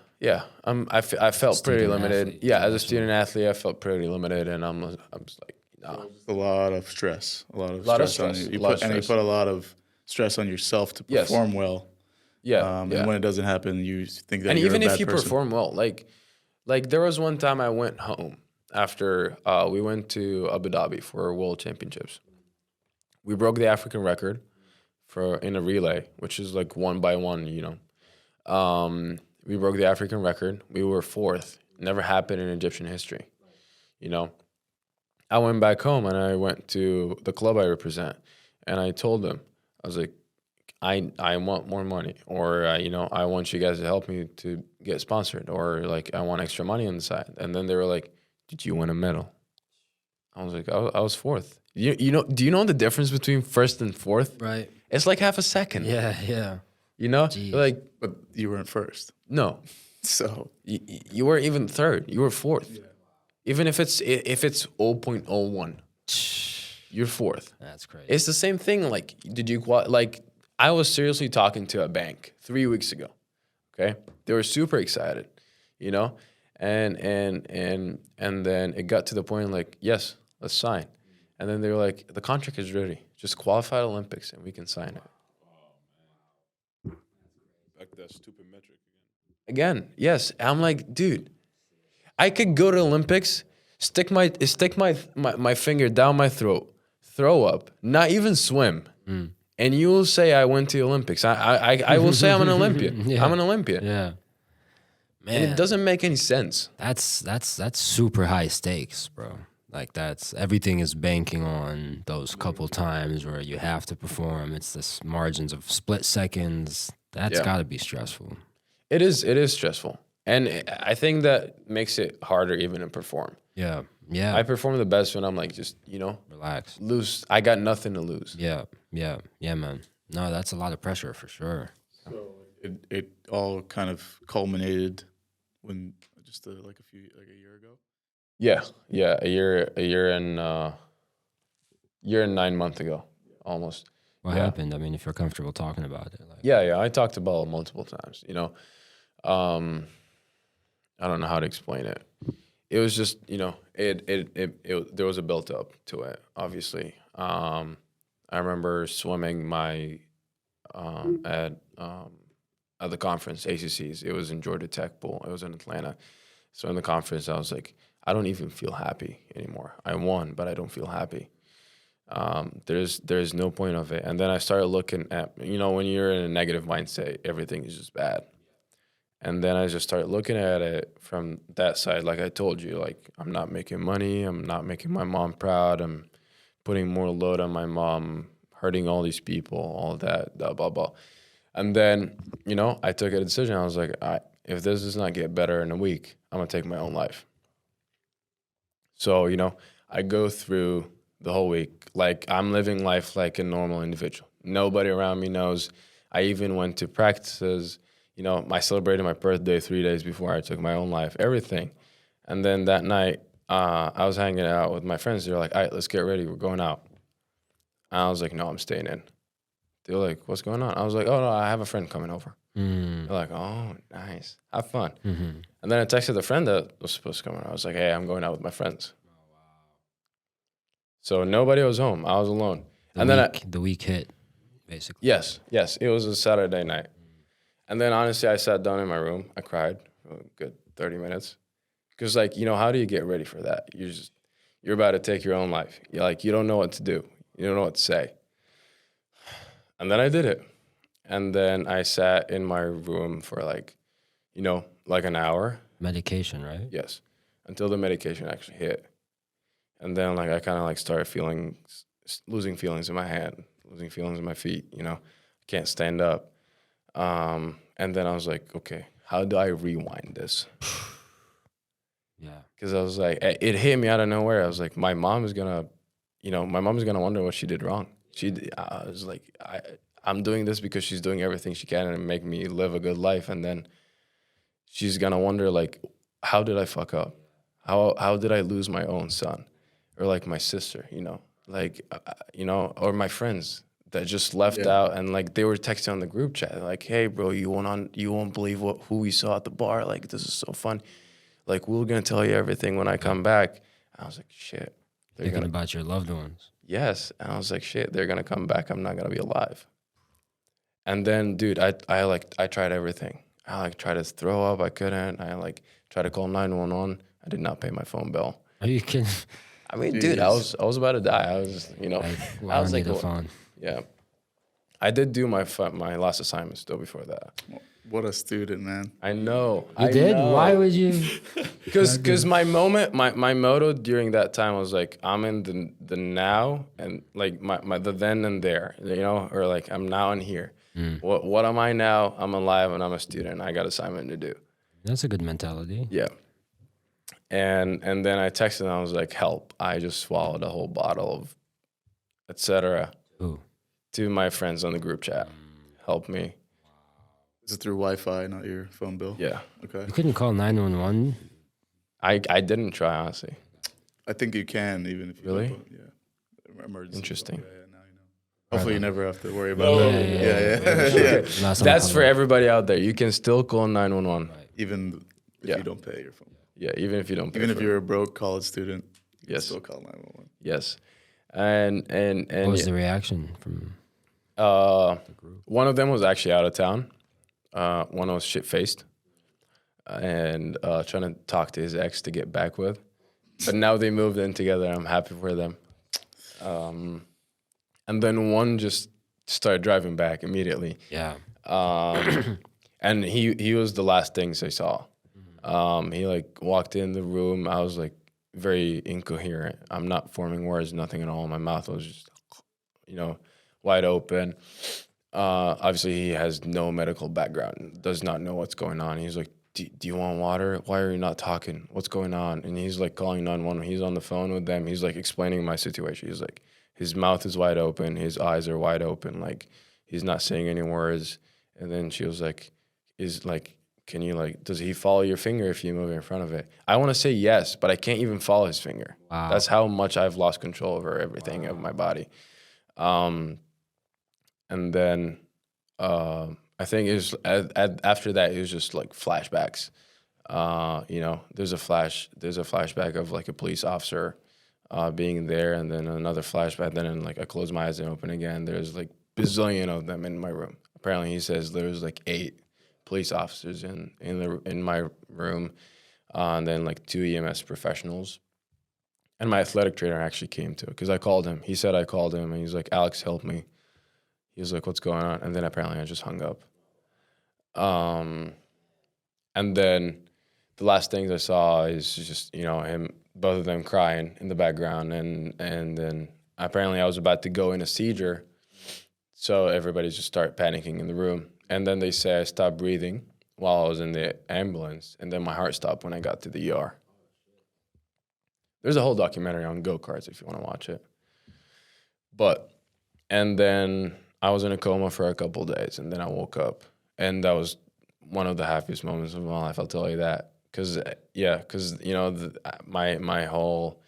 I felt pretty Student limited. athlete, Yeah, as a student athlete, I felt pretty limited, and I'm just like, nah. A lot of stress. A lot of stress on you. You put a lot of stress on yourself to Yes. perform well. Yeah, And when it doesn't happen, you think that and you're even a bad if you person. perform well, like there was one time I went home after we went to Abu Dhabi for World Championships. We broke the African record in a relay, which is like 1 by 1, you know. We broke the African record. We were 4th. Never happened in Egyptian history, you know. I went back home and I went to the club I represent, and I told them, I was like, I want more money, or you know, I want you guys to help me to get sponsored, or like I want extra money on the side. And then they were like, "Did you win a medal?" I was like, I was 4th. You know, do you know the difference between 1st and 4th? Right. It's like half a second. Yeah. You know, Jeez. like But you weren't first. no, So you weren't even 3rd. You were 4th. Even if it's 0.01, you're 4th. That's crazy. It's the same thing. Like, I was seriously talking to a bank 3 weeks ago. Okay, they were super excited, you know, and then it got to the point like, yes, let's sign, and then they were like, the contract is ready. Just qualify the Olympics and we can sign it. Like that stupid metric Again, yes. I'm like, dude, I could go to the Olympics, stick my finger down my throat, throw up, not even swim. And you will say I went to the Olympics. I will say I'm an Olympian. Yeah. I'm an Olympian. Yeah. Man, And it doesn't make any sense. that's super high stakes, bro. Like everything is banking on those couple times where you have to perform. It's this margins of split seconds. That's Yeah. got to be stressful. It is stressful. And I think that makes it harder even to perform. Yeah. I perform the best when I'm like, just, you know, Relax. lose. I got nothing to lose. Yeah, man. No, that's a lot of pressure for sure. it all kind of culminated when just like a year ago. Yeah. A year and 9 months ago, almost. What Yeah. happened? I mean, if you're comfortable talking about it. Like, Yeah. I talked about it multiple times. You know, I don't know how to explain it. It was just, you know, there was a built up to it. Obviously, I remember swimming at the conference ACCs. It was in Georgia Tech pool. It was in Atlanta. So in the conference, I was like, I don't even feel happy anymore. I won, but I don't feel happy. There's no point of it. And then I started looking at, you know, when you're in a negative mindset, everything is just bad. And then I just started looking at it from that side. Like I told you, like I'm not making money. I'm not making my mom proud. I'm putting more load on my mom, hurting all these people, all that, blah, blah, blah. And then, you know, I took a decision. I was like, if this does not get better in a week, I'm going to take my own life. So, you know, I go through the whole week like I'm living life like a normal individual. Nobody around me knows I even went to practices. You know, I celebrated my birthday 3 days before I took my own life, everything. And then that night, I was hanging out with my friends. They're like, all right, let's get ready. We're going out. And I was like, no, I'm staying in. They're like, what's going on? I was like, oh, no, I have a friend coming over. They're like, oh, nice. Have fun. And then I texted a friend that was supposed to come over. I was like, hey, I'm going out with my friends. So nobody was home. I was alone. The week hit, basically. Yes. It was a Saturday night. And then honestly, I sat down in my room. I cried for a good 30 minutes. Because, like, you know, how do you get ready for that? You're about to take your own life. You're like, you don't know what to do. You don't know what to say. And then I did it. And then I sat in my room for like, you know, like an hour. Medication, right? Yes. Until the medication actually hit. And then like I kind of like started losing feelings in my hand, losing feelings in my feet, you know. Can't stand up. And then I was like, okay, how do I rewind this? Yeah. Because I was like, it hit me out of nowhere. I was like, my mom is gonna wonder what she did wrong. I was like, I'm doing this because she's doing everything she can and make me live a good life. And then she's gonna wonder, like, how did I fuck up? How did I lose my own son? Or like my sister, you know, like, you know, or my friends that just left out, and like they were texting on the group chat, like, hey bro, you won't believe who we saw at the bar. Like, this is so fun. Like, we're gonna tell you everything when I come back. I was like, shit. Thinking about your loved ones. Yes. And I was like, shit, they're gonna come back. I'm not gonna be alive. And then, dude, I tried everything. I like tried to throw up. I couldn't. I like tried to call 911. I did not pay my phone bill. Are you kidding? I mean, dude, I was about to die. I was, you know, I was like, phone. Yeah. I did do my last assignment still before that. What a student, man. I know. You did? Know. Why would you? Because my motto during that time was like, I'm in the now, and like the then and there, you know, or like I'm now and here. What am I now? I'm alive and I'm a student. I got assignment to do. That's a good mentality. Yeah. And then I texted and I was like, help. I just swallowed a whole bottle of etc. To my friends on the group chat. Help me. Is it through Wi-Fi, not your phone bill? Yeah. Okay. You couldn't call 911? I didn't try, honestly. I think you can, even if you really? don't, yeah. Emergency. Interesting. Yeah, now you know. Hopefully you never have to worry about that. Yeah. That's for everybody out there. You can still call 911. Even if you don't pay your phone. Yeah, even if you don't pay. Even if you're a broke college student, you can yes, still call 911. Yes. And what was the reaction from the group? One of them was actually out of town. One was shit-faced and trying to talk to his ex to get back with. But now they moved in together. I'm happy for them. And then one just started driving back immediately. Yeah. And he was the last things I saw. He like walked in the room. I was like very incoherent. I'm not forming words, nothing at all. My mouth was just, you know, wide open. Obviously, he has no medical background, does not know what's going on. He's like, do you want water? Why are you not talking? What's going on? And he's like calling 911. He's on the phone with them. He's like explaining my situation. He's like, his mouth is wide open. His eyes are wide open. Like, he's not saying any words. And then she was like, can you like, does he follow your finger if you move in front of it? I want to say yes, but I can't even follow his finger. Wow. That's how much I've lost control over everything of my body. And then I think it was after that, it was just like flashbacks. You know, there's a flashback of like a police officer being there, and then another flashback. Then like I close my eyes and open again. There's like bazillion of them in my room. Apparently, he says there's like 8 police officers in my room, and then like 2 EMS professionals. And my athletic trainer actually came too, because I called him. He said I called him, and he's like, Alex, help me. He was like, what's going on? And then apparently I just hung up. And then the last things I saw is just, you know, both of them crying in the background. And then apparently I was about to go in a seizure. So everybody just started panicking in the room. And then they say I stopped breathing while I was in the ambulance. And then my heart stopped when I got to the ER. There's a whole documentary on go-karts if you want to watch it. And then I was in a coma for a couple days, and then I woke up, and that was one of the happiest moments of my life. I'll tell you that, because my whole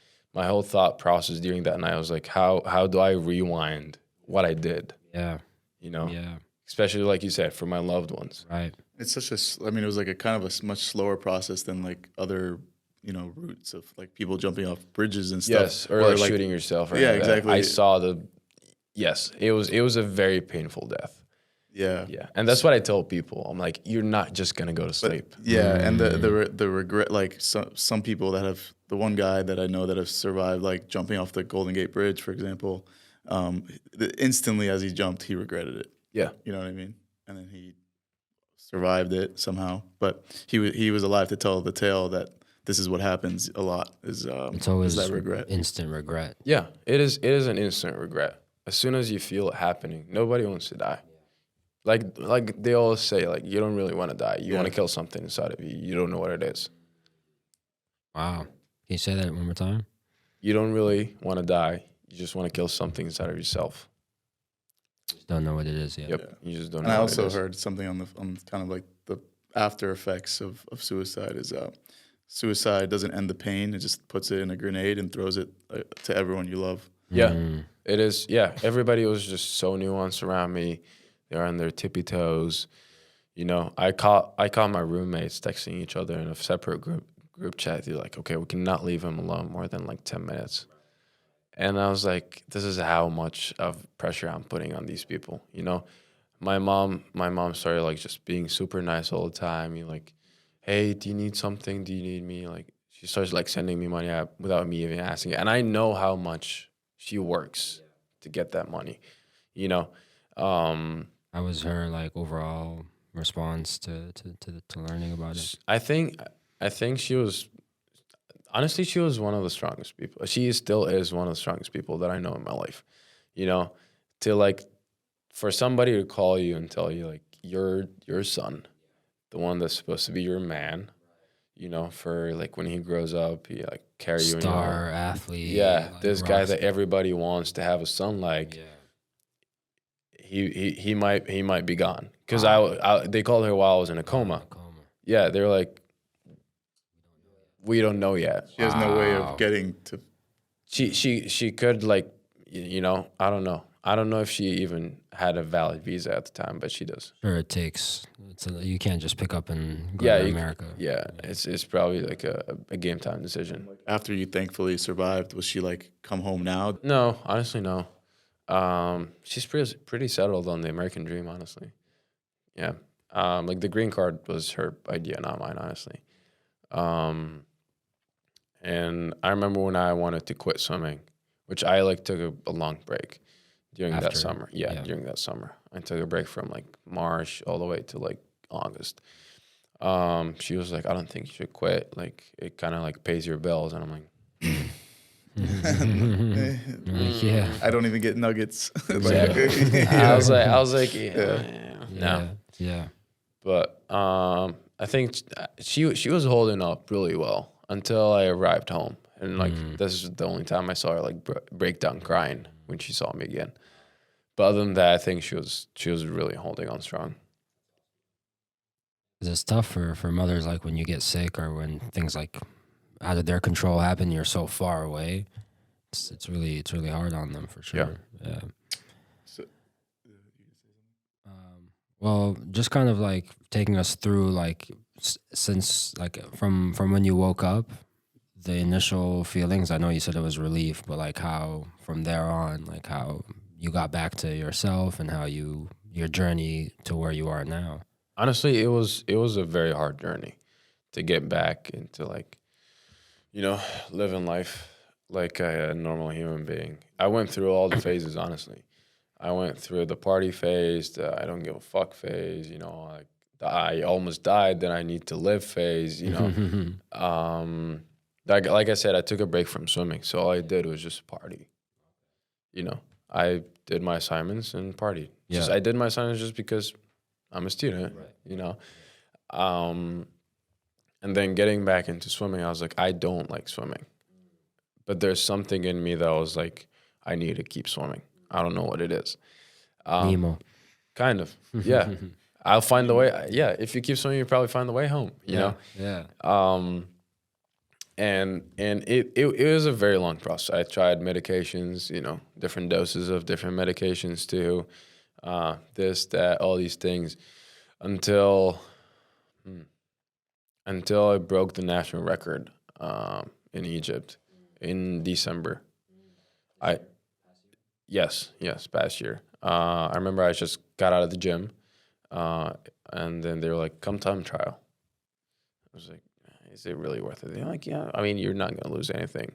thought process during that night was like, how do I rewind what I did? Yeah. Yeah, especially like you said, for my loved ones. Right. It's such a. I mean, it was like a kind of a much slower process than like other, routes of like people jumping off bridges and stuff. Yes, or like shooting yourself. Or yeah, like that. exactly. I saw the. Yes, it was a very painful death. Yeah, yeah, and that's what I tell people. I'm like, you're not just gonna go to sleep. Yeah, and the regret, like some people that have, the one guy that I know that have survived like jumping off the Golden Gate Bridge, for example, instantly as he jumped, he regretted it. Yeah, you know what I mean. And then he survived it somehow, but he was alive to tell the tale that this is what happens a lot. It's always that regret, instant regret. Yeah, it is. It is an instant regret. As soon as you feel it happening, nobody wants to die. Like they always say, like, you don't really want to die. You want to kill something inside of you. You don't know what it is. Wow. Can you say that one more time? You don't really want to die. You just want to kill something inside of yourself. Just don't know what it is yet. Yep. Yeah. You just don't know. And I what also it is. heard something on kind of like the after effects of suicide is suicide doesn't end the pain. It just puts it in a grenade and throws it to everyone you love. Yeah, it is. Yeah, everybody was just so nuanced around me. They're on their tippy toes. I caught my roommates texting each other in a separate group chat. They're like, okay, we cannot leave him alone more than like 10 minutes. And I was like, this is how much of pressure I'm putting on these people. My mom started like just being super nice all the time. You're like, hey, do you need something? Do you need me? Like, she starts like sending me money without me even asking. And I know how much she works to get that money. How was her like overall response to learning about it? I think she was, honestly, she was one of the strongest people. She still is one of the strongest people that I know in my life. To like, for somebody to call you and tell you like your son, the one that's supposed to be your man, for like when he grows up, he like carry you. Star athlete. Yeah, like this guy that everybody wants to have a son like. Yeah. He might be gone because they called her while I was in a coma. Yeah, they're like, we don't know yet. She has no way of getting to. She could like, I don't know. I don't know if she even had a valid visa at the time, but she does. Sure, it takes. You can't just pick up and go to America. It's probably like a game time decision. After you thankfully survived, was she like come home now? No, honestly, no. She's pretty settled on the American dream, honestly. Yeah. Like the green card was her idea, not mine, honestly. And I remember when I wanted to quit swimming, which I like took a long break during that summer. Yeah, during that summer. I took a break from like March all the way to like August. She was like, I don't think you should quit. Like it kind of like pays your bills. And I'm like, Yeah. I don't even get nuggets. Exactly. I was like, no. Yeah. But I think she was holding up really well until I arrived home, and like this is the only time I saw her like break down crying when she saw me again. But other than that, I think she was really holding on strong. It's tough for mothers, like when you get sick or when things like out of their control happen, you're so far away. It's really hard on them for sure. Yeah. Well, just kind of like taking us through like since like from when you woke up, the initial feelings. I know you said it was relief, but like how from there on, like how you got back to yourself and how your journey to where you are now. Honestly, it was a very hard journey to get back into like, living life like a normal human being. I went through all the phases, honestly. I went through the party phase, the I don't give a fuck phase, like the I almost died, then I need to live phase, Like I said, I took a break from swimming, so all I did was just party. I did my assignments and partied. Yeah. I did my assignments just because I'm a student, And then getting back into swimming, I was like, I don't like swimming. But there's something in me that was like, I need to keep swimming. I don't know what it is. Nemo. Kind of. Yeah. I'll find the way. Yeah. If you keep swimming, you probably find the way home. You know. Yeah. And it was a very long process. I tried medications, different doses of different medications too, this, that, all these things, until I broke the national record in Egypt in December. Yes, past year. I remember I just got out of the gym, and then they were like, "Come time trial." I was like, is it really worth it? They're like, yeah. I mean, you're not going to lose anything.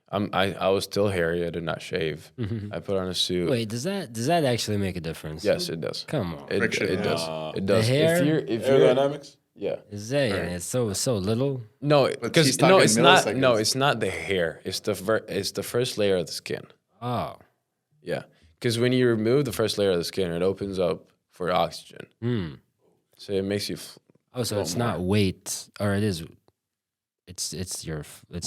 I was still hairy. I did not shave. I put on a suit. Wait, does that actually make a difference? Yes, it does. Come on. It does. It does. The hair? If you're Aerodynamics? yeah. Is that it's so little? No, he's because talking it's not. milliseconds. No, it's not the hair. It's the first layer of the skin. Oh. Yeah, because when you remove the first layer of the skin, it opens up for oxygen. So it makes you. So it's not weight, or it is. It's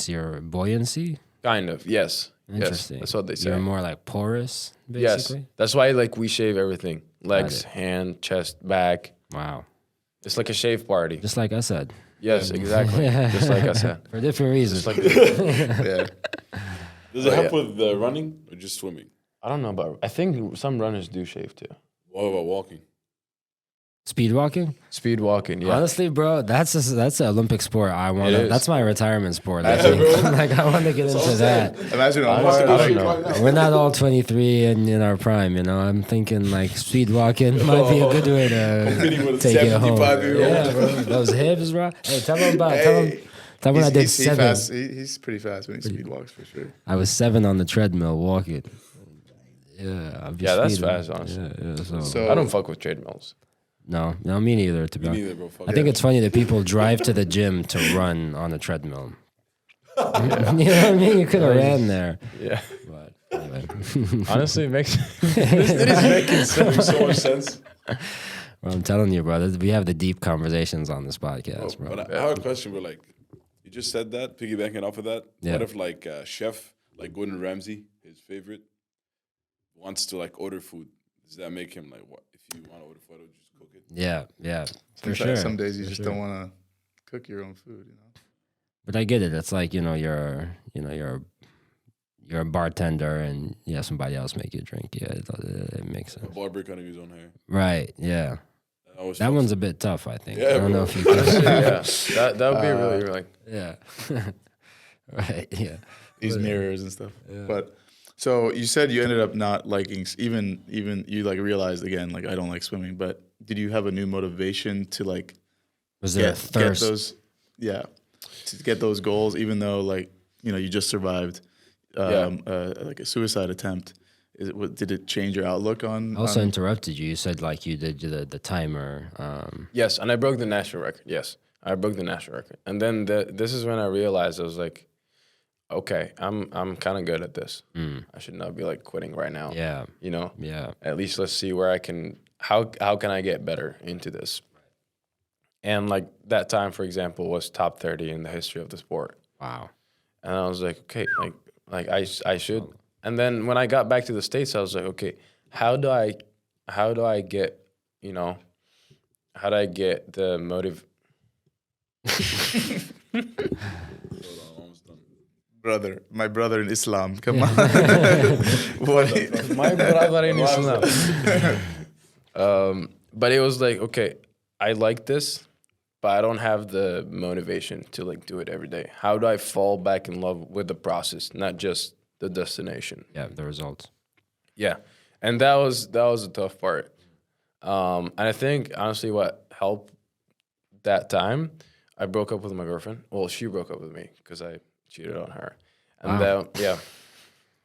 your buoyancy. Kind of, yes. Interesting. Yes, that's what they say. You're more like porous, Yes, basically. that's why we shave everything: legs, hand, chest, back. Wow. It's like a shave party. Just like I said. Yes, exactly. Just like I said. For different reasons. Just like Yeah. Does it help with running or just swimming? I don't know about. I think some runners do shave too. What about walking? Speed walking? Speed walking, yeah. Honestly, bro, that's an Olympic sport. I want It to. is. That's my retirement sport. I think. Like I want to get into that. Imagine I almost don't know. We're not all 23 and in our prime, I'm thinking like speed walking might be a good way Competing to with a take it home. 75-year-old. Yeah, bro. Those hips, bro. Hey, tell them when I did he's 7. fast. He's pretty fast when he speed walks for sure. I was 7 on the treadmill walking. Yeah, I'd be Yeah, that's speeding. fast, honestly. Yeah, So I don't fuck with treadmills. No, me neither. To be honest, neither, bro. Fuck I think it's funny that people drive to the gym to run on a treadmill. You know what I mean? You could have ran there. Yeah. But anyway. Honestly, it makes it is making so much sense. Well, I'm telling you, brother, we have the deep conversations on this podcast, bro. But I have a question. But like, you just said that, piggybacking off of that. Yeah. What if like a chef, like Gordon Ramsay, his favorite, wants to like order food? Does that make him like what? If you want to order food, just cook it. Yeah, for sometimes- sure. Some days you For just sure. don't want to cook your own food. But I get it. It's like you're a bartender, and somebody else make you drink. Yeah, it makes A sense. barber cutting his own hair. Right? Yeah, I always that fucks one's a with- bit tough. I think. Yeah, I don't bro. know if you can. yeah. That would be really like Yeah. Right. Yeah. These mirrors and stuff. But so you said you ended up not liking even you like realized again like I don't like swimming. But did you have a new motivation to like Was there a get thirst? those to get those goals even though like you just survived like a suicide attempt? Did it change your outlook on? I also on, interrupted you. You said like you did the timer. yes, and I broke the national record. Yes, I broke the national record, and then this is when I realized I was like, okay, I'm kind of good at this. I should not be like quitting right now. Yeah. Yeah. At least let's see where I can. How can I get better into this? And like that time, for example, was top 30 in the history of the sport. Wow. And I was like, okay, like I should. And then when I got back to the States, I was like, okay, how do I get, how do I get the motive? my brother in Islam. Come on. What? My brother in Islam. But it was like, okay, I like this, but I don't have the motivation to like do it every day. How do I fall back in love with the process, not just the destination? Yeah. The results. Yeah, and that was a tough part. And I think honestly, what helped that time, I broke up with my girlfriend. Well, she broke up with me because I cheated on her, and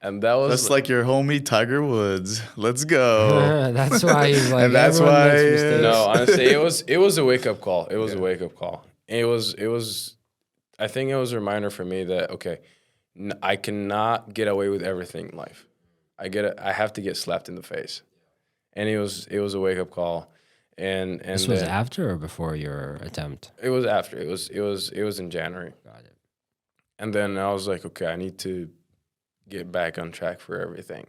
and that was That's like your homie Tiger Woods. Let's go. That's why he's like. And that's everyone why- makes mistakes. no, honestly, it was a wake up call. It was a wake up call. It was. I think it was a reminder for me that okay, I cannot get away with everything in life. I have to get slapped in the face, and it was a wake up call. And This was then- after or before your attempt? It was after. It was in January. Got it. And then I was like, okay, I need to get back on track for everything.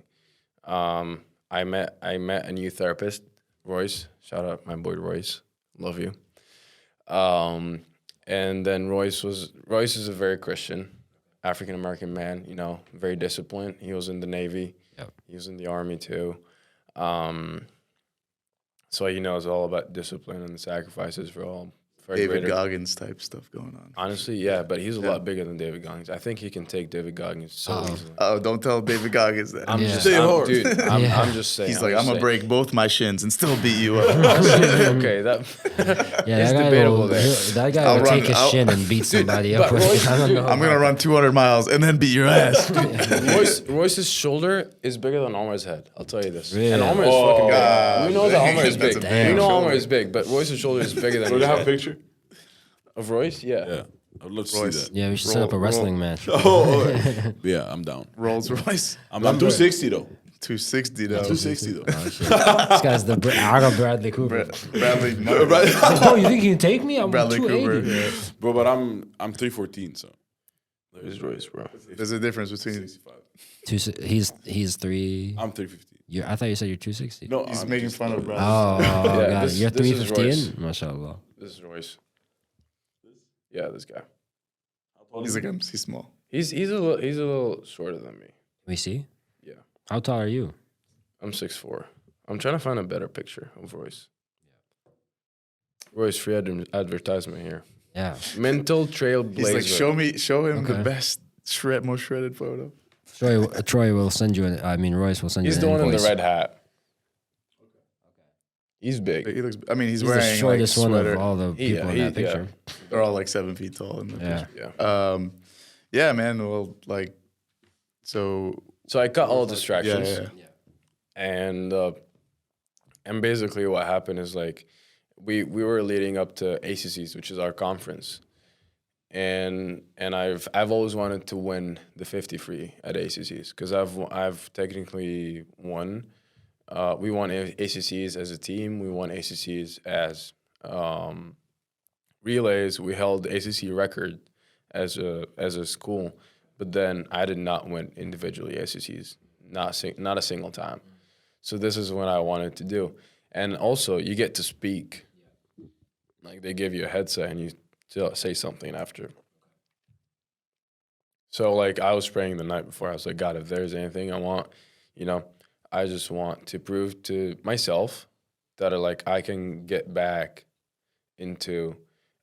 I met a new therapist, Royce. Shout out my boy Royce. Love you. And then Royce is a very Christian, African American man. You know, very disciplined. He was in the Navy. Yep. He was in the Army too. So he knows all about discipline and the sacrifices for David greater. Goggins type stuff going on. Honestly, yeah, but he's a lot bigger than David Goggins. I think he can take David Goggins so easily. Oh, don't tell David Goggins that. I'm Yeah. just, Stay I'm, hard. dude. I'm just saying. He's like, I'm gonna break both my shins and still beat you up. Okay, that Yeah, It's that guy debatable will, there. that guy I'll will take his run- shin and beat somebody but up. with Royce- it. I don't know. I'm gonna run 200 miles and then beat your ass. Royce's shoulder is bigger than Omar's head. I'll tell you this. Really? And Omar is fucking big. God. We know that Omar is That's big. a big We know shoulder. Omar is big, but Royce's shoulder is bigger than Do his they have a head. picture? Of Royce. Yeah. Yeah, I'd love to Royce. see that. Yeah, we should set up a wrestling match. Yeah, I'm down. Rolls Royce. I'm 260 though. 260 though. 260 though. This guy's the Arnold Bradley Cooper. Bradley. Bro, you think you can take me? I'm Bradley 280. Cooper. Yeah. Bro, but I'm 314, so Who's Royce, bro? There's a difference between. 65. He's 3. I'm 315. I thought you said you're 260. No, He's I'm making just- fun of Bradley. Oh, Yeah, God. this- You're this is 315? MashaAllah. This is Royce. Yeah, this guy. He's like, he's small. He's a little shorter than me. We see? Yeah. How tall are you? I'm 6'4". I'm trying to find a better picture of Royce. Royce, free advertisement here. Yeah. Mental trailblazer. He's like, show him the Okay. best most shredded photo. Troy will send you Royce will send He's you the an one in the invoice. red hat. He's big. He looks. I mean, he's He's wearing the shortest like one sweater. of all the people in that picture. They're all like 7 feet tall in the Yeah. picture. Yeah. Yeah, man. Well, like, so So I cut all distractions. yeah. And basically what happened is like we were leading up to ACCs, which is our conference. And I've always wanted to win the 50 free at ACCs because I've technically won. We won ACCs as a team. We won ACCs as relays. We held the ACC record as a school, but then I did not win individually ACCs, not a single time. So this is what I wanted to do, and also you get to speak. Like they give you a headset and you say something after. So like I was praying the night before. I was like, God, if there's anything I want, I just want to prove to myself that I can get back into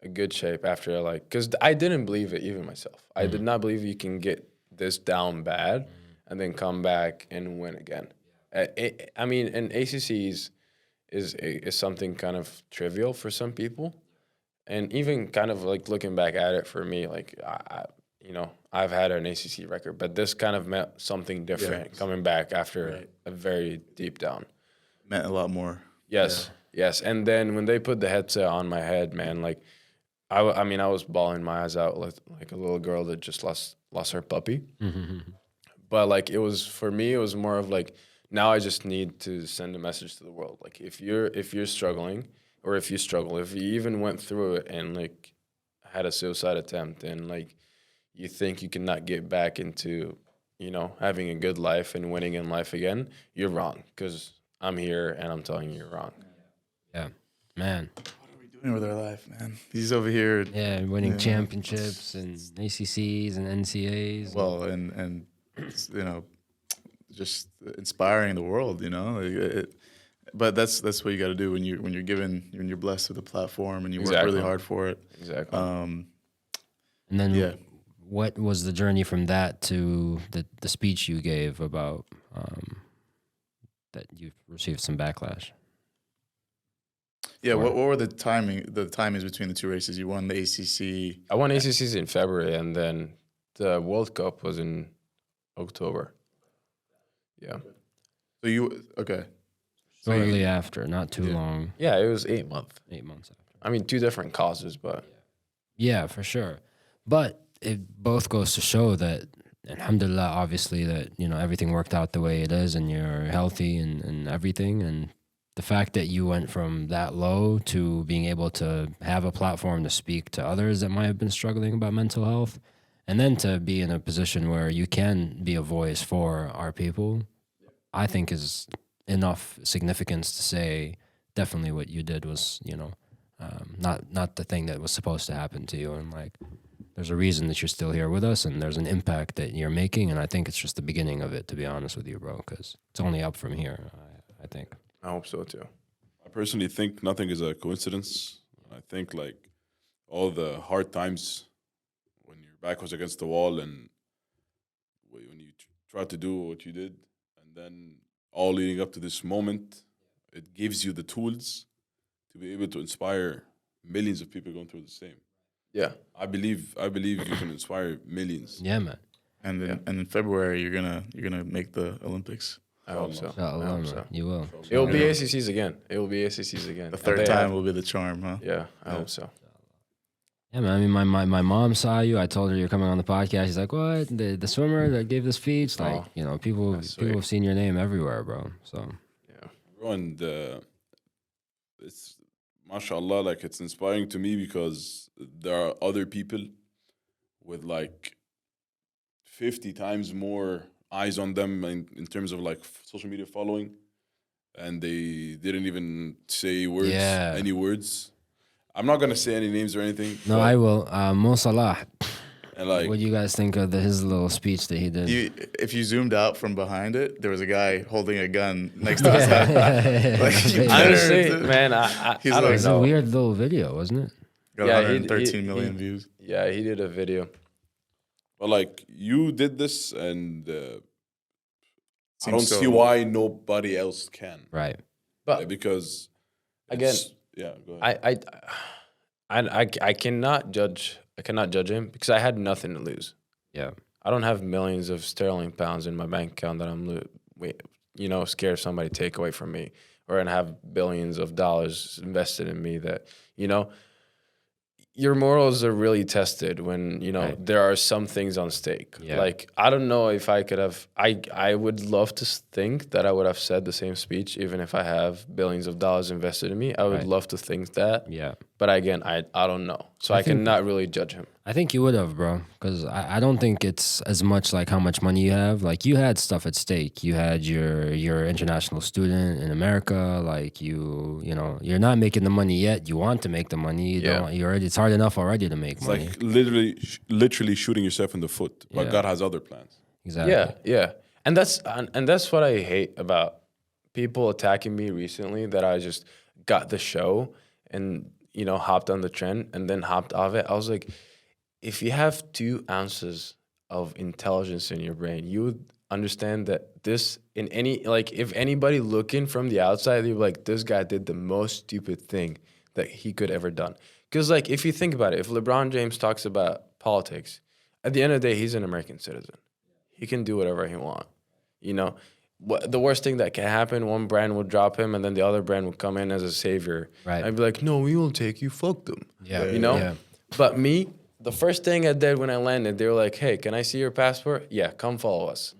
a good shape after because I didn't believe it even myself. I did not believe you can get this down bad and then come back and win again. I mean, and ACCs is something kind of trivial for some people, and even kind of like looking back at it for me, I've had an ACC record, but this kind of meant something different coming back after a very deep down. Meant a lot more. Yes, yes. And then when they put the headset on my head, man, I was bawling my eyes out like a little girl that just lost her puppy. But it was for me, it was more of now I just need to send a message to the world. Like if you're struggling, or if you struggle, if you even went through it and had a suicide attempt and you think you cannot get back into having a good life and winning in life again, you're wrong, because I'm here and I'm telling you you're wrong. Yeah. Man. Doing with our life, man. He's over here. Yeah, winning championships and ACCs and NCAs. Well, and just inspiring the world. But that's what you got to do when you're blessed with a platform and you work really hard for it. Exactly. And then what was the journey from that to the speech you gave about that you received some backlash? Yeah, what were the timings between the two races? You won the ACC. I won ACCs in February, and then the World Cup was in October. Yeah. So you okay? Shortly after, not too long. Yeah, it was 8 months. 8 months after. I mean, two different causes, but Yeah, for sure. But it both goes to show that, alhamdulillah, obviously, that, everything worked out the way it is and you're healthy and everything. And the fact that you went from that low to being able to have a platform to speak to others that might have been struggling about mental health, and then to be in a position where you can be a voice for our people, I think is enough significance to say definitely what you did was, not the thing that was supposed to happen to you. And like, there's a reason that you're still here with us, and there's an impact that you're making. And I think it's just the beginning of it, to be honest with you, bro, because it's only up from here, I think. I hope so too. I personally think nothing is a coincidence. I think like all the hard times when your back was against the wall and when you tried to do what you did, and then all leading up to this moment, it gives you the tools to be able to inspire millions of people going through the same. Yeah, I believe you can inspire millions. Yeah, man. And in February you're gonna make the Olympics. I hope so. Inshallah, I hope man. so. You will. It will be ACCs again. It will be ACCs again. The And third they time have- will be the charm, huh? Yeah, I hope so. Yeah, man. I mean, my mom saw you. I told her you're coming on the podcast. She's like, "What? The swimmer that gave the speech?" Like, people that's people sweet. have seen your name everywhere, bro. So Bro, and it's mashallah, like it's inspiring to me because there are other people with like 50 times more eyes on them in terms of like social media following, and they didn't even say words, Yeah. any words. I'm not gonna say any names or anything. no, but- I will. Mo Salah. and like What do you guys think of his little speech that he did? If you zoomed out from behind it, there was a guy holding a gun next to his head. Like, you Honestly, better- man, I He's don't like- It's a know. weird little video, wasn't it? Got Yeah, 113 million views. Yeah, he did a video. But like you did this, and I don't Seems so- see why nobody else can. Right. But Because Again, it's- yeah, go ahead. I cannot judge. I cannot judge him because I had nothing to lose. Yeah. I don't have millions of sterling pounds in my bank account that I'm scared somebody take away from me, or and have billions of dollars invested in me that, your morals are really tested when, Right. there are some things on stake. Yeah. Like, I don't know if I could have, I would love to think that I would have said the same speech, even if I have billions of dollars invested in me. I would Right. love to think that. Yeah. But again, I don't know. So I think- cannot really judge him. I think you would have, bro, because I don't think it's as much like how much money you have. Like, you had stuff at stake. You had your international student in America. Like, you're not making the money yet. You want to make the money. You Yeah. don't. It's hard enough already to make It's money. like literally shooting yourself in the foot. But Yeah. God has other plans. Exactly. Yeah. And that's what I hate about people attacking me recently, that I just got the show and, hopped on the trend and then hopped off it. I was like, if you have 2 ounces of intelligence in your brain, you would understand that this if anybody looking from the outside, they'd be like, this guy did the most stupid thing that he could ever done. Because like, if you think about it, if LeBron James talks about politics, at the end of the day, he's an American citizen. He can do whatever he wants. The worst thing that can happen, one brand will drop him and then the other brand will come in as a savior. Right. I'd be like, no, we won't take you. Fuck them. Yeah. Yeah. But me, the first thing I did when I landed, they were like, hey, can I see your passport? Yeah, come follow us.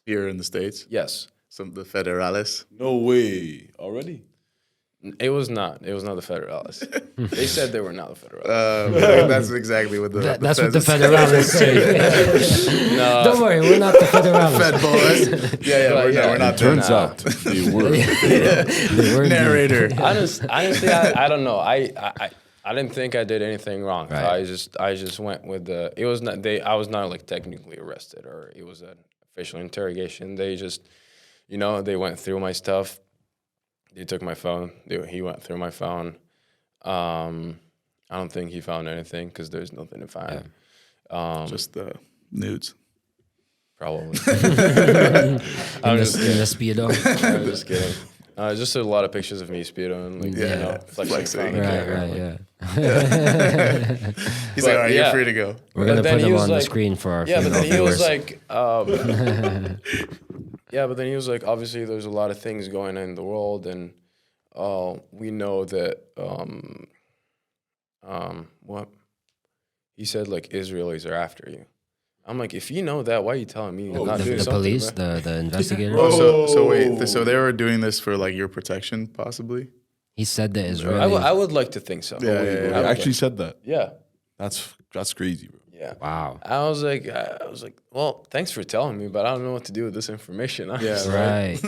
Here in the States, Yes. the Federales. No way. Already? It was not the Federales. They said they were not the Federales. That's exactly what That's what the feds- Federales say. No. Don't worry, we're not the Federales. Fed boys. We're not doing Turns that. out they were. They were Narrator. Honestly, I don't know. I didn't think I did anything wrong. Right. I just went with the. It was not. I was not like technically arrested, or it was an official interrogation. They just, they went through my stuff. They took my phone. He went through my phone. I don't think he found anything because there's nothing to find. Just nudes. Probably. in I'm just the kidding. speedo. I'm just kidding. Just a lot of pictures of me speedoing, like flexing. Flexing. Yeah. He's But, like, all right, yeah. you're free to go. We're But gonna then put he them was on the like- screen for our Yeah, but female then he was viewers. like, but then he was like, obviously there's a lot of things going on in the world, and we know that, what? He said, like, Israelis are after you. I'm like, if you know that, why are you telling me you're not doing the something? police, bro? the investigator. So wait, so they were doing this for like your protection, possibly? He said that Israeli. I would like to think so. Yeah. I actually said that. Yeah. That's crazy, bro. Yeah. Wow. I was like, well, thanks for telling me, but I don't know what to do with this information. Yeah, Right.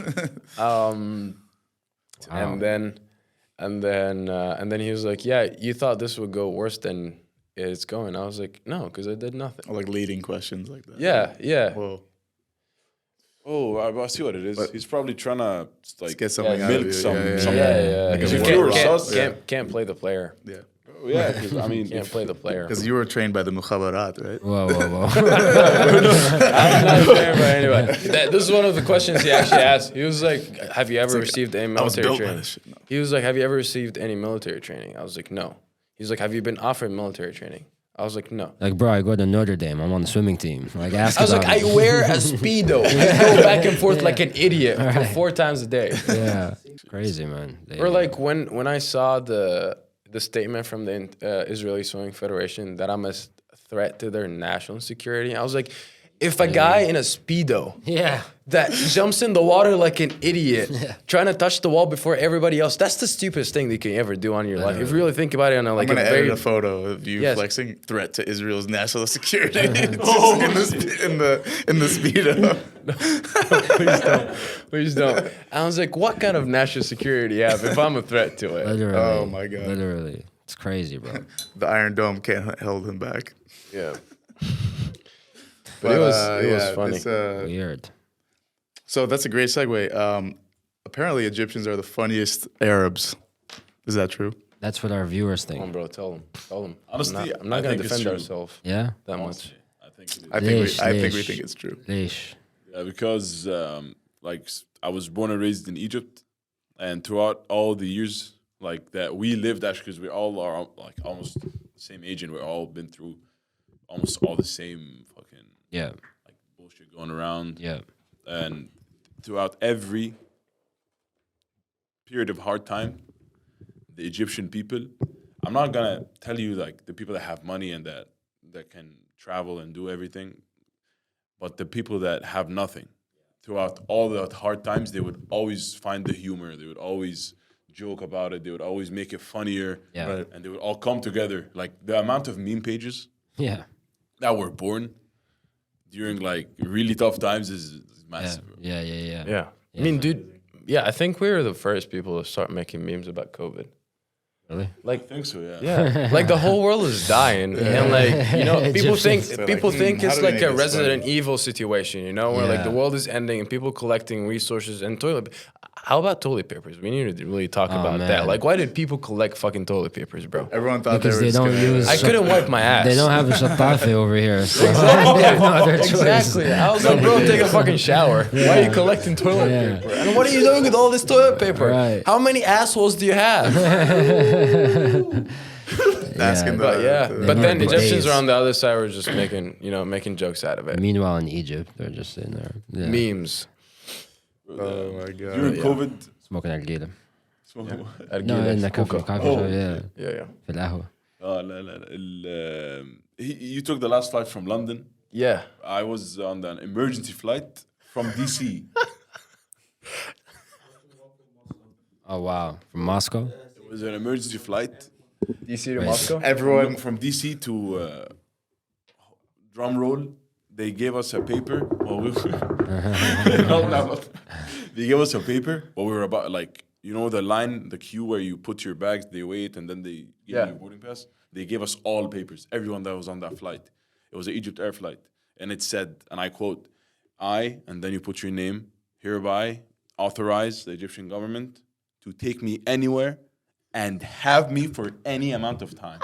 And then he was like, yeah, you thought this would go worse than it's going. I was like, no, because I did nothing. Or like leading questions like that. Yeah. Whoa. Oh, I see what it is. He's probably trying to like Get something out of milk you. some. Yeah. some Yeah. Like a You pure sauce. can't play the player. Yeah. Oh, yeah, 'cause, I mean, Can't play the player. Because you were trained by the mukhabarat, right? Whoa. I'm not fair, but anyway, this is one of the questions he actually asked. He was like, "Have you ever received any I was military built by training?" this shit. No. He was like, "Have you ever received any military training?" I was like, "No." He's like, "Have you been offered military training?" I was like, "No." Like, bro, I go to Notre Dame. I'm on the swimming team. Like, ask I was like, about "I me. wear a speedo. I go back and forth like an idiot for 4 times a day." Yeah. It's crazy, man. Or like when I saw the statement from the Israeli Swimming Federation that I'm a threat to their national security, I was like, if a guy in a speedo Yeah. that jumps in the water like an idiot, trying to touch the wall before everybody else, that's the stupidest thing that you can ever do on your life. If you really think about it on a I'm like a gonna very edit a photo of you Yes. flexing threat to Israel's national security in the speedo. please don't. I was like, what kind of national security you have if I'm a threat to it? Literally. Oh, my God. Literally. It's crazy, bro. The Iron Dome can't hold him back. Yeah. But it was funny. it's, Weird. so that's a great segue. Apparently, Egyptians are the funniest Arabs. Is that true? That's what our viewers Come on, think. bro, tell them. Honestly, I'm not I gonna think it's defend true. ourselves Yeah? that much. Honestly, I think it is. I think Leish, we leish. think it's true. Leish. Yeah, because I was born and raised in Egypt, and throughout all the years like that we lived, actually, because we all are like almost the same age, and we've all been through almost all the same fucking Yeah. like bullshit going around. Yeah. And throughout every period of hard time, the Egyptian people, I'm not gonna tell you like the people that have money and that can travel and do everything, but the people that have nothing, throughout all the hard times, they would always find the humor. They would always joke about it. They would always make it funnier. Yeah. Right. And they would all come together. Like the amount of meme pages Yeah. that were born during like really tough times is massive. bro. Yeah. Yeah. I mean, dude, yeah, I think we were the first people to start making memes about COVID. Really? I think so, yeah. Yeah, like the whole world is dying, and like people think Egyptians. They're people like, think how it's do we like make a this Resident funny? Evil situation, where like the Yeah. world is ending and people collecting resources and toilet. How about toilet papers? We need to really talk about that. man. Like, why did people collect fucking toilet papers, bro? Everyone thought Because they were they just don't gonna, use. I couldn't wipe my ass. They don't have a shatafe over here. So they have no other choice. Exactly. I was like, bro, take a fucking shower. Why are you collecting toilet Yeah. paper? And what are you doing with all this toilet paper? Right. How many assholes do you have? asking the, But yeah, the- but then the Egyptians days. are on the other side were just making jokes out of it. Meanwhile, in Egypt, they're just sitting there. Yeah. Memes. oh my god. During COVID, Smoking nargile. Argiles, No, in the coffee hookah. shop, yeah. Yeah. في القهوة. لا لا you took the last flight from London. Yeah. I was on an emergency flight from DC. Oh, wow. From Moscow? It was an emergency flight. DC to Right. Moscow? Everyone From DC to drum roll, they gave us a paper. Well, no. They gave us a paper while we were about the line, the queue where you put your bags, they wait, and then they give Yeah. you your boarding pass. They gave us all papers, everyone that was on that flight. It was an Egypt Air flight, and it said, and I quote, and then you put your name, hereby authorize the Egyptian government to take me anywhere and have me for any amount of time.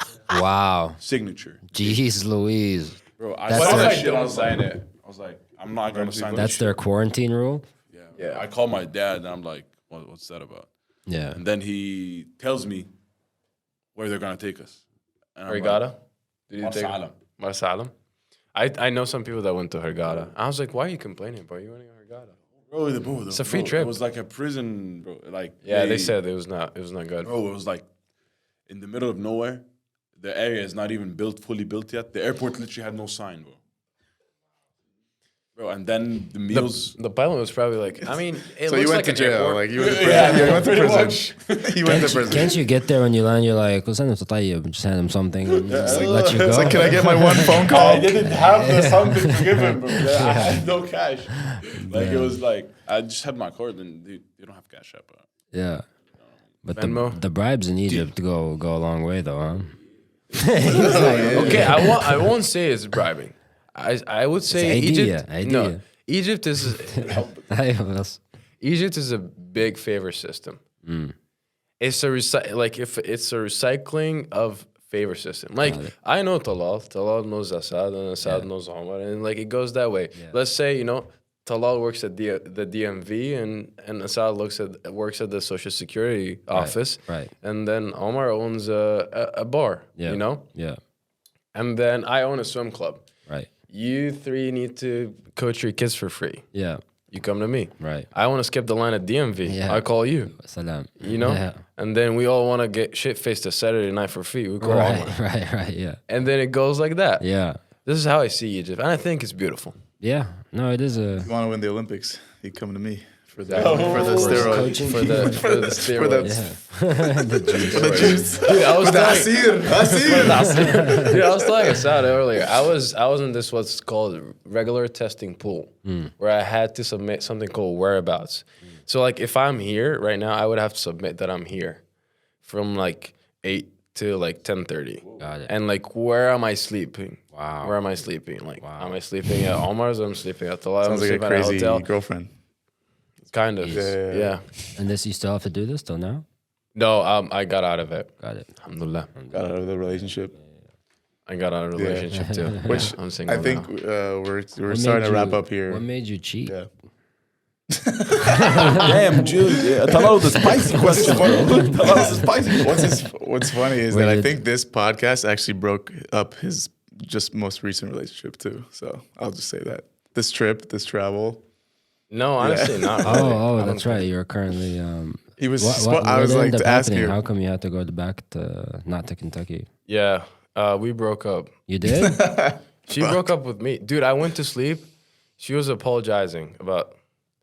Wow. Signature. Jeez Louise. Bro, I That's saw their- that shit. I was sign it. I was like, I'm not gonna sign that. That's their quarantine rule? Yeah. I called my dad and I'm like, what's that about? Yeah. And then he tells me where they're gonna take us. And I'm Hurghada? Did you Marsa take Alam. Marsa Alam? I know some people that went to Hurghada. I was like, why are you complaining, bro? You went to Hurghada? It's a free trip. It was like a prison, bro. Like Yeah, they said it was not good. bro, it was like in the middle of nowhere. The area is not even fully built yet. The airport literally had no sign, bro. Bro, and then the meals. The pilot was probably like, I mean, it So looks you went like to an jail, airport. like you went to prison. You went to prison. You went to prison. Can't you get there when you land? You're like, "What's that? Just hand him something and just let you go." It's like, can I get my one phone call? I didn't have the something to give him, bro. I had no cash. Like it was like I just had my card, and dude, you don't have cash app. Yeah, but Venmo? the bribes in Egypt go a long way, though, huh? Okay, I won't say it's bribing. I would say It's Egypt. idea. No, Egypt is That's- Egypt is a big favor system. It's a it's a recycling of favor system. Like I know Talal knows Assad, and Assad knows Omar, and like it goes that way. Let's say Talal works at the DMV, and Assad works at the Social Security office, right. and then Omar owns a bar. Yeah. Yeah. And then I own a swim club. Right. You three need to coach your kids for free. Yeah. You come to me. Right. I want to skip the line at DMV. Yeah. I call you. Salam. Yeah. And then we all want to get shit faced a Saturday night for free. We call Omar. Right. Yeah. And then it goes like that. Yeah. This is how I see Egypt, and I think it's beautiful. Yeah. No, it is a. You want to win the Olympics? You come to me for the Coaching. steroids. For the steroids. The juice. For the juice. Dude, I was telling, Asir. dude, I was telling Assad earlier. I was in this what's called regular testing pool, where I had to submit something called whereabouts. So like if I'm here right now, I would have to submit that I'm here from like 8 to like 10:30. Got it. And like where am I sleeping? Wow. Where am I sleeping? Like am I sleeping at Omar's? Or I'm sleeping at Talal. Sounds like a crazy girlfriend. Kind of. Yeah. And you still have to do this till now? No, I got out of it. Got it. Alhamdulillah. Got out of the relationship. I got out of a relationship too. Which I'm single I think now. we're What starting made to wrap you- up here. What made you cheat? Yeah. Damn, Jude. Talal the spicy question. Talal the spicy. What's funny is that I think this podcast actually broke up his just most recent relationship too. So I'll just say that this trip, this travel, No, honestly, not really. Oh, that's right. You're currently. he was. What I was ended like up to ask happening? you. How come you had to go back to not to Kentucky? Yeah, we broke up. You did? She broke up with me. Dude, I went to sleep. She was apologizing about...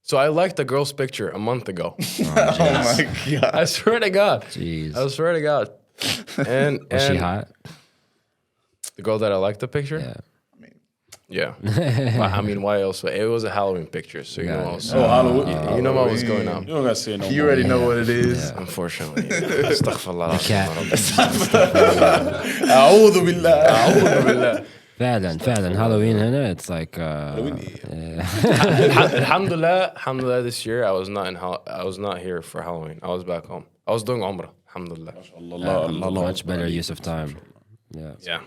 So I liked the girl's picture a month ago. Oh my god! I swear to God. Jeez. I swear to God. And Was she hot? The girl that I liked the picture? Yeah. Yeah. I mean, why else? It was a Halloween picture, so you know what was, Oh, Halloween. you know what was going on. You don't gotta say no. You already know what it is. Unfortunately. Astaghfirullah. Cat. أعوذ بالله. أعوذ بالله. فعلا Halloween هنا it's like Alhamdulillah, this year I was not here for Halloween. I was back home. I was doing Umrah. Alhamdulillah. much better use of time. Yeah. Yeah.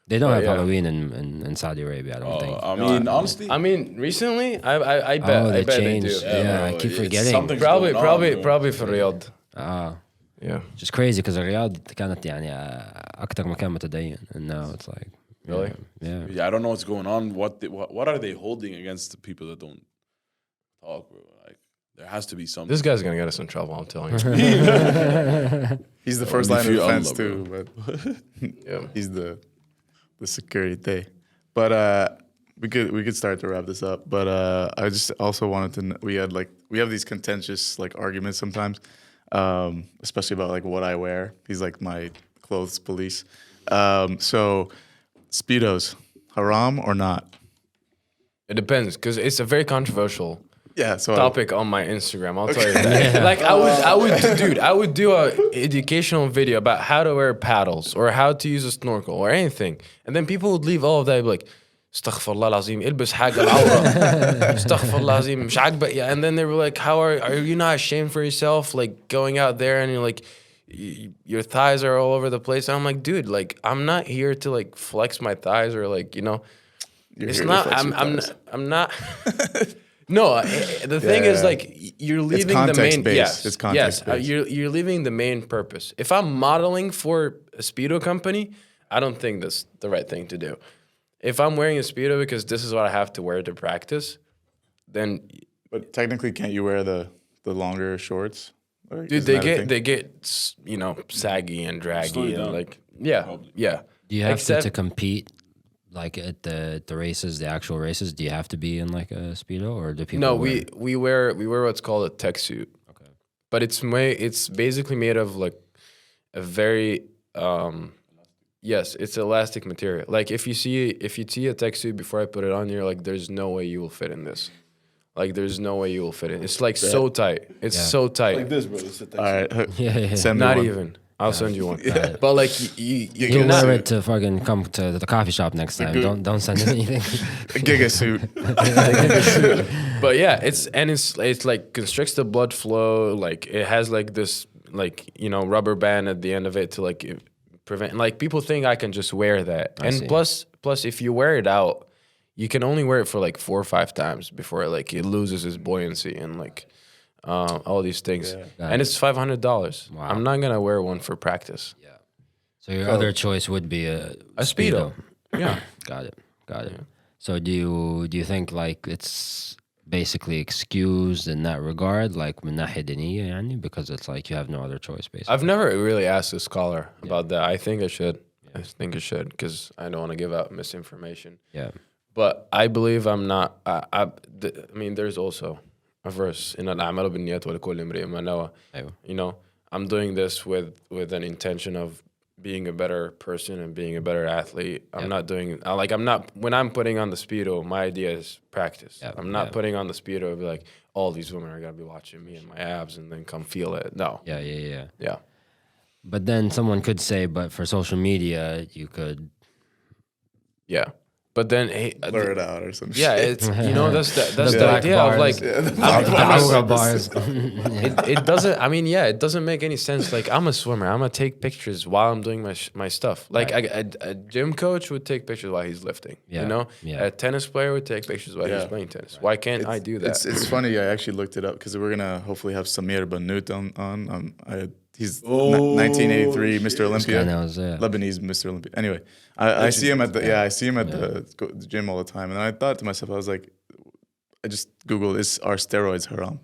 They don't have yeah. Halloween in Saudi Arabia, I don't think. I mean, honestly, I mean, recently, I bet. Oh, I they bet changed. they do. Yeah, I bro, keep it's forgetting. something's Probably, going on, probably, bro. probably for Riyadh. Yeah. Just crazy because الرياض كانت يعني أكتر مكان متدين and now it's like Really? yeah. Yeah, I don't know what's going on. What are they holding against the people that don't talk, bro? Like, there has to be something. This guy's gonna get us in trouble. I'm telling you. He's the first Only line of few defense Allah, too, but Yeah. he's the security. But we could start to wrap this up. But I just also wanted to we have these contentious like arguments sometimes, especially about like what I wear. He's like my clothes police. So Speedos, haram or not? It depends, because it's a very controversial Yeah. So topic on my Instagram. I'll tell you that. Like I would do a educational video about how to wear paddles or how to use a snorkel or anything, and then people would leave all of that, be like, "Astaghfirullah العظيم, البس حاجة العورة. Astaghfirullah العظيم, مش عاجبك." Yeah, and then they were like, "How are you not ashamed for yourself? Like going out there and you're like." Your thighs are all over the place. And I'm like, dude, like I'm not here to like flex my thighs or like, you know, You're it's here to not. flex your thighs. I'm not. No, the thing is like you're leaving the main. context-based. Yes, It's context-based. you're leaving the main purpose. If I'm modeling for a Speedo company, I don't think that's the right thing to do. If I'm wearing a Speedo because this is what I have to wear to practice, then But technically, can't you wear the longer shorts? Or dude, isn't that a thing? they get you know saggy and draggy Slow and down. like yeah. Do you have to Except- compete Like at the races, the actual races, do you have to be in like a speedo, or do people? No, wear- we wear what's called a tech suit. Okay. But it's basically made of like a very yes, it's elastic material. Like if you see a tech suit before I put it on, you're like, there's no way you will fit in this. Like there's no way you will fit in. It's like so tight. It's so tight. Like this, bro. It's a All right. Yeah. Send me Not one. even. I'll send you one. But like you You cannot. wear it to fucking come to the coffee shop next time. good- Don't send anything. A Giga suit. But yeah, it's like constricts the blood flow. Like it has like this like rubber band at the end of it to like prevent. Like people think I can just wear that, and see. plus if you wear it out, you can only wear it for like 4 or 5 times before like it loses its buoyancy and like all these things. And it's $500. Wow. I'm not gonna wear one for practice. So your other choice would be a Speedo. Yeah. Got it. So do you think like it's basically excused in that regard, like من ناحية دينية يعني, because it's like you have no other choice basically? I've never really asked a scholar about that. I think I should. I think I should because I don't want to give out misinformation. Yeah. But I believe I'm not. I mean, there's also a verse in الأعمال بالنيات ولكل امرئ ما نوى. أيوة. I'm doing this with an intention of being a better person and being a better athlete. I'm not doing I'm not when I'm putting on the speedo. My idea is practice. I'm not putting on the speedo and be like, all these women are gonna be watching me and my abs and then come feel it. No. Yeah. But then someone could say, but for social media, you could. Yeah. But then Blur it out or something. yeah, it's that's the black idea of bars. like The bars. it doesn't. I mean, yeah, it doesn't make any sense. Like I'm a swimmer, I'm gonna take pictures while I'm doing my stuff. Like a gym coach would take pictures while he's lifting. Yeah. A tennis player would take pictures while he's playing tennis. Why can't I do that? It's funny. I actually looked it up because we're gonna hopefully have Samir Bannout on. He's 1983 Mr. Olympia, Lebanese Mr. Olympia. Anyway, I see him at the gym all the time, and I thought to myself, I was like, I just Googled, are steroids haram?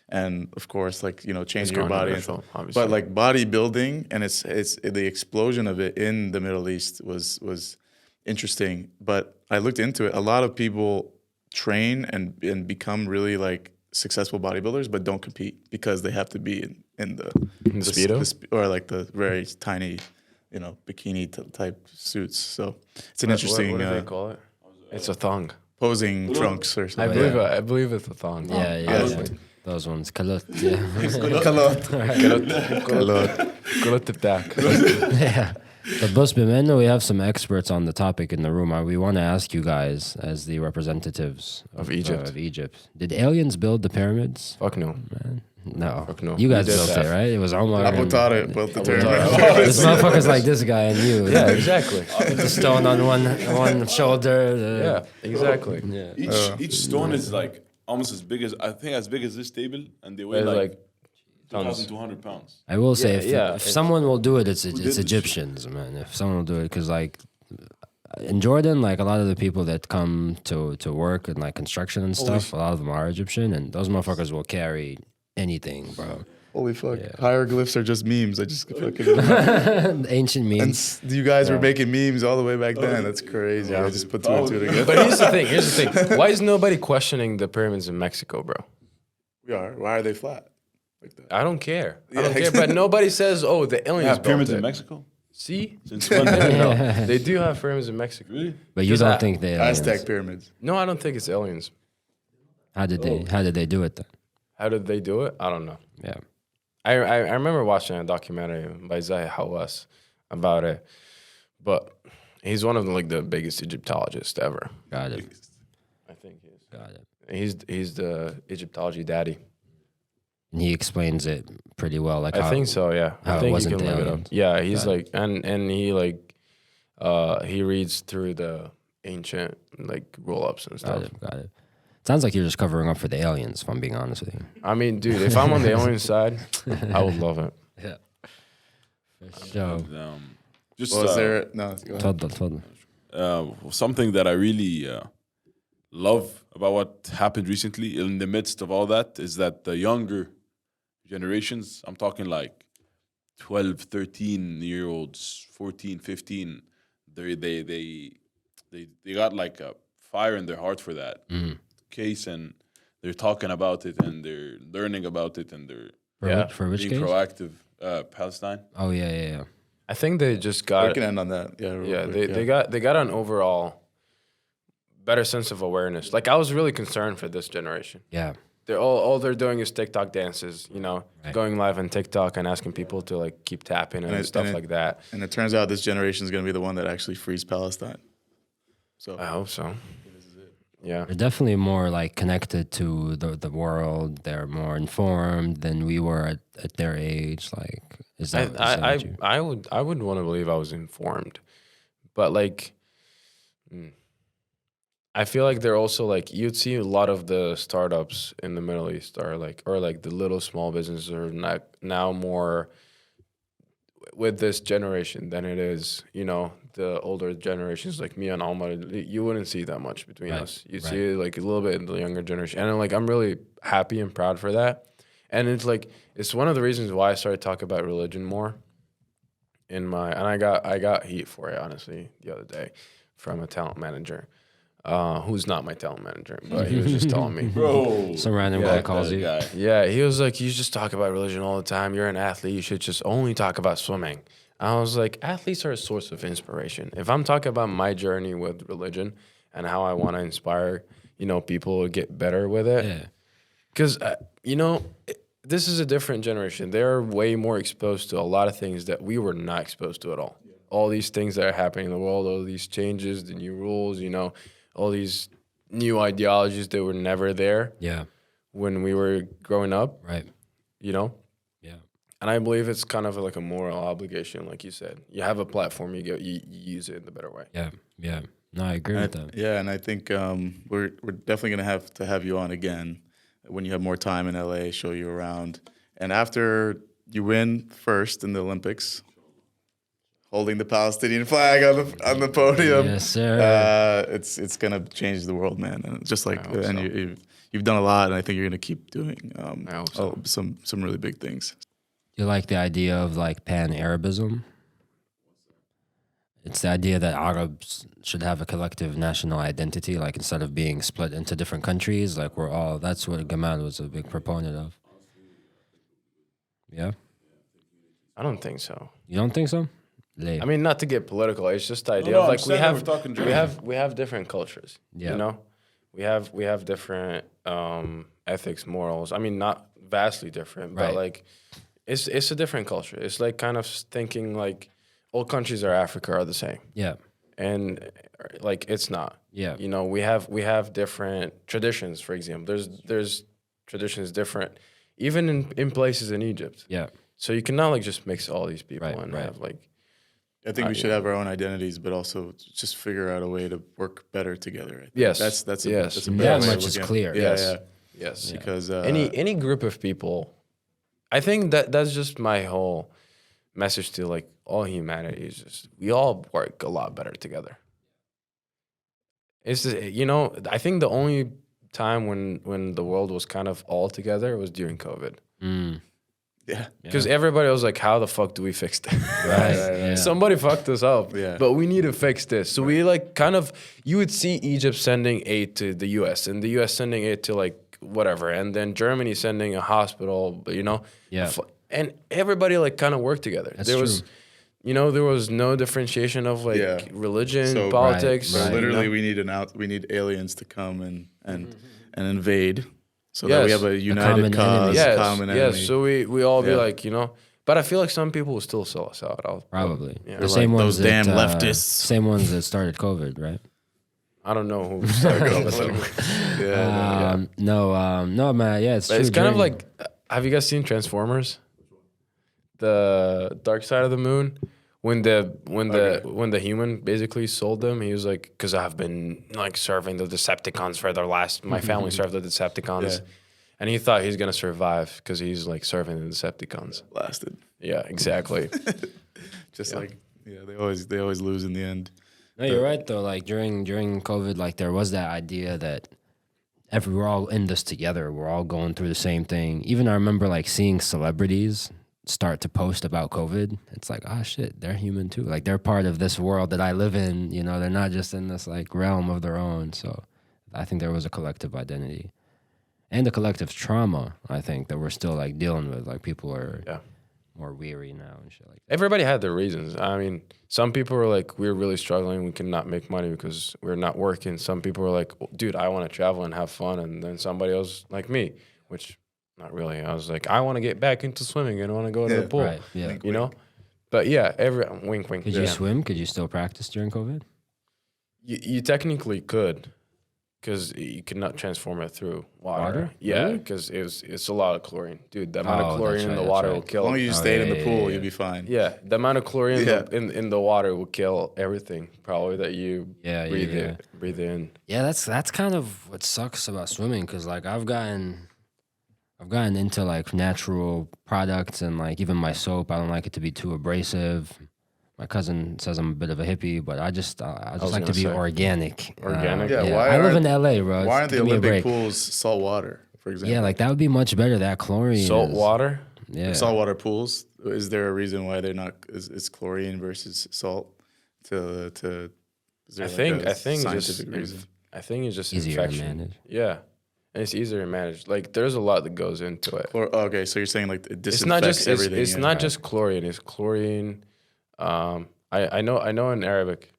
And of course, like changing your body, and stuff. But like bodybuilding and it's the explosion of it in the Middle East was interesting. But I looked into it. A lot of people train and become really like successful bodybuilders, but don't compete because they have to be in the speedo or like the very tiny, bikini type suits. So it's an interesting. What do they call it? It's a thong. Posing trunks or something. I believe it's a thong. Yeah. Those ones. Kalot. Yeah. Kalot بتاعك. Yeah. But boss, بما إنه we have some experts on the topic in the room, we want to ask you guys, as the representatives of Egypt. Did aliens build the pyramids? Fuck no. Man. No. Fuck no. You guys We did built that. it, right? It was Omar. Abu and- Tariq built the pyramid. This motherfucker's like this guy and you. Yeah, exactly. The stone on one shoulder. Yeah, exactly. Each stone is like almost as big as this table, and they weigh It's like like tons. 2,200 pounds. I will say, Yeah, if it's- someone will do it, it's did this Egyptians, man. If someone will do it, because like in Jordan, like a lot of the people that come to work in like construction and stuff, a lot of them are Egyptian, and those motherfuckers will carry anything, bro. Holy fuck! Hieroglyphs are just memes. I just fucking. Ancient And memes. you guys were making memes all the way back then. That's crazy. I just put two and two together. But here's the thing. Why is nobody questioning the pyramids in Mexico, bro? We are. Why are they flat? Like that? I don't care. I don't care. But nobody says, "Oh, the aliens Have pyramids built in it." Mexico? See, Since when? no, they do have pyramids in Mexico. Really? But you Because don't I- think they Aztec pyramids. No, I don't think it's aliens. How did they do it then? How did they do it? I don't know. Yeah. I remember watching a documentary by Zahi Hawass about it, but he's one of the biggest Egyptologists ever. Got it. I think he is. Got it. He's the Egyptology daddy. And he explains it pretty well. Like I think so. Yeah, how I it think wasn't you can look it up. aliens. Yeah, he's Got like, and he reads through the ancient roll-ups and stuff. Got it. Sounds like you're just covering up for the aliens, if I'm being honest with you. I mean, dude, if I'm on the alien side, I would love it. Yeah. So, Just Was there? No. Go ahead. تفضل. something that I really love about what happened recently in the midst of all that is that the younger generations, I'm talking like 12, 13-year-olds, 14, 15, they got like a fire in their heart for that case, and they're talking about it, and they're learning about it, and they're For which being case? proactive. Palestine. Oh yeah. I think they just We got can end on that. Yeah. real yeah quick, they got an overall better sense of awareness. Like I was really concerned for this generation. Yeah. They're all they're doing is TikTok dances, you know, Right. going live on TikTok and asking people to like keep tapping and, stuff like that. And it turns out this generation is going to be the one that actually frees Palestine. So I hope so. Yeah. They're definitely more like connected to the world. They're more informed than we were at their age. Like, is that, what you? I would want to believe I was informed, but like, I feel like they're also like you'd see a lot of the startups in the Middle East are like or like the little small businesses are not now more with this generation than it is, you know, the older generations like me and Alma. You wouldn't see that much between Right, us. You right. see it like a little bit in the younger generation, and like I'm really happy and proud for that. And it's like it's one of the reasons why I started talking about religion more. I got heat for it honestly the other day from a talent manager, who's not my talent manager, but he was just telling me, Bro. Some random guy calls you. Guy. yeah, he was like, you just talk about religion all the time. You're an athlete. You should just only talk about swimming. I was like, athletes are a source of inspiration. If I'm talking about my journey with religion and how I want to inspire, you know, people to get better with it, Yeah. because you know, this is a different generation. They're way more exposed to a lot of things that we were not exposed to at all. All these things that are happening in the world, all these changes, the new rules, you know, all these new ideologies that were never there Yeah. when we were growing up, Right. you know? Yeah. And I believe it's kind of like a moral obligation, like you said. You have a platform, you use it in the better way. Yeah. Yeah. No, I agree with that. yeah, and I think we're definitely going to have you on again when you have more time in LA, show you around. And after you win first in the Olympics, holding the Palestinian flag on the podium, Yes, sir. it's gonna change the world, man. And just like I hope and so. you've done a lot, and I think you're gonna keep doing I hope so. some really big things. You like the idea of like pan-Arabism? It's the idea that Arabs should have a collective national identity, like instead of being split into different countries, like we're all, that's what Gamal was a big proponent of. Yeah? I don't think so. You don't think so? Late. I mean, not to get political, it's just the idea no, of I'm like saying that we're talking German. we have different cultures. Yeah. You know? We have different ethics, morals. I mean, not vastly different, but Right. like it's a different culture. It's like kind of thinking like all countries are Africa are the same. yeah. And like it's not. Yeah. You know, we have different traditions, for example. There's traditions different even in places in Egypt. Yeah. So you cannot like just mix all these people Right, and right. have like I think we should have our own identities, but also just figure out a way to work better together. I think. Yes. that's a, Yes. that's a That better way of much is looking at it. clear. Yeah, Yes. yeah. yes. Because Any group of people, I think that's just my whole message to like all humanity is just we all work a lot better together. It's you know, I think the only time when the world was kind of all together was during COVID. Mm. yeah, Because everybody was like, how the fuck do we fix this? Right. Yeah. Somebody fucked us up. Yeah. But we need to fix this. So we like kind of, you would see Egypt sending aid to the US and the US sending aid to like whatever. And then Germany sending a hospital, you know? Yeah. And everybody like kind of worked together. That's there was, true. you know, there was no differentiation of like Yeah. religion, So- politics. So Right. literally, you know? we need aliens to come and invade, so that we Yes. have a common united enemy. cause, Yes, common yes. enemy. So we all be Yeah. like, you know, but I feel like some people will still sell us out. Probably. Yeah. The They're same like ones those damn that, leftists. Same ones that started COVID, right? I don't know who started it. yeah, No, man. Yeah, it's But true. it's kind of during- like, have you guys seen Transformers? The Dark Side of the Moon, when the human basically sold them, he was like, because I've been like serving the Decepticons for my family served the Decepticons, Yeah. and he thought he's gonna survive because he's like serving the Decepticons. blasted. Yeah, exactly. Just like they always lose in the end. No, you're right though. Like during COVID, like there was that idea that we're all in this together. We're all going through the same thing. Even I remember like seeing celebrities start to post about COVID, it's like, oh shit, they're human too. Like they're part of this world that I live in. You know, they're not just in this like realm of their own. So I think there was a collective identity and a collective trauma. I think that we're still like dealing with. Like people are more weary now and shit like that. Everybody had their reasons. I mean, some people were like, we're really struggling. We cannot make money because we're not working. Some people were like, dude, I want to travel and have fun. And then somebody else like me, which not really. I was like, I want to get back into swimming and I want to go to the pool. Right, yeah. You know? But yeah, wink, wink. Could you swim? Could you still practice during COVID? You technically could, because you could not transform it through water. Yeah, Really? because it's a lot of chlorine, dude. The amount Oh, of that's chlorine in the right, water that's will right. kill. As long as you stayed in the pool, yeah. you'll be fine. Yeah, the amount of chlorine Yeah. in the water will kill everything. Probably that you breathe in. Yeah, that's kind of what sucks about swimming, because like I've gotten into like natural products, and like even my soap, I don't like it to be too abrasive. My cousin says I'm a bit of a hippie, but I just like gonna to be say. organic. Organic? Yeah, Yeah, why I live aren't- in LA, bro. Why aren't the Give me a Olympic break. pools salt water, for example? Yeah, like that would be much better. That chlorine. Salt is- water. Yeah. saltwater pools. Is there a reason why they're not? Is chlorine versus salt? Is there I like think a I think just scientific reason. I think it's just Easier to infection. manage. Yeah, and it's easier to manage. Like there's a lot that goes into it. Okay, so you're saying like it It's not disinfects just everything. it's yeah. not just chlorine. It's chlorine. I know in Arabic.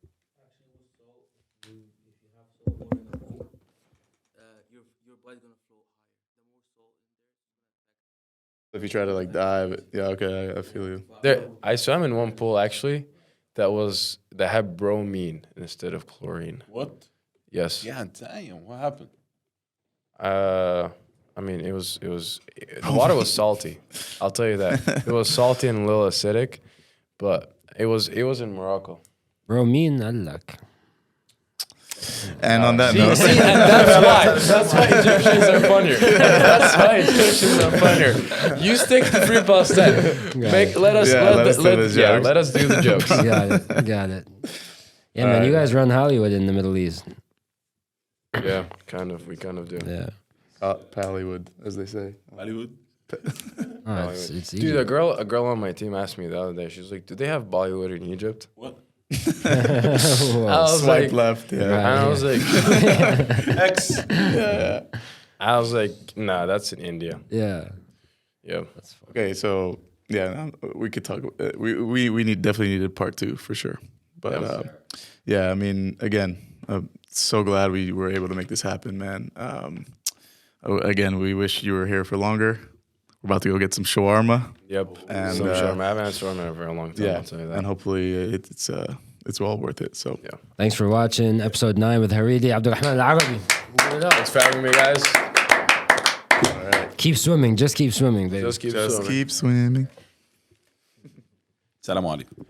If you try to like dive, yeah, okay, I feel you. I swam in one pool actually that had bromine instead of chlorine. What? Yes. Yeah, damn. What happened? I mean, the water was salty. I'll tell you that. It was salty and a little acidic, but it was in Morocco. Bro, mean Allah. And on that note, See, and that's why Egyptians are funnier. That's why Egyptians are funnier. You stick to 3+10. Let us do the jokes. Got it. Yeah, man, you guys run Hollywood in the Middle East. Yeah, we kind of do. Yeah. Pallywood, as they say. Hollywood? Oh, it's easy. Dude, a girl on my team asked me the other day. She was like, "Do they have Bollywood in Egypt?" What? I was Swipe like, left, yeah. and I was like, X. Yeah. I was like, nah, that's in India. Yeah. Yeah. Okay, so yeah, we could talk. We definitely needed part 2 for sure. But yeah, I mean, again, I'm so glad we were able to make this happen, man. Again, we wish you were here for longer. We're about to go get some shawarma. Yep. And, Some shawarma. I haven't had shawarma in a very long time. Yeah, I'll tell you that. and hopefully it's well worth it. So Yeah. Thanks for watching episode 9 with Haridi Abdulrahman Al-Arabi. Thanks for having me, guys. Keep swimming. Just keep swimming, baby. Just keep just swimming. keep swimming. Salam alaikum.